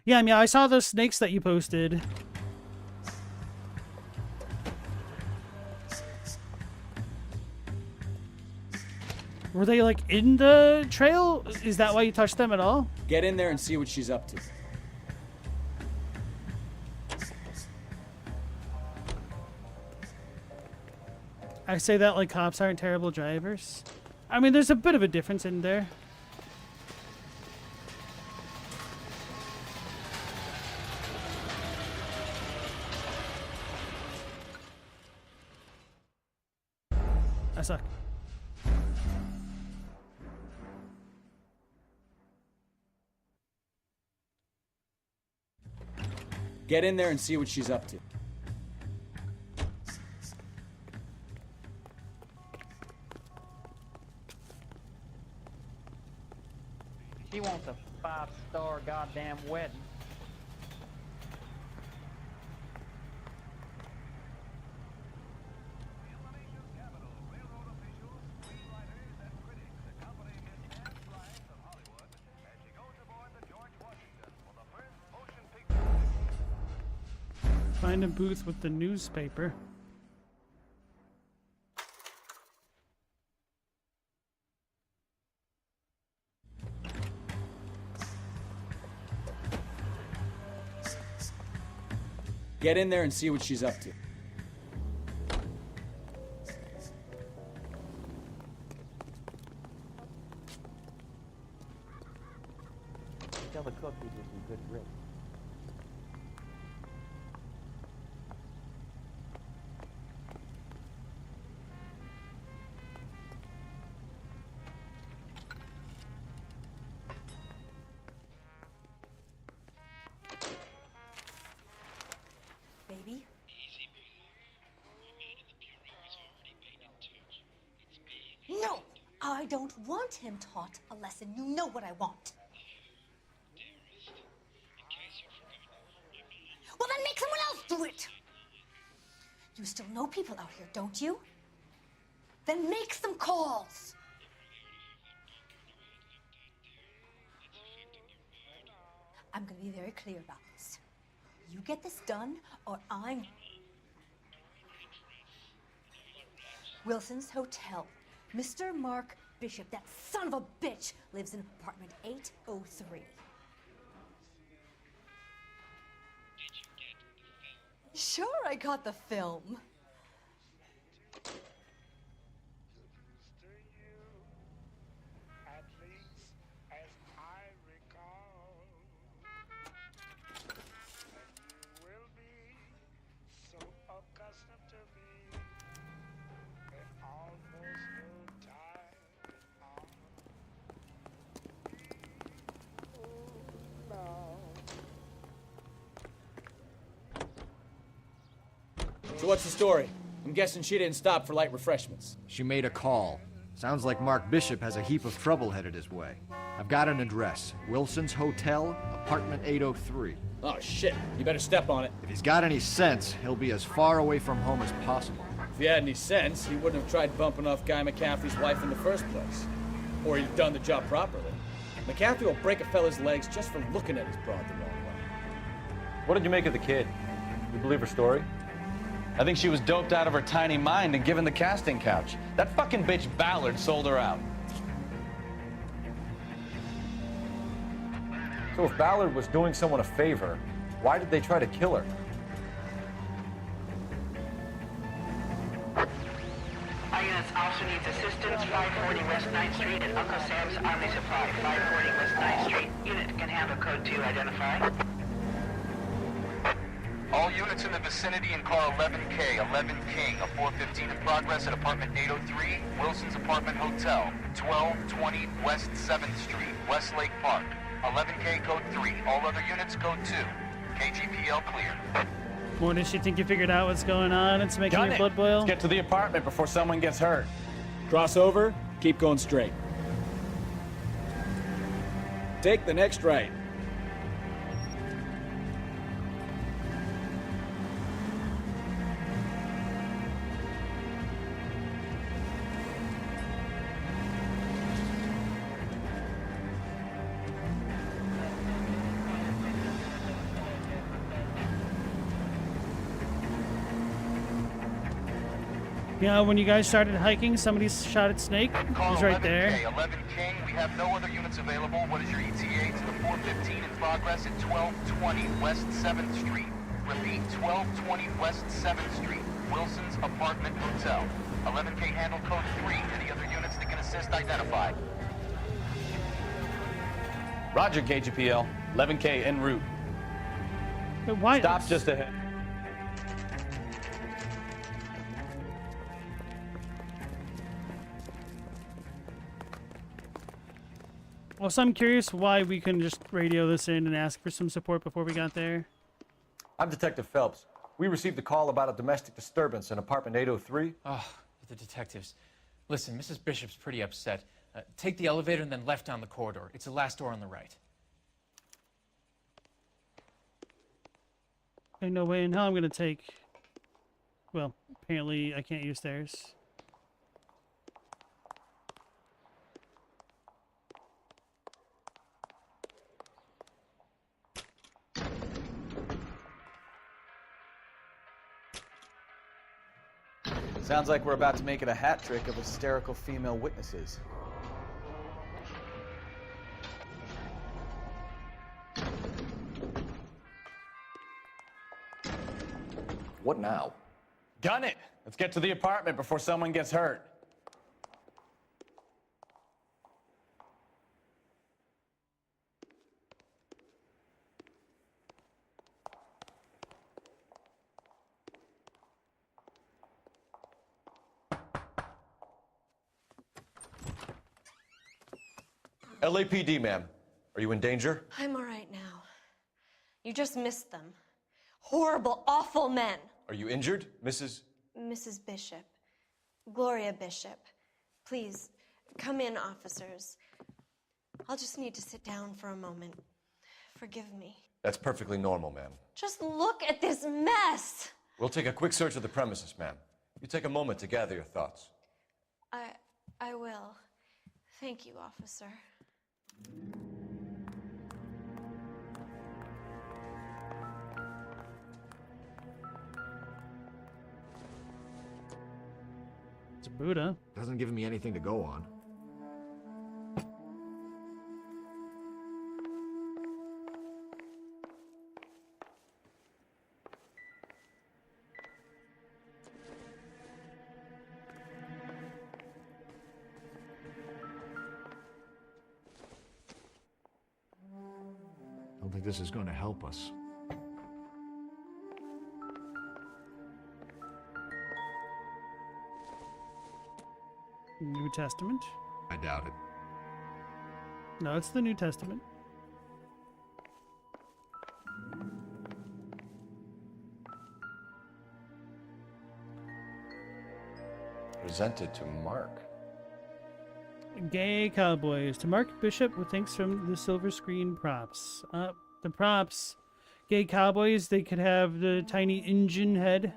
Yeah, I mean, I saw those snakes that you posted. Were they, like, in the trail? Is that why you touched them at all? Get in there and see what she's up to. I say that like cops aren't terrible drivers. I mean, there's a bit of a difference in there. I suck. Get in there and see what she's up to. She wants a 5-star goddamn wedding. Find a booth with the newspaper. Get in there and see what she's up to. Tell the cook these are some good ribs. Baby? No! I don't want him taught a lesson. You know what I want. do it. You still know people out here, don't you? Then make some calls. I'm gonna be very clear about this. You get this done, or I'm... Wilson's Hotel. Mr. Mark Bishop, that son of a bitch, lives in apartment 803. Sure, I got the film. So what's the story? I'm guessing she didn't stop for light refreshments. She made a call. Sounds like Mark Bishop has a heap of trouble headed his way. I've got an address. Wilson's Hotel, apartment 803. Oh, shit. You better step on it. If he's got any sense, he'll be as far away from home as possible. If he had any sense, he wouldn't have tried bumping off Guy McCaffrey's wife in the first place. Or he'd have done the job properly. McCaffrey will break a fella's legs just for looking at his broad the wrong way. What did you make of the kid? You believe her story? I think she was doped out of her tiny mind and given the casting couch. That fucking bitch Ballard sold her out. So if Ballard was doing someone a favor, why did they try to kill her? Our units also needs assistance. 540 West 9th Street at Uncle Sam's Army Supply. 540 West 9th Street. Unit can handle code 2. Identify. All units in the vicinity in car 11K, 11 King, a 415 in progress at apartment 803, Wilson's Apartment Hotel, 1220 West 7th Street, Westlake Park. 11K code 3, all other units code 2. KGPL clear. More does she think you figured out what's going on? It's making Gun your it. blood boil? Let's get to the apartment before someone gets hurt. Cross over, keep going straight. Take the next right. You know, when you guys started hiking, somebody shot at Snake. He was right there. 11 King, we have no other units available. What is your ETA to the 415 in progress at 1220 West 7th Street? Repeat, 1220 West 7th Street, Wilson's Apartment Hotel. 11K handle code 3. Any other units that can assist identify? Roger, KGPL. 11K en route. But why? Stop just ahead. Also, I'm curious why we couldn't just radio this in and ask for some support before we got there. I'm Detective Phelps. We received a call about a domestic disturbance in apartment 803. Oh, the detectives. Listen, Mrs. Bishop's pretty upset. Take the elevator and then left down the corridor. It's the last door on the right. Ain't no way in hell I'm gonna take... Well, apparently I can't use stairs. Sounds like we're about to make it a hat trick of hysterical female witnesses. What now? Gun it! Let's get to the apartment before someone gets hurt. LAPD, ma'am. Are you in danger? I'm all right now. You just missed them. Horrible, awful men. Are you injured, Mrs.? Mrs. Bishop. Gloria Bishop. Please, come in, officers. I'll just need to sit down for a moment. Forgive me. That's perfectly normal, ma'am. Just look at this mess. We'll take a quick search of the premises, ma'am. You take a moment to gather your thoughts. I will. Thank you, officer. It's a Buddha. Doesn't give me anything to go on. I don't think this is going to help us. New Testament? I doubt it. No, it's the New Testament. Presented to Mark. Gay Cowboys. To Mark Bishop with thanks from the silver screen props. The props. Gay Cowboys, they could have the tiny engine head.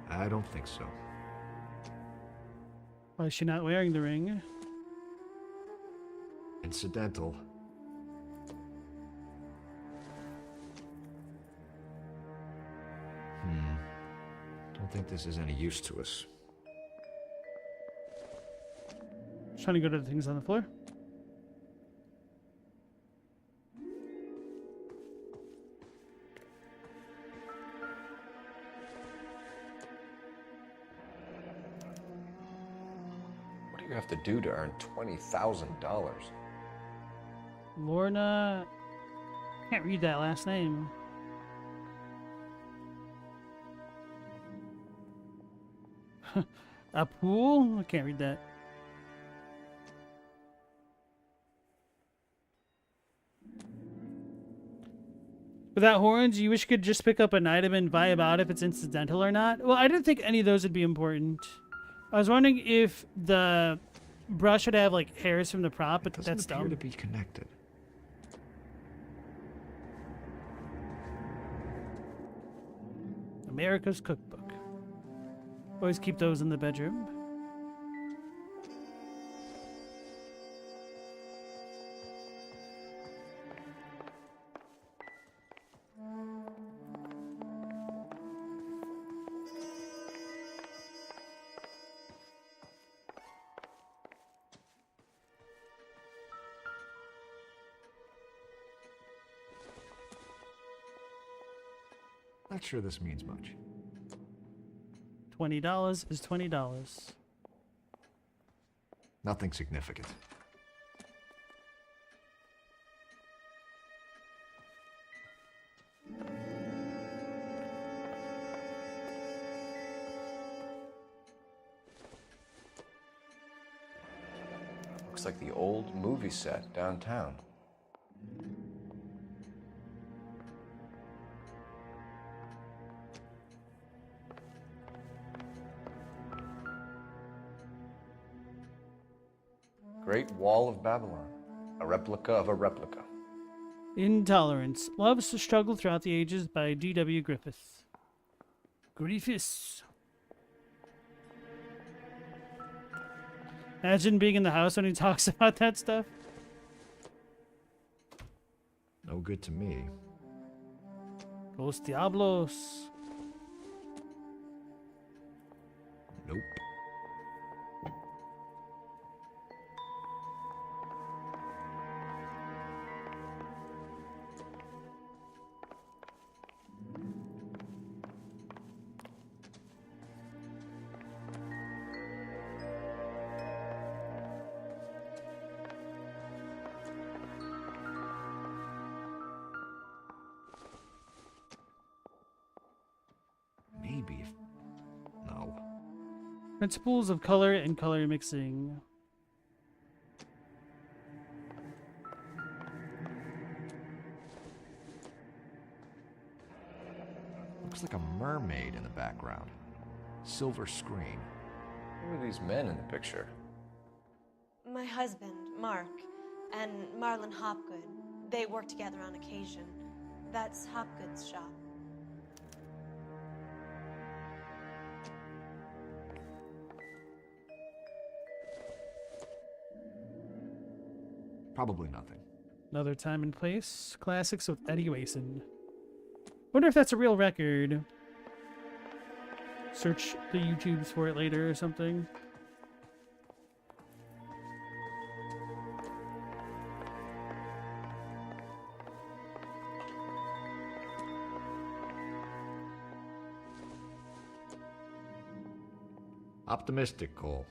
I don't think so. Why is she not wearing the ring? Incidental. Don't think this is any use to us. Just trying to go to the things on the floor. What do you have to do to earn $20,000? Lorna. Can't read that last name. A pool? I can't read that. Without horns, you wish you could just pick up an item and vibe out if it's incidental or not? Well, I didn't think any of those would be important. I was wondering if the brush would have like hairs from the prop, but Doesn't that's appear dumb. to be connected. America's Cookbook. Always keep those in the bedroom. Not sure this means much. $20 is $20. Nothing significant. Looks like the old movie set downtown. Great Wall of Babylon. A replica of a replica. Intolerance. Loves to Struggle Throughout the Ages by D.W. Griffith. Griffiths. Imagine being in the house when he talks about that stuff. No good to me. Los Diablos. Nope. Maybe if... No. Principles of color and color mixing. Looks like a mermaid in the background. Silver screen. Who are these men in the picture? My husband, Mark, and Marlon Hopgood. They work together on occasion. That's Hopgood's shop. Probably nothing. Another Time and Place. Classics with Eddie Wason. Wonder if that's a real record. Search the YouTubes for it later or something. Optimistic, Cole.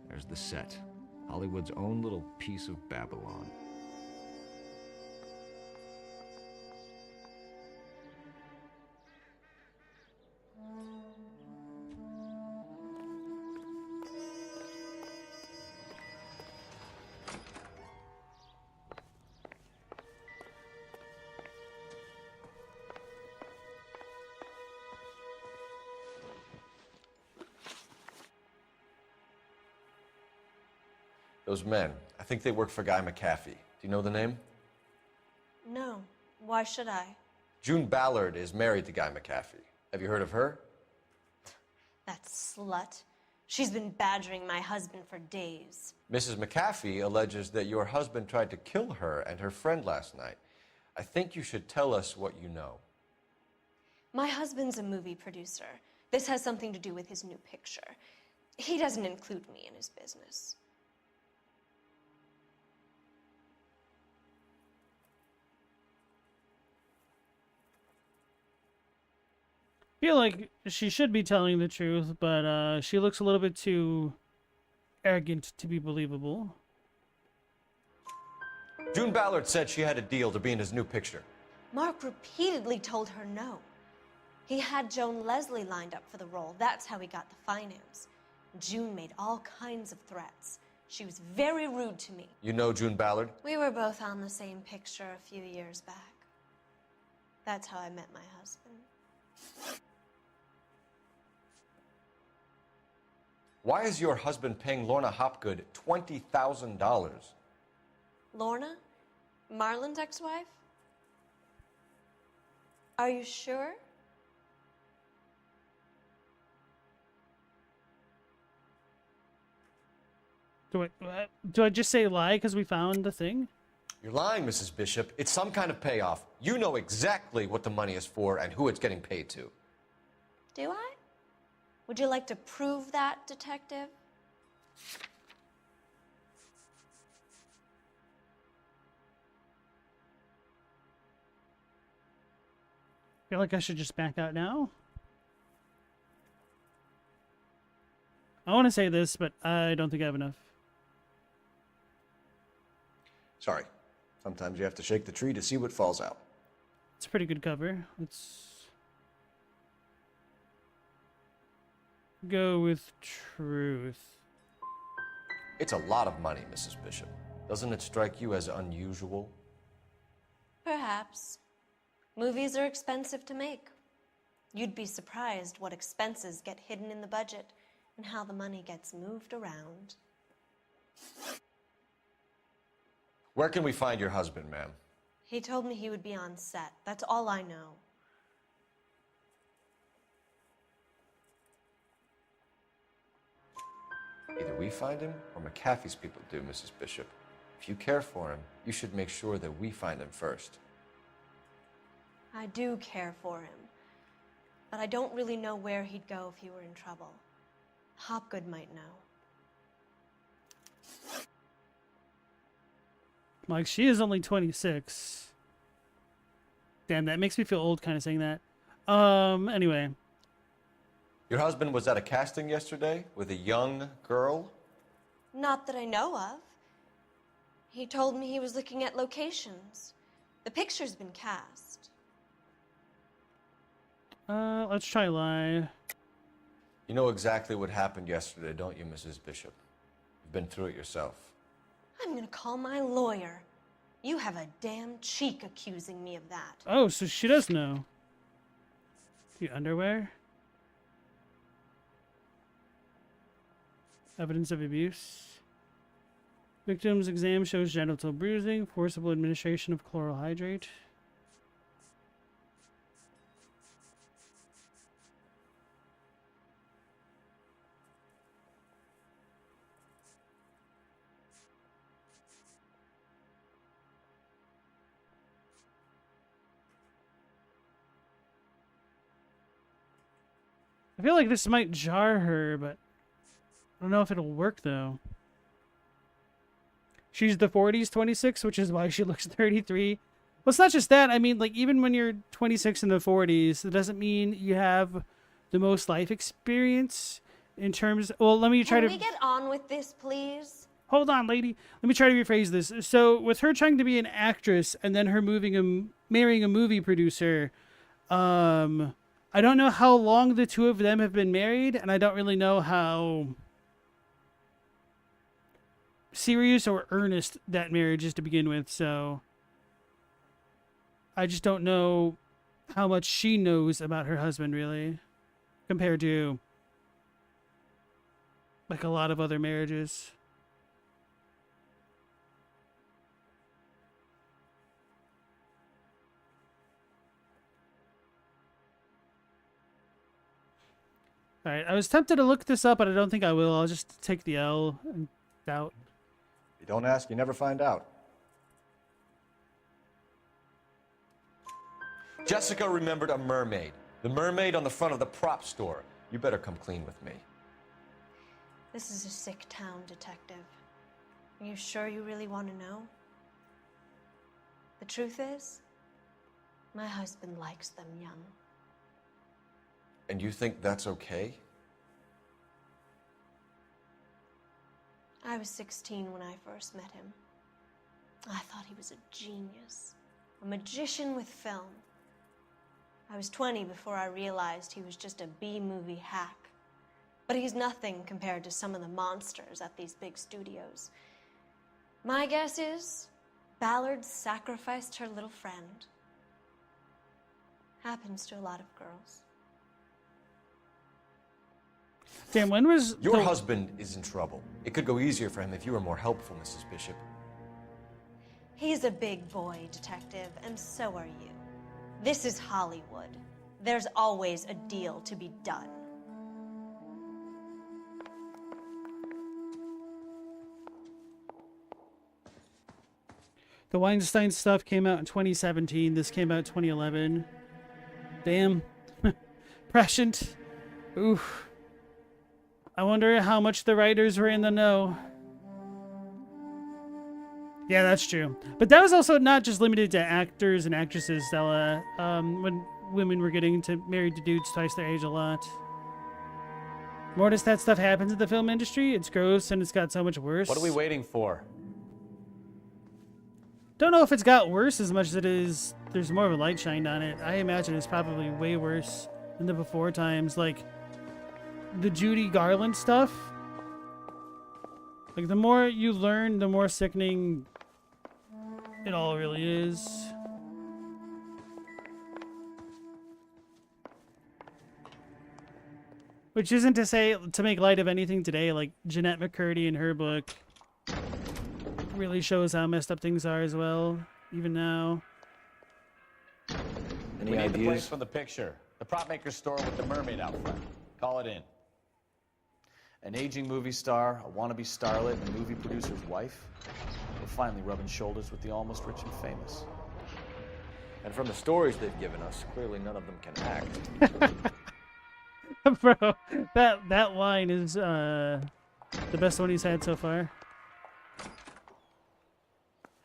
There's the set. Hollywood's own little piece of Babylon. Those men, I think they work for Guy McAfee. Do you know the name? No. Why should I? June Ballard is married to Guy McAfee. Have you heard of her? That slut. She's been badgering my husband for days. Mrs. McAfee alleges that your husband tried to kill her and her friend last night. I think you should tell us what you know. My husband's a movie producer. This has something to do with his new picture. He doesn't include me in his business. Feel like she should be telling the truth, but she looks a little bit too arrogant to be believable. June Ballard said she had a deal to be in his new picture. Mark repeatedly told her no. He had Joan Leslie lined up for the role. That's how he got the finance. June made all kinds of threats. She was very rude to me. You know June Ballard? We were both on the same picture a few years back. That's how I met my husband. Why is your husband paying Lorna Hopgood $20,000? Lorna? Marlon's ex-wife? Are you sure? Do I just say lie because we found the thing? You're lying, Mrs. Bishop. It's some kind of payoff. You know exactly what the money is for and who it's getting paid to. Do I? Would you like to prove that, detective? Feel like I should just back out now? I want to say this, but I don't think I have enough. Sorry. Sometimes you have to shake the tree to see what falls out. It's a pretty good cover. Let's go with truth. It's a lot of money, Mrs. Bishop. Doesn't it strike you as unusual? Perhaps. Movies are expensive to make. You'd be surprised what expenses get hidden in the budget and how the money gets moved around. Where can we find your husband, ma'am? He told me he would be on set. That's all I know. Either we find him or McAfee's people do, Mrs. Bishop. If you care for him, you should make sure that we find him first. I do care for him, but I don't really know where he'd go if he were in trouble. Hopgood might know. Like, she is only 26. Damn, that makes me feel old kind of saying that. Anyway. Your husband was at a casting yesterday with a young girl? Not that I know of. He told me he was looking at locations. The picture's been cast. Let's try lie. You know exactly what happened yesterday, don't you, Mrs. Bishop? You've been through it yourself. I'm gonna call my lawyer. You have a damn cheek accusing me of that. Oh, so she does know. The underwear? Evidence of abuse. Victim's exam shows genital bruising, forcible administration of chloral hydrate. I feel like this might jar her, but I don't know if it'll work though. She's the 40s 26, which is why she looks 33. Well, it's not just that. I mean, like, even when you're 26 in the 40s, that doesn't mean you have the most life experience in terms... Well, let me try Can to... we get on with this, please? Hold on, lady. Let me try to rephrase this. So, with her trying to be an actress and then her marrying a movie producer, I don't know how long the two of them have been married, and I don't really know how serious or earnest that marriage is to begin with, so I just don't know how much she knows about her husband, really, compared to like a lot of other marriages. All right, I was tempted to look this up, but I don't think I will. I'll just take the L and doubt. You don't ask, you never find out. Jessica remembered a mermaid. The mermaid on the front of the prop store. You better come clean with me. This is a sick town, Detective. Are you sure you really want to know? The truth is, my husband likes them young. And you think that's okay? I was 16 when I first met him. I thought he was a genius, a magician with film. I was 20 before I realized he was just a B-movie hack. But he's nothing compared to some of the monsters at these big studios. My guess is Ballard sacrificed her little friend. Happens to a lot of girls. Damn, when was Your husband is in trouble. It could go easier for him if you were more helpful, Mrs. Bishop. He's a big boy, Detective, and so are you. This is Hollywood. There's always a deal to be done. The Weinstein stuff came out in 2017. This came out in 2011. Damn. Prescient. Oof. I wonder how much the writers were in the know. Yeah, that's true. But that was also not just limited to actors and actresses, Stella. When women were getting married to dudes twice their age a lot. More does that stuff happens in the film industry? It's gross and it's got so much worse. What are we waiting for? Don't know if it's got worse as much as it is. There's more of a light shined on it. I imagine it's probably way worse than the before times. Like the Judy Garland stuff. Like the more you learn, the more sickening it all really is. Which isn't to say to make light of anything today. Like Jeanette McCurdy in her book really shows how messed up things are as well, even now. We need the place from the picture. The prop maker's store with the mermaid out front. Call it in. An aging movie star, a wannabe starlet, and a movie producer's wife. We're finally rubbing shoulders with the almost rich and famous. And from the stories they've given us, clearly none of them can act. Bro, that line is the best one he's had so far.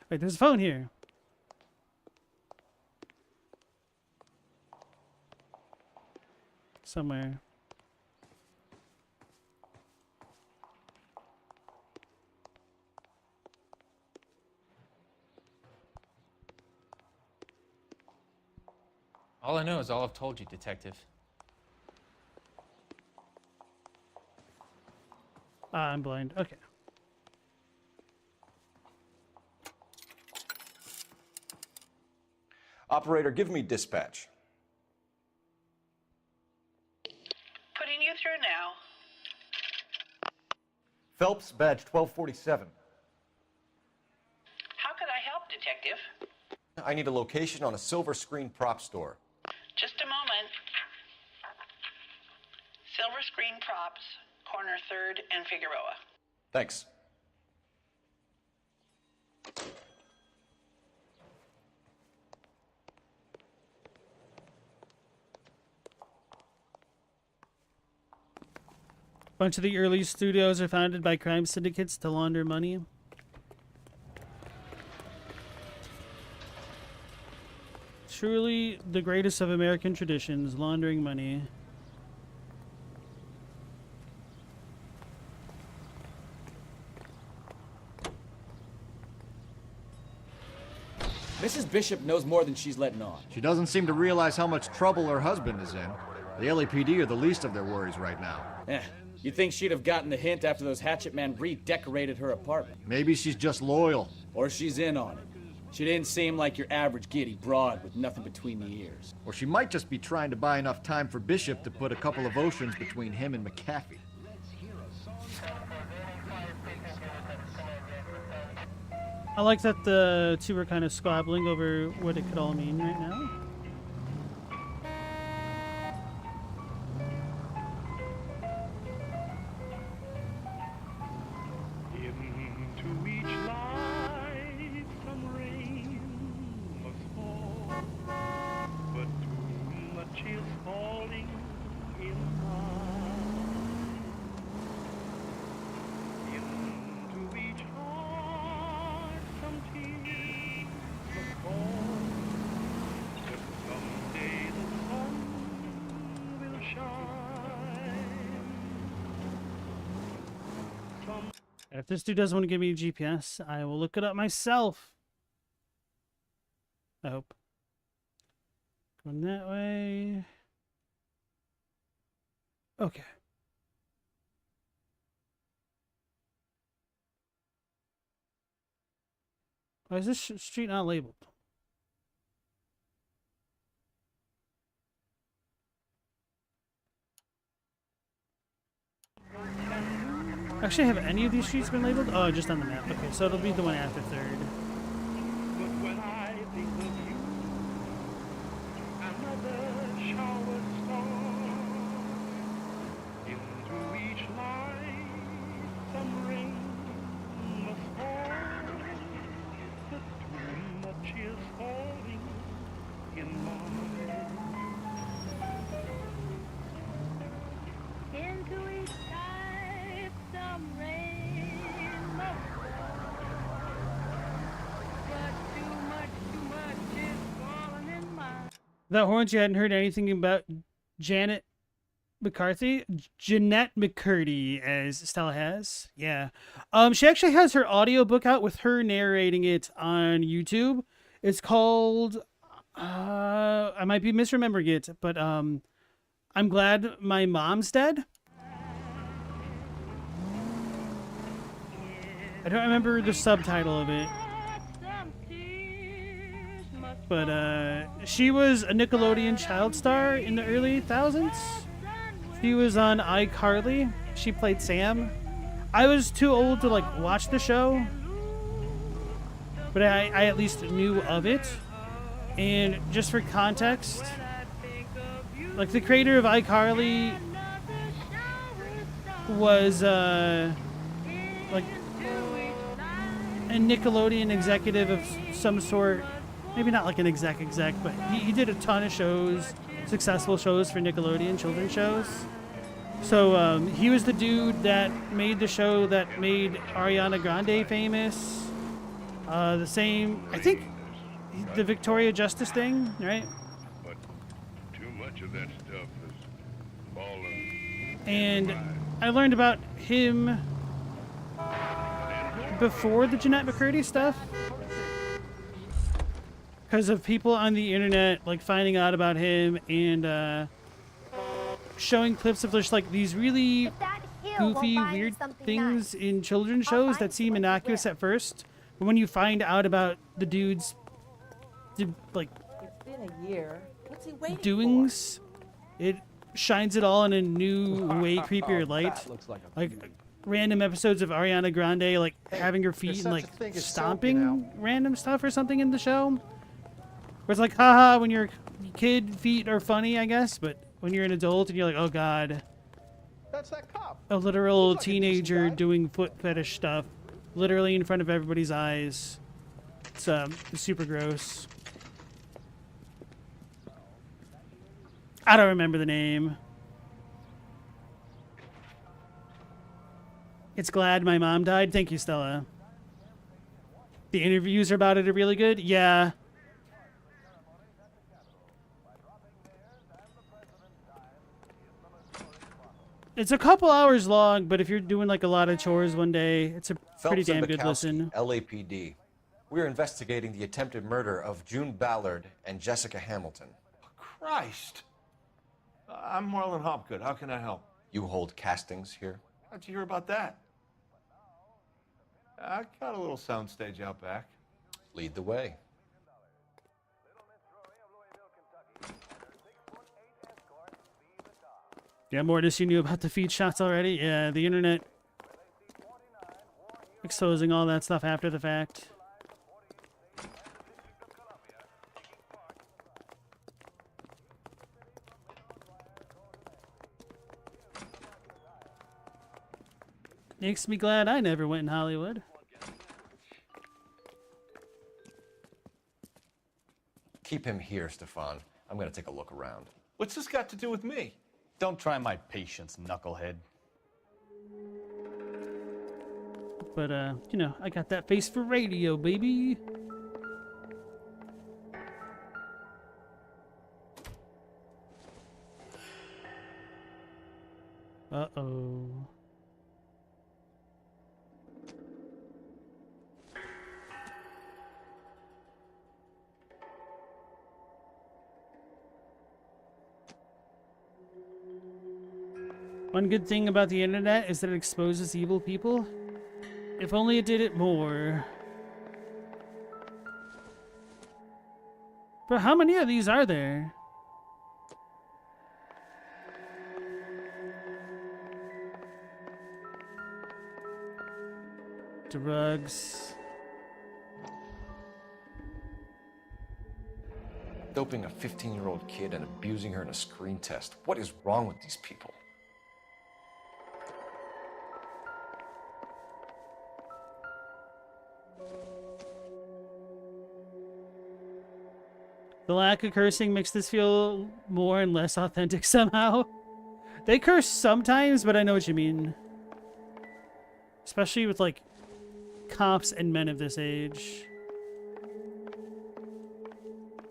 Wait, there's a phone here. Somewhere. All I know is all I've told you, Detective. I'm blind. Okay. Operator, give me dispatch. Putting you through now. Phelps, badge 1247. How could I help, Detective? I need a location on a silver screen prop store. Just a moment. Silver Screen Props, corner 3rd and Figueroa. Thanks. Bunch of the early studios are founded by crime syndicates to launder money. Truly the greatest of American traditions, laundering money. Mrs. Bishop knows more than she's letting on. She doesn't seem to realize how much trouble her husband is in. The LAPD are the least of their worries right now. You'd think she'd have gotten the hint after those hatchet men redecorated her apartment. Maybe she's just loyal. Or she's in on it. She didn't seem like your average giddy broad with nothing between the ears. Or she might just be trying to buy enough time for Bishop to put a couple of oceans between him and McAfee. I like that the two are kind of squabbling over what it could all mean right now. Into each life some rain must fall, but too much is falling in mine. Into each heart some tears must fall, but someday the sun will shine. If this dude doesn't want to give me a GPS, I will look it up myself. I hope. Going that way. Okay. Why is this street not labeled? Actually, have any of these streets been labeled? Oh, just on the map. Okay, so it'll be the one after 3rd. But when I think of you, another shower storm. Into each life some rain must fall, but too much is falling in mine. Into each life some rain must fall, but too much is falling in mine. Without horns, you hadn't heard anything about Jeanette McCurdy, as Stella has. Yeah. She actually has her audiobook out with her narrating it on YouTube. It's called, I might be misremembering it, but I'm Glad My Mom's Dead. I don't remember the subtitle of it. But she was a Nickelodeon child star in the early 2000s. She was on iCarly. She played Sam. I was too old to like watch the show, but I at least knew of it. And just for context, like the creator of iCarly was like a Nickelodeon executive of some sort. Maybe not like an exec, but he did a ton of shows, successful shows for Nickelodeon, children's shows. So he was the dude that made the show that made Ariana Grande famous. The same, I think, the Victoria Justice thing, right? But too much of that stuff has fallen. And I learned about him before the Jeanette McCurdy stuff. because of people on the internet like finding out about him and showing clips of just like these really goofy, weird things in children's shows that seem innocuous at first, but when you find out about the dude's like It's been a year. What's he waiting doings, it shines it all in a new way creepier light. That looks like a Like random episodes of Ariana Grande like having her feet there's and such like a thing as soap, stomping you know. random stuff or something in the show. Where it's like, haha, when you're a kid, feet are funny, I guess, but when you're an adult and you're like, oh god, That's that cop. a literal teenager doing foot fetish stuff, literally in front of everybody's eyes. It's super gross. I don't remember the name. It's glad my mom died. Thank you, Stella. The interviews about it are really good. Yeah. It's a couple hours long, but if you're doing like a lot of chores one day, it's a pretty Phelps and damn good Bukowski, listen. LAPD. We're investigating the attempted murder of June Ballard and Jessica Hamilton. Christ. I'm Marlon Hopgood. How can I help? You hold castings here? How'd you hear about that? I got a little soundstage out back. Lead the way. Yeah, Mortis, you knew about the feed shots already? Yeah, the internet exposing all that stuff after the fact. Makes me glad I never went in Hollywood. Keep him here, Stefan. I'm gonna take a look around. What's this got to do with me? Don't try my patience, knucklehead. But, you know, I got that face for radio, baby. Uh-oh. One good thing about the internet is that it exposes evil people. If only it did it more. But how many of these are there? Drugs. Doping a 15-year-old kid and abusing her in a screen test. What is wrong with these people? The lack of cursing makes this feel more and less authentic somehow. They curse sometimes, but I know what you mean. Especially with, like, cops and men of this age.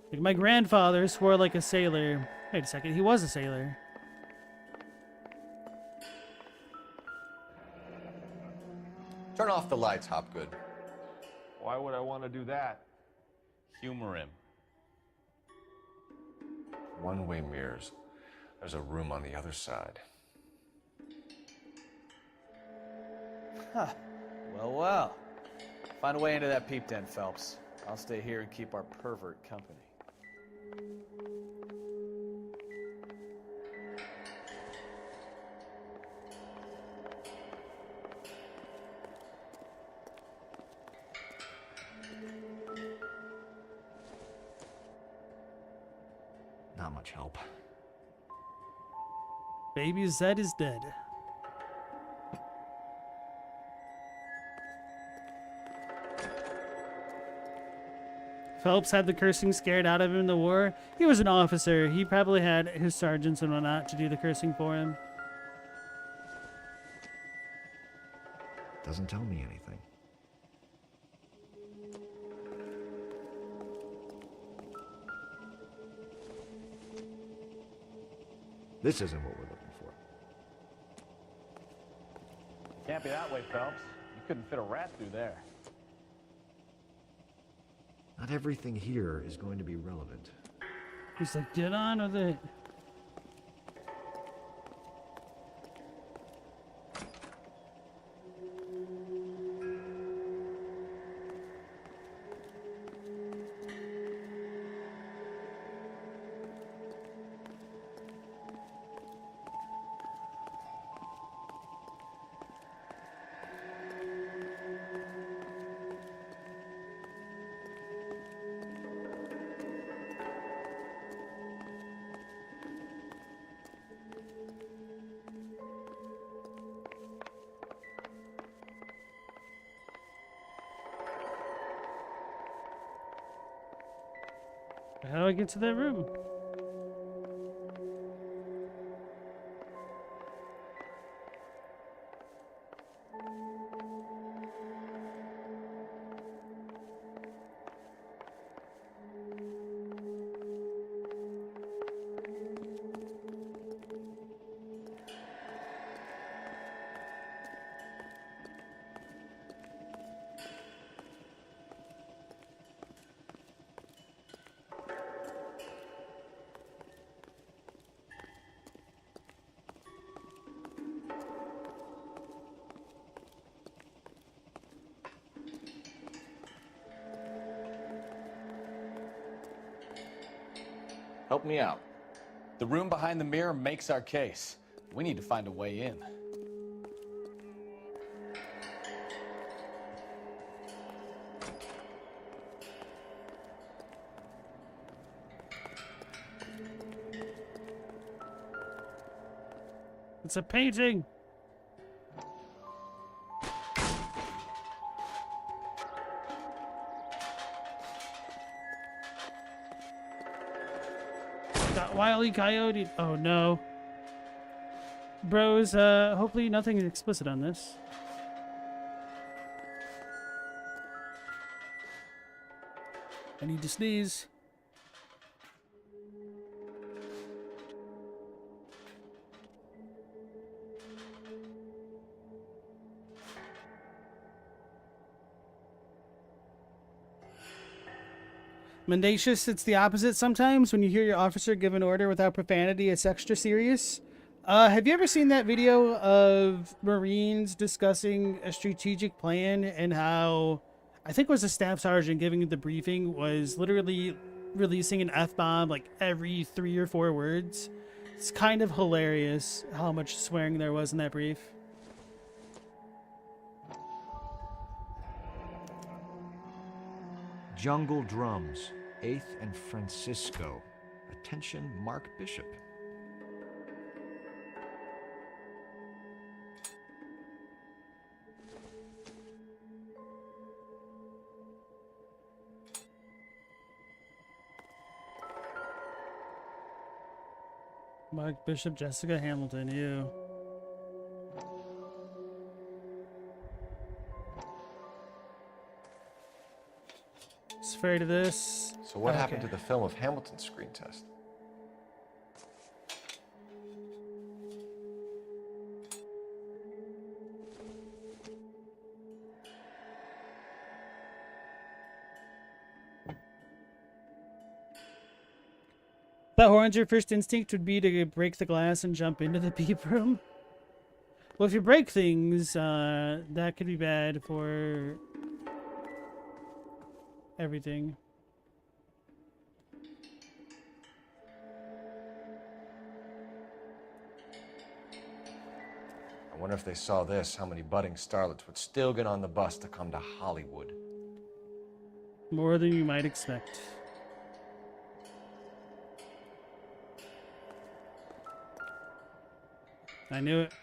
Like, my grandfather swore like a sailor. Wait a second, he was a sailor. Turn off the lights, Hopgood. Why would I want to do that? Humor him. One-way mirrors. There's a room on the other side. Huh. Well, well. Find a way into that peep den, Phelps. I'll stay here and keep our pervert company. Not much help. Baby Zed is dead. Phelps had the cursing scared out of him in the war. He was an officer. He probably had his sergeants and whatnot to do the cursing for him. Doesn't tell me anything. This isn't what we're looking for. Can't be that way, Phelps. You couldn't fit a rat through there. Not everything here is going to be relevant. He's like, get on with it. How do I get to that room? Help me out. The room behind the mirror makes our case. We need to find a way in. It's a painting. Got Wile E. Coyote. Oh no. Bros, hopefully nothing explicit on this. I need to sneeze. Mendacious, it's the opposite sometimes. When you hear your officer give an order without profanity, it's extra serious. Have you ever seen that video of Marines discussing a strategic plan and how, I think it was a staff sergeant giving the briefing, was literally releasing an F-bomb like every 3 or 4 words? It's kind of hilarious how much swearing there was in that brief. Jungle Drums, 8th and Francisco. Attention, Mark Bishop. Mark Bishop, Jessica Hamilton, you. Afraid of this. So what happened to the film of Hamilton's screen test? That Horns, your first instinct would be to break the glass and jump into the peep room. Well, if you break things, that could be bad for everything. I wonder if they saw this, how many budding starlets would still get on the bus to come to Hollywood. More than you might expect. I knew it.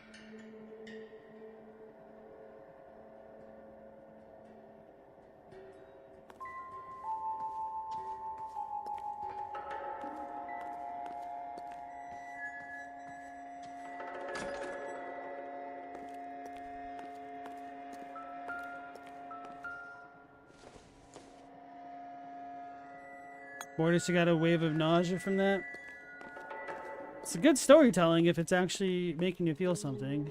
Mortis, you got a wave of nausea from that? It's a good storytelling if it's actually making you feel something.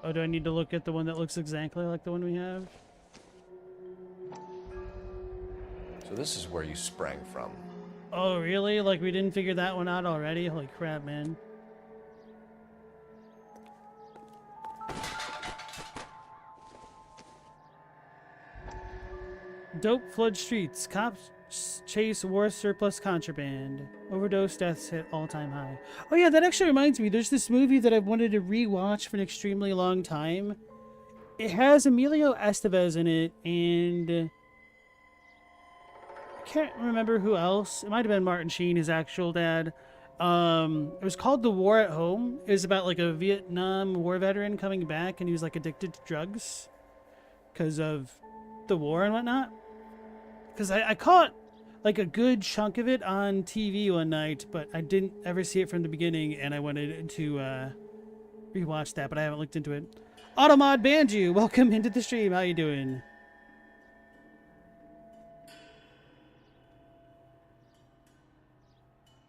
Oh, do I need to look at the one that looks exactly like the one we have? So this is where you sprang from. Oh, really? Like, we didn't figure that one out already? Holy crap, man. Dope flood streets. Cops chase war surplus contraband. Overdose deaths hit all-time high. Oh yeah, that actually reminds me. There's this movie that I've wanted to rewatch for an extremely long time. It has Emilio Estevez in it, and I can't remember who else. It might have been Martin Sheen, his actual dad. It was called The War at Home. It was about like a Vietnam War veteran coming back, and he was like addicted to drugs because of the war and whatnot. Because I caught like a good chunk of it on TV one night, but I didn't ever see it from the beginning, and I wanted to rewatch that, but I haven't looked into it. Automod Banju, welcome into the stream. How you doing?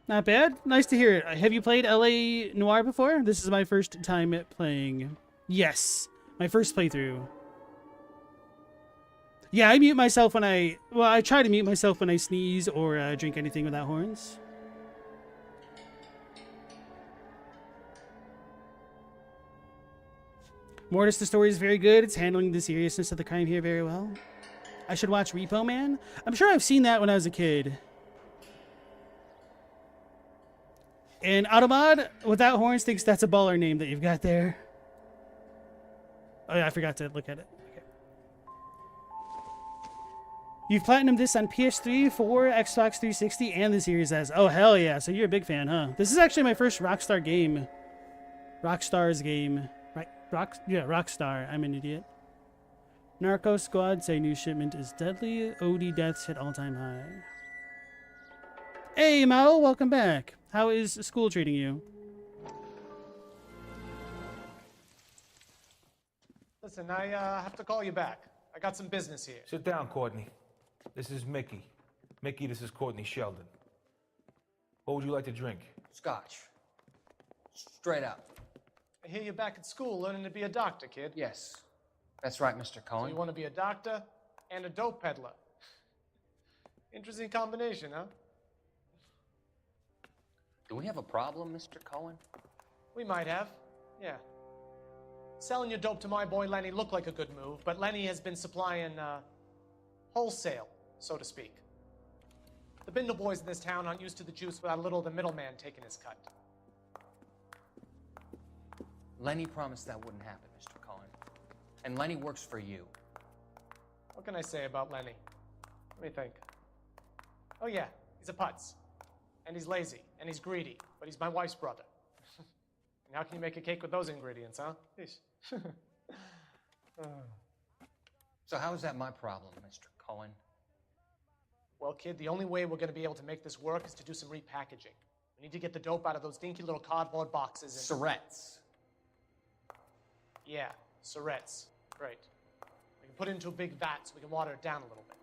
Not bad. Nice to hear it. Have you played L.A. Noire before? This is my first time playing. Yes, my first playthrough. Yeah, I mute myself when I try to mute myself when I sneeze or drink anything without horns. Mortis, the story is very good. It's handling the seriousness of the crime here very well. I should watch Repo Man. I'm sure I've seen that when I was a kid. And Automod, without horns, thinks that's a baller name that you've got there. Oh yeah, I forgot to look at it. Okay. You've platinumed this on PS3, 4, Xbox 360, and the Series S. Oh hell yeah! So you're a big fan, huh? This is actually my first Rockstar game. Rockstar's game. Right? Rockstar. I'm an idiot. Narco Squad say new shipment is deadly. OD deaths hit all-time high. Hey Mao, welcome back. How is school treating you? Listen, I have to call you back. I got some business here. Sit down, Courtney. This is Mickey. Mickey, this is Courtney Sheldon. What would you like to drink? Scotch. Straight up. I hear you're back at school learning to be a doctor, kid. Yes. That's right, Mr. Cohen. So you want to be a doctor and a dope peddler. Interesting combination, huh? Do we have a problem, Mr. Cohen? We might have, yeah. Selling your dope to my boy Lenny looked like a good move, but Lenny has been supplying, wholesale, so to speak. The Bindle boys in this town aren't used to the juice without a little of the middleman taking his cut. Lenny promised that wouldn't happen, Mr. Cohen. And Lenny works for you. What can I say about Lenny? Let me think. Oh yeah, he's a putz. And he's lazy, and he's greedy, but he's my wife's brother. And how can you make a cake with those ingredients, huh? So how is that my problem, Mr. Cohen? Well, kid, the only way we're going to be able to make this work is to do some repackaging. We need to get the dope out of those dinky little cardboard boxes and... Surrettes. Yeah, Surrettes. Great. We can put it into a big vat so we can water it down a little bit.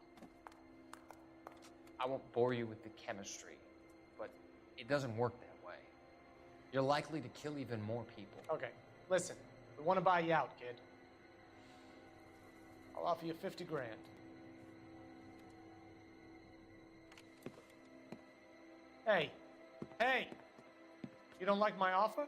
I won't bore you with the chemistry, but it doesn't work that way. You're likely to kill even more people. Okay, listen. We want to buy you out, kid. I'll offer you 50 grand. Hey. Hey! You don't like my offer?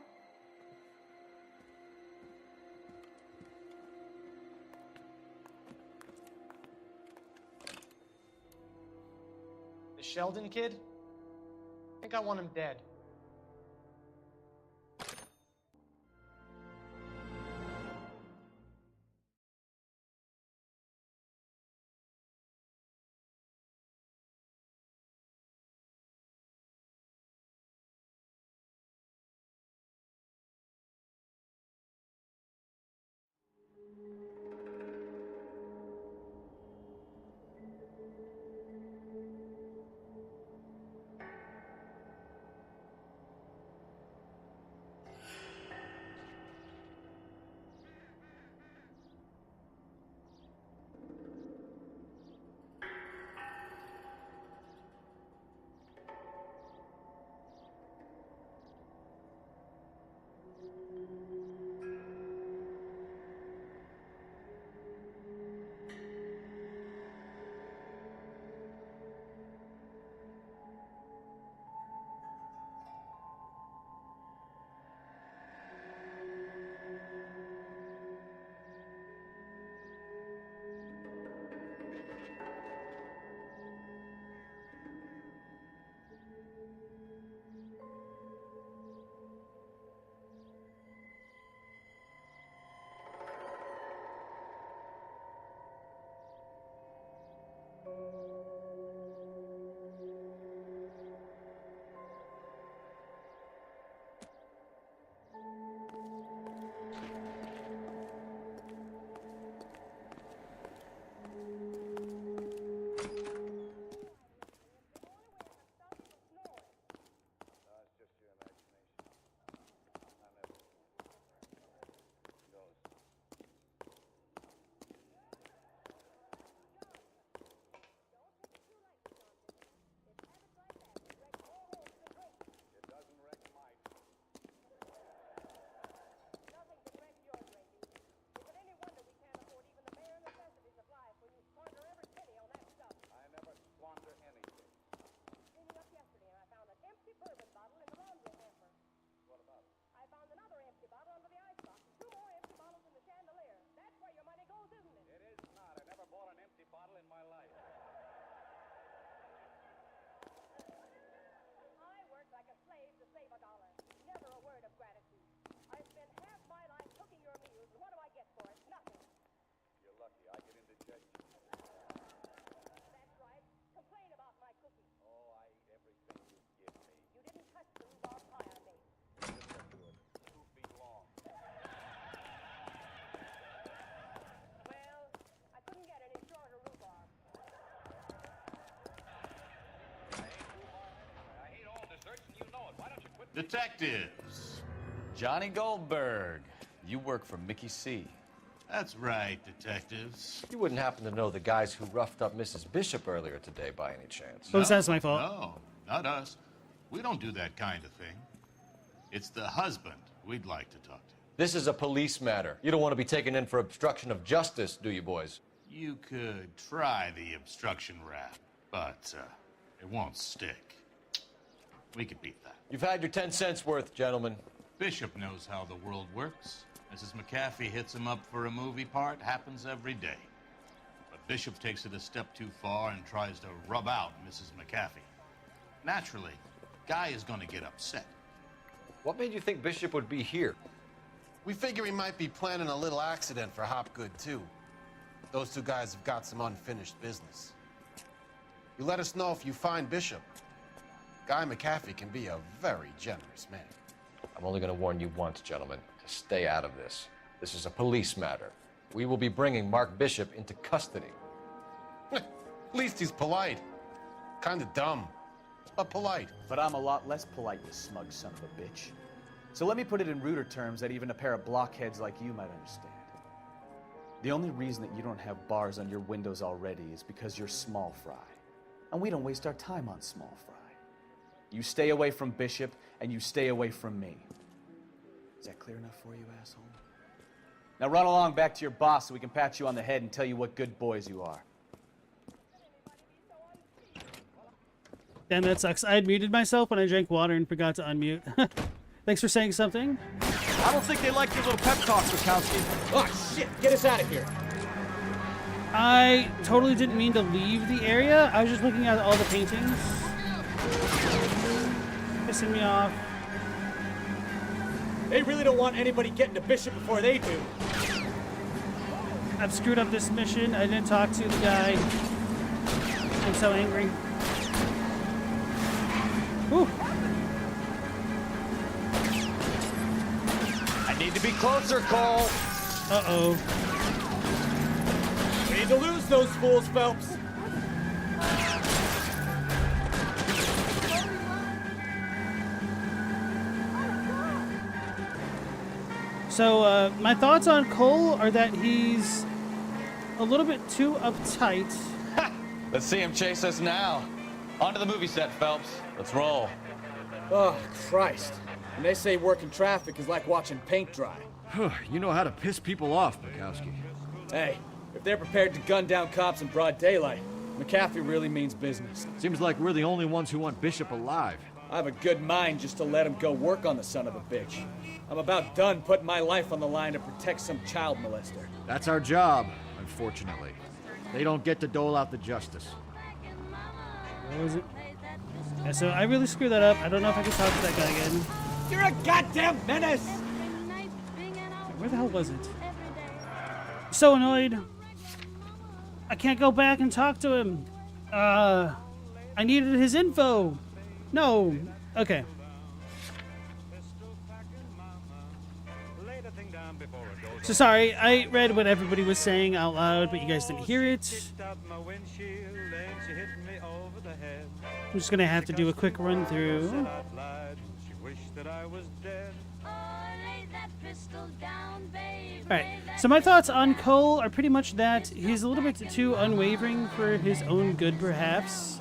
The Sheldon kid? I think I want him dead. Detectives. Johnny Goldberg, you work for Mickey C. That's right, detectives. You wouldn't happen to know the guys who roughed up Mrs. Bishop earlier today by any chance? Oops, that's my fault. No, not us. We don't do that kind of thing. It's the husband we'd like to talk to. This is a police matter. You don't want to be taken in for obstruction of justice, do you, boys? You could try the obstruction rap, but it won't stick. We could beat that. You've had your 10 cents worth, gentlemen. Bishop knows how the world works. Mrs. McAfee hits him up for a movie part. Happens every day. But Bishop takes it a step too far and tries to rub out Mrs. McAfee. Naturally, Guy is going to get upset. What made you think Bishop would be here? We figure he might be planning a little accident for Hopgood, too. Those two guys have got some unfinished business. You let us know if you find Bishop. Guy McAfee can be a very generous man. I'm only going to warn you once, gentlemen, to stay out of this. This is a police matter. We will be bringing Mark Bishop into custody. At least he's polite. Kind of dumb, but polite. But I'm a lot less polite, you smug son of a bitch. So let me put it in ruder terms that even a pair of blockheads like you might understand. The only reason that you don't have bars on your windows already is because you're small fry. And we don't waste our time on small fry. You stay away from Bishop, and you stay away from me. Is that clear enough for you, asshole? Now run along back to your boss so we can pat you on the head and tell you what good boys you are. Damn, that sucks. I had muted myself when I drank water and forgot to unmute. Thanks for saying something. I don't think they like your little pep talk, Bukowski. Oh, shit! Get us out of here! I totally didn't mean to leave the area. I was just looking at all the paintings. Pissing me off. They really don't want anybody getting to Bishop before they do. I've screwed up this mission. I didn't talk to the guy. I'm so angry. Whew. I need to be closer, Cole. Uh-oh. We need to lose those fools, Phelps. So, my thoughts on Cole are that he's a little bit too uptight. Let's see him chase us now. On to the movie set, Phelps. Let's roll. Oh, Christ. And they say working traffic is like watching paint dry. You know how to piss people off, Bukowski. Hey, if they're prepared to gun down cops in broad daylight, McAfee really means business. Seems like we're the only ones who want Bishop alive. I have a good mind just to let him go work on the son of a bitch. I'm about done putting my life on the line to protect some child molester. That's our job, unfortunately. They don't get to dole out the justice. What was it? Yeah, so I really screwed that up. I don't know if I can talk to that guy again. You're a goddamn menace! Where the hell was it? So annoyed. I can't go back and talk to him. I needed his info. No. Okay. So sorry, I read what everybody was saying out loud, but you guys didn't hear it. I'm just gonna have to do a quick run through. Alright, so my thoughts on Cole are pretty much that he's a little bit too unwavering for his own good, perhaps.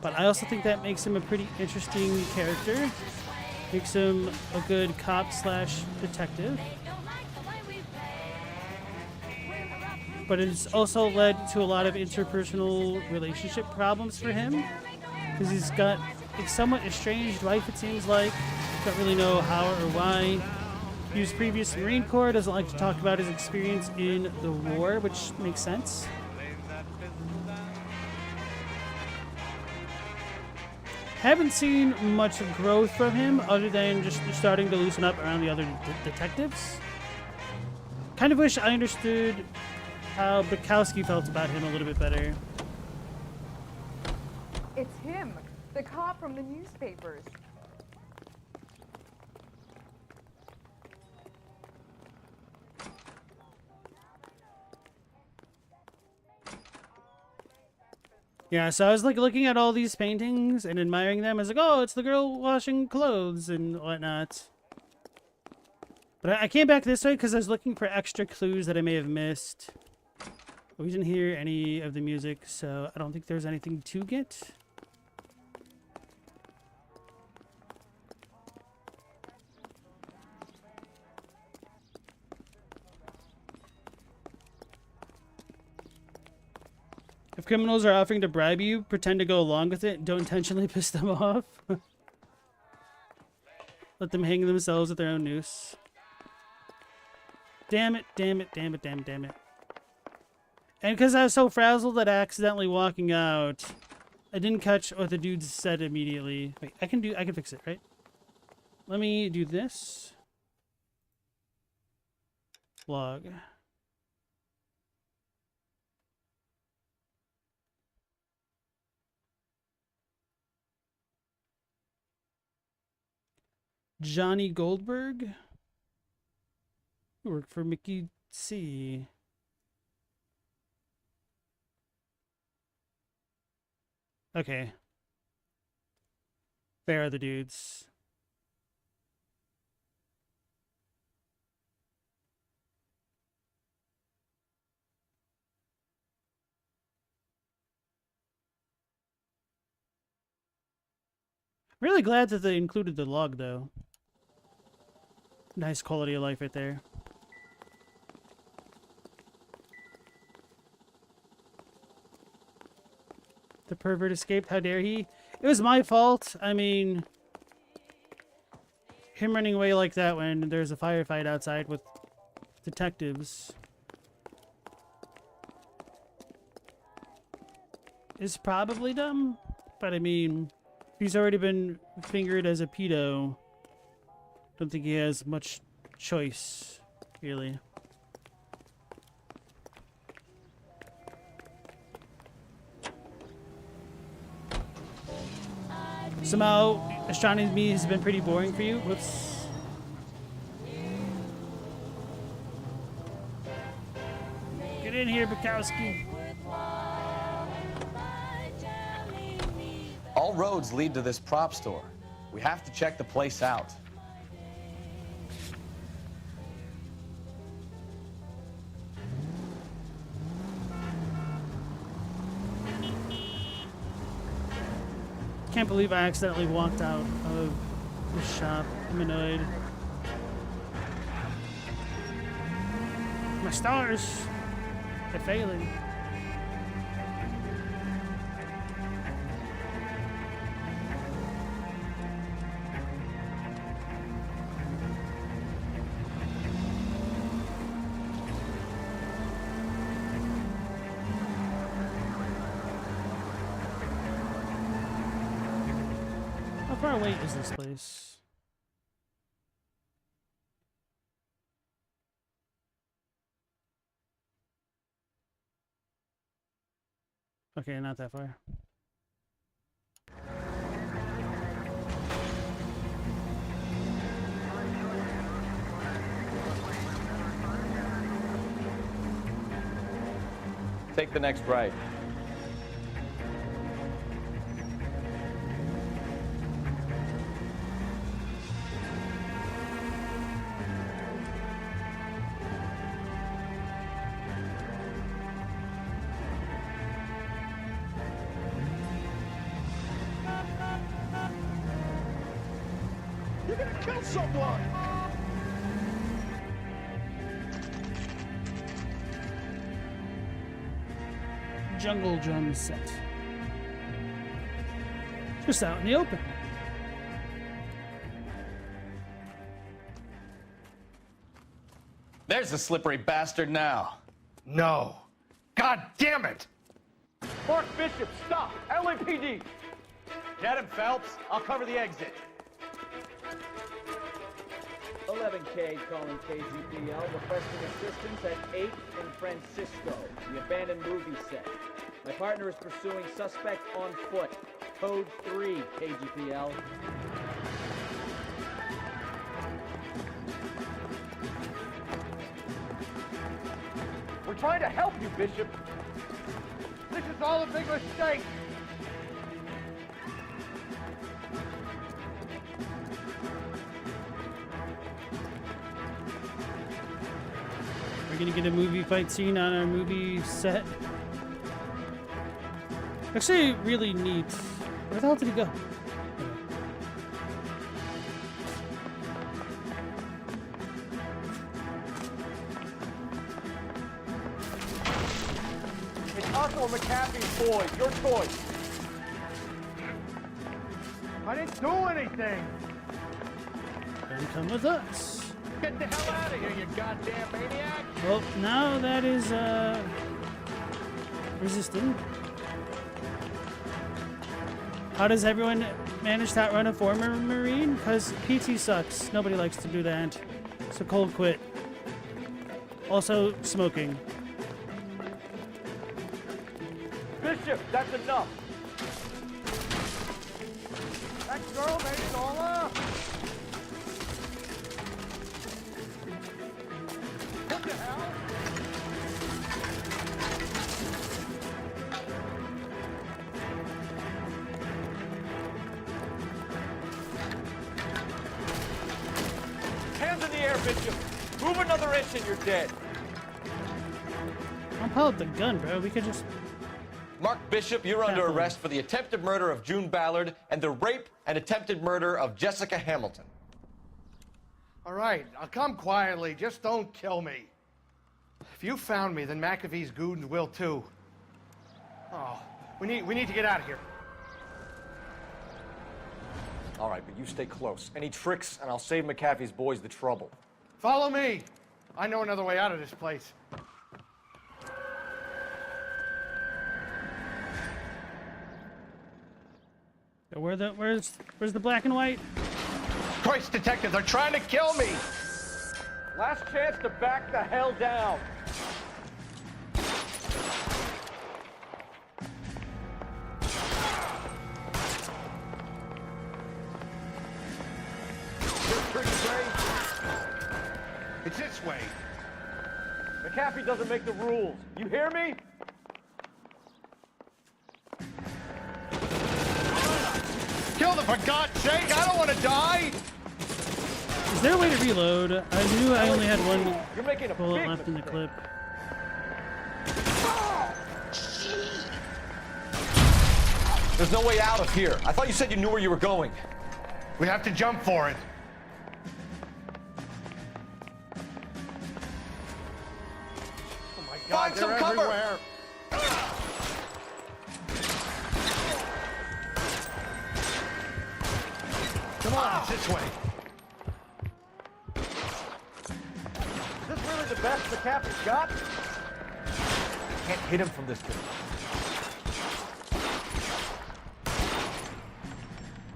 But I also think that makes him a pretty interesting character. Makes him a good cop slash detective. But it's also led to a lot of interpersonal relationship problems for him. Because he's got a somewhat estranged wife, it seems like. Don't really know how or why. He was previous Marine Corps, doesn't like to talk about his experience in the war, which makes sense. Haven't seen much growth from him other than just starting to loosen up around the other detectives. Kind of wish I understood how Bukowski felt about him a little bit better. It's him, the cop from the newspapers. Yeah, so I was like looking at all these paintings and admiring them. I was like, oh, it's the girl washing clothes and whatnot. But I came back this way because I was looking for extra clues that I may have missed. We didn't hear any of the music, so I don't think there's anything to get. If criminals are offering to bribe you, pretend to go along with it. Don't intentionally piss them off. Let them hang themselves with their own noose. Damn it, damn it, damn it, damn it, damn it. And because I was so frazzled at accidentally walking out, I didn't catch what the dude said immediately. Wait, I can fix it, right? Let me do this. Log. Johnny Goldberg. Who worked for Mickey C. Okay. There are the dudes. Really glad that they included the log, though. Nice quality of life right there. The pervert escaped. How dare he? It was my fault. I mean, him running away like that when there's a firefight outside with detectives is probably dumb. But I mean, he's already been fingered as a pedo. Don't think he has much choice, really. Somehow, astronomy has been pretty boring for you. Whoops. Get in here, Bukowski. All roads lead to this prop store. We have to check the place out. Can't believe I accidentally walked out of the shop. I'm annoyed. My stars! They're failing. How far away is this place? Okay, not that far. Take the next right. You're gonna kill someone! Jungle drum set. Just out in the open. There's the slippery bastard now. No. God damn it! Mark Bishop, stop! LAPD! Get him, Phelps. I'll cover the exit. 11K calling KGPL, requesting assistance at 8 in Francisco, the abandoned movie set. My partner is pursuing suspect on foot. Code 3, KGPL. We're trying to help you, Bishop. This is was all a big mistake. We're gonna get a movie fight scene on our movie set. Actually, really neat. Where the hell did he go? It's us or McAfee's boys. Your choice. I didn't do anything. Don't come with us. Get the hell out of here, you goddamn maniac. Well, now that is, resisting. How does everyone manage to outrun a former Marine? Because PT sucks. Nobody likes to do that. So cold quit. Also, smoking. Bishop, that's enough. That girl made it all up. What the hell? Hands in the air, Bishop. Move another inch and you're dead. I'll pull out the gun, bro. We could just... Mark Bishop, you're under arrest for the attempted murder of June Ballard and the rape and attempted murder of Jessica Hamilton. All right, I'll come quietly. Just don't kill me. If you found me, then McAfee's goons will too. Oh, we need to get out of here. All right, but you stay close. Any tricks, and I'll save McAfee's boys the trouble. Follow me. I know another way out of this place. Where's the black and white? Christ, detective, they're trying to kill me. Last chance to back the hell down. You're pretty brave. It's this way. McAfee doesn't make the rules. You hear me? Kill them, for God's sake! I don't want to die! Is there a way to reload? I knew I only had one You're making a bullet big left in the mistake. clip. There's no way out of here. I thought you said you knew where you were going. We have to jump for it. Oh my God, Find some they're cover. everywhere. Come on, it's this way. Is this really the best McAfee's got? Can't hit him from this distance.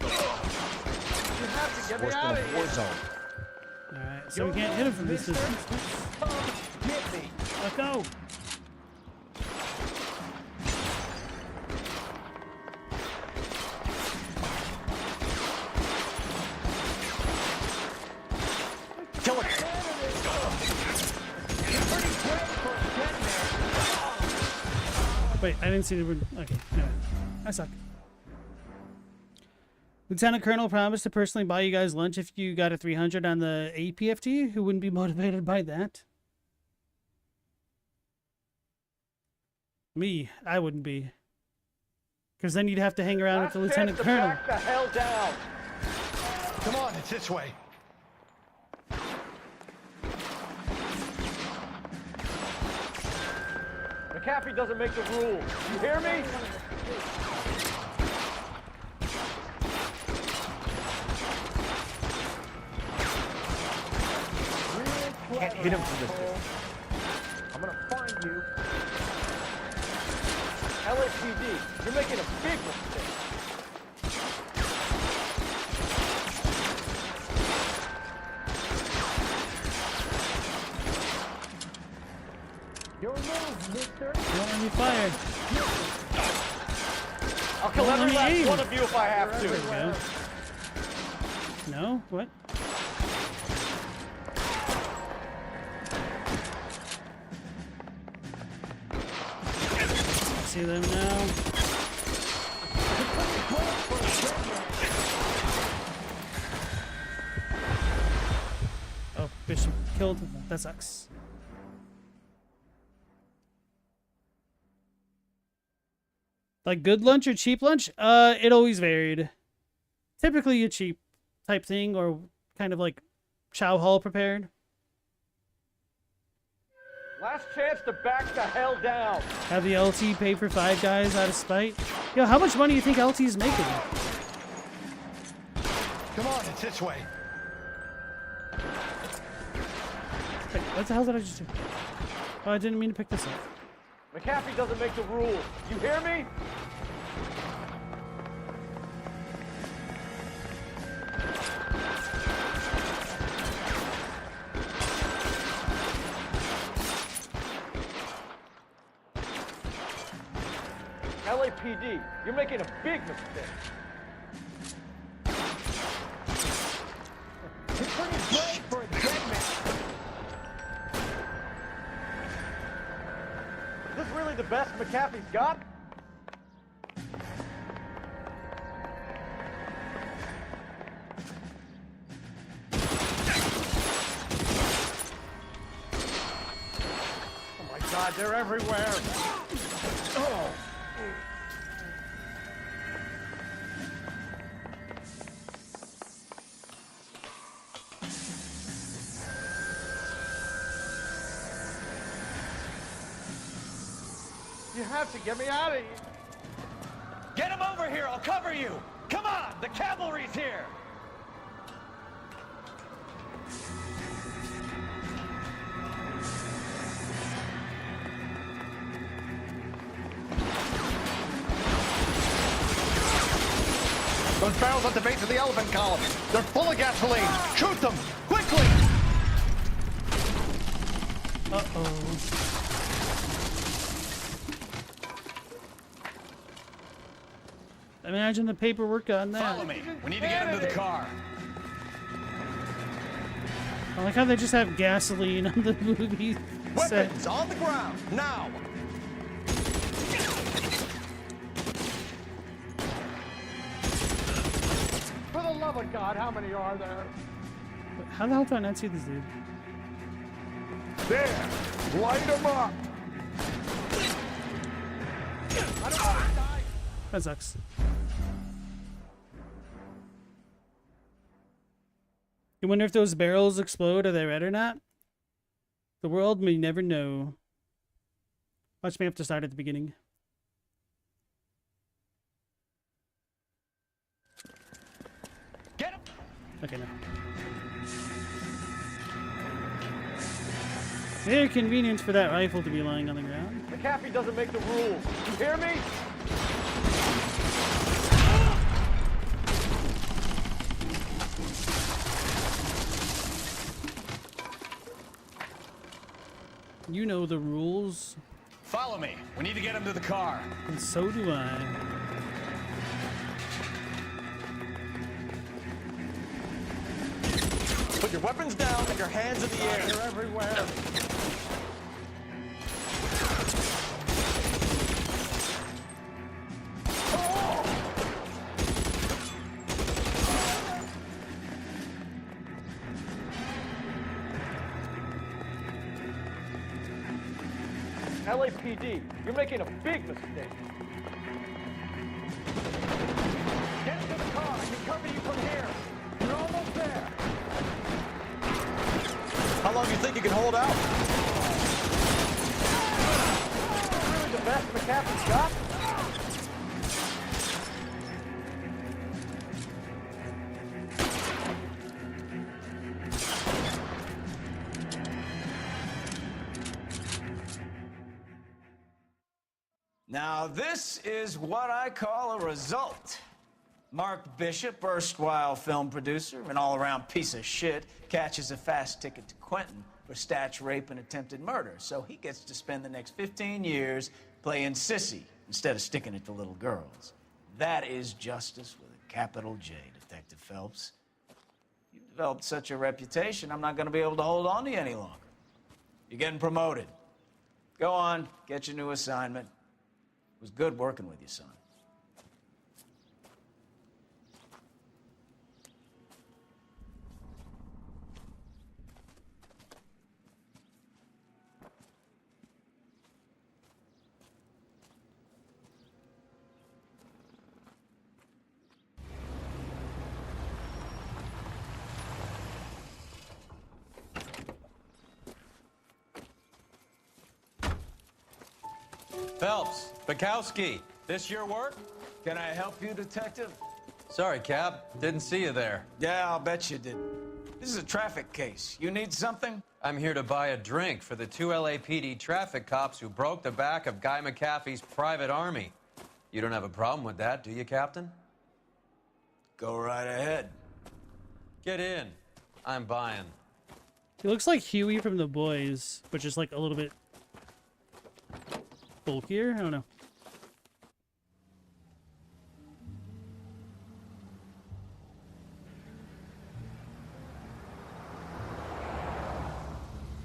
You have to get me Worse out than of a war here. zone. Alright, so we can't hit him from this distance. Get me. Let go! Kill it. Wait, I didn't see the word. Okay, no. I suck. Lieutenant Colonel promised to personally buy you guys lunch if you got a 300 on the APFT. Who wouldn't be motivated by that? Me, I wouldn't be. Because then you'd have to hang around with the Lieutenant Colonel. Back the hell down. Come on, it's this way. McAfee doesn't make the rules. You hear me? Can't hit him from this distance. I'm gonna find you. LAPD, you're making a big mistake. Your move, mister. Don't let me fire. I'll kill Don't let every me last aim. one of you if I have to. There we go. No? What? See, see them now. Oh, Bishop killed. That sucks. Like good lunch or cheap lunch? It always varied. Typically a cheap type thing, or kind of like chow hall prepared. Last chance to back the hell down. Have the LT pay for 5 guys out of spite. Yo, how much money do you think LT is making? Come on, it's this way. Wait, what the hell did I just do? Oh, I didn't mean to pick this up. McAfee doesn't make the rules. You hear me? LAPD, you're making a big mistake. It's pretty brave for a dead man. Is this really the best McAfee's got? Oh my God, they're everywhere. Oh. You have to get me out of here. Get him over here, I'll cover you! Come on, the cavalry's here! Those barrels at the base of the elephant column. They're full of gasoline. Shoot them! Quickly! Uh-oh. Imagine the paperwork on that. Follow me. We need to get him to the car. I like how they just have gasoline on the movie set. Weapons on the ground, now! For the love of God, how many are there? How the hell do I not see this dude? There! Light them up! That sucks. You wonder if those barrels explode or they're red or not? The world may never know. Watch me have to start at the beginning. Get him! Okay, no. Very convenient for that rifle to be lying on the ground. McAfee doesn't make the rules. You hear me? You know the rules. Follow me. We need to get him to the car. And so do I. Put your weapons down and your hands in the air. They're everywhere. LAPD, you're making a big mistake. Get into the car. I can cover you from here. You're almost there. How long do you think you can hold out? Really the best McAfee's got? Now, this is what I call a result. Mark Bishop, erstwhile film producer, an all-around piece of shit, catches a fast ticket to Quentin for statch rape and attempted murder. So he gets to spend the next 15 years playing sissy instead of sticking it to little girls. That is justice with a capital J, Detective Phelps. You've developed such a reputation, I'm not going to be able to hold on to you any longer. You're getting promoted. Go on, get your new assignment. was good working with you, son. Phelps, Bukowski, this your work? Can I help you, detective? Sorry, Cap. Didn't see you there. Yeah, I'll bet you did. This is a traffic case. You need something? I'm here to buy a drink for the 2 LAPD traffic cops who broke the back of Guy McAfee's private army. You don't have a problem with that, do you, Captain? Go right ahead. Get in. I'm buying. He looks like Huey from The Boys, but just like a little bit bulkier. I don't know.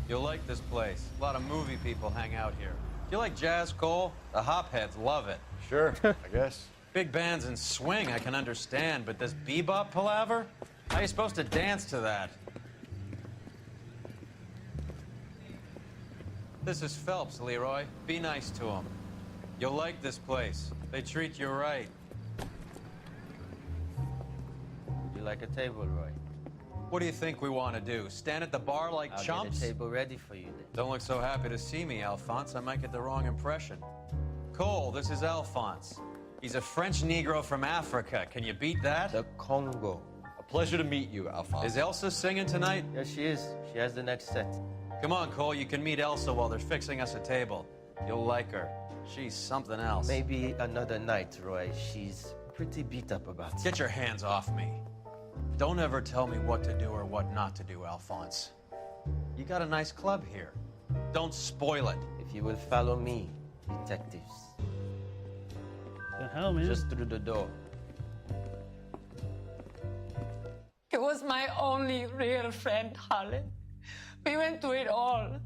You'll like this place. A lot of movie people hang out here. Do you like jazz, Cole? The hopheads love it. Sure, I guess. Big bands and swing I can understand, but this bebop palaver? How are you supposed to dance to that? This is Phelps, Leroy. Be nice to him. You'll like this place. They treat you right. Would you like a table, Roy? What do you think we want to do? Stand at the bar like I'll chumps? get a table ready for you then. Don't look so happy to see me, Alphonse. I might get the wrong impression. Cole, this is Alphonse. He's a French Negro from Africa. Can you beat that? The Congo. A pleasure to meet you, Alphonse. Is Elsa singing tonight? Yes, she is. She has the next set. Come on, Cole. You can meet Elsa while they're fixing us a table. You'll like her. She's something else. Maybe another night, Roy. She's pretty beat up about it. Get your hands off me. Don't ever tell me what to do or what not to do, Alphonse. You got a nice club here. Don't spoil it. If you will follow me, detectives. The hell, man? Just through the door. He was my only real friend, Harlan. We went through it all.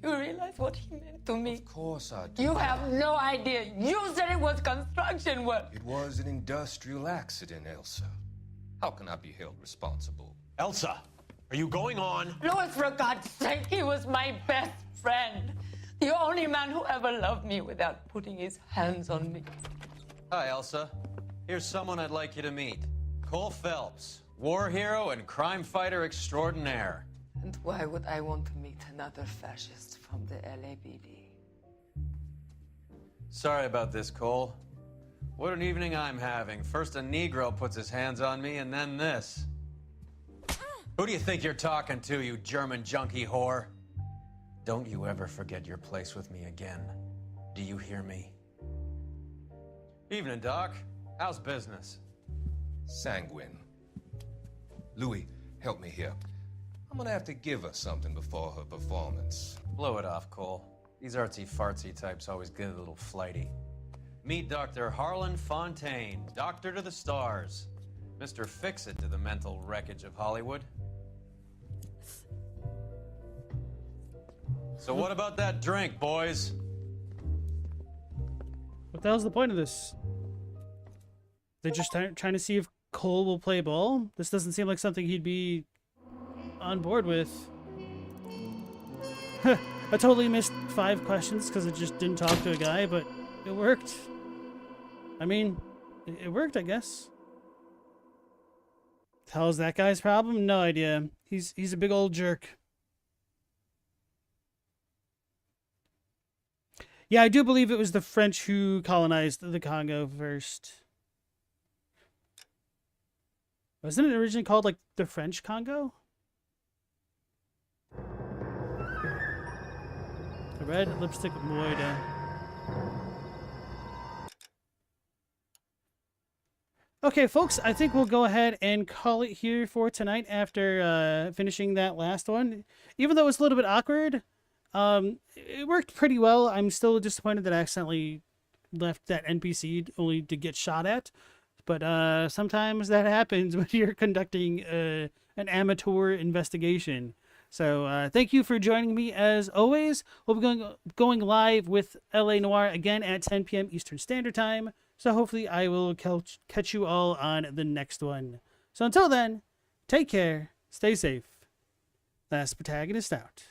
Do you realize what he meant to me? Of course I do. You have no idea. You said it was construction work. It was an industrial accident, Elsa. How can I be held responsible? Elsa, are you going on? Louis, for God's sake, he was my best friend. The only man who ever loved me without putting his hands on me. Hi, Elsa. Here's someone I'd like you to meet. Cole Phelps, war hero and crime fighter extraordinaire. And why would I want to meet another fascist from the LAPD? Sorry about this, Cole. What an evening I'm having. First a Negro puts his hands on me, and then this. Who do you think you're talking to, you German junkie whore? Don't you ever forget your place with me again. Do you hear me? Evening, Doc. How's business? Sanguine. Louis, help me here. I'm gonna have to give her something before her performance. Blow it off, Cole. These artsy-fartsy types always get a little flighty. Meet Dr. Harlan Fontaine, doctor to the stars. Mr. Fix-It to the mental wreckage of Hollywood. So what about that drink, boys? What the hell's the point of this? They're just trying to see if Cole will play ball? This doesn't seem like something he'd be on board with. I totally missed 5 questions because I just didn't talk to a guy, but it worked. I mean, it worked, I guess. The hell's that guy's problem? No idea. He's a big old jerk. Yeah, I do believe it was the French who colonized the Congo first. Wasn't it originally called, like, the French Congo? The red lipstick Moida. Okay, folks, I think we'll go ahead and call it here for tonight after finishing that last one. Even though it's a little bit awkward, it worked pretty well. I'm still disappointed that I accidentally left that NPC only to get shot at. But sometimes that happens when you're conducting an amateur investigation. So thank you for joining me as always. We'll be going live with LA Noire again at 10 p.m. Eastern Standard Time. So hopefully I will catch you all on the next one. So until then, take care, stay safe. Last Protagonist out.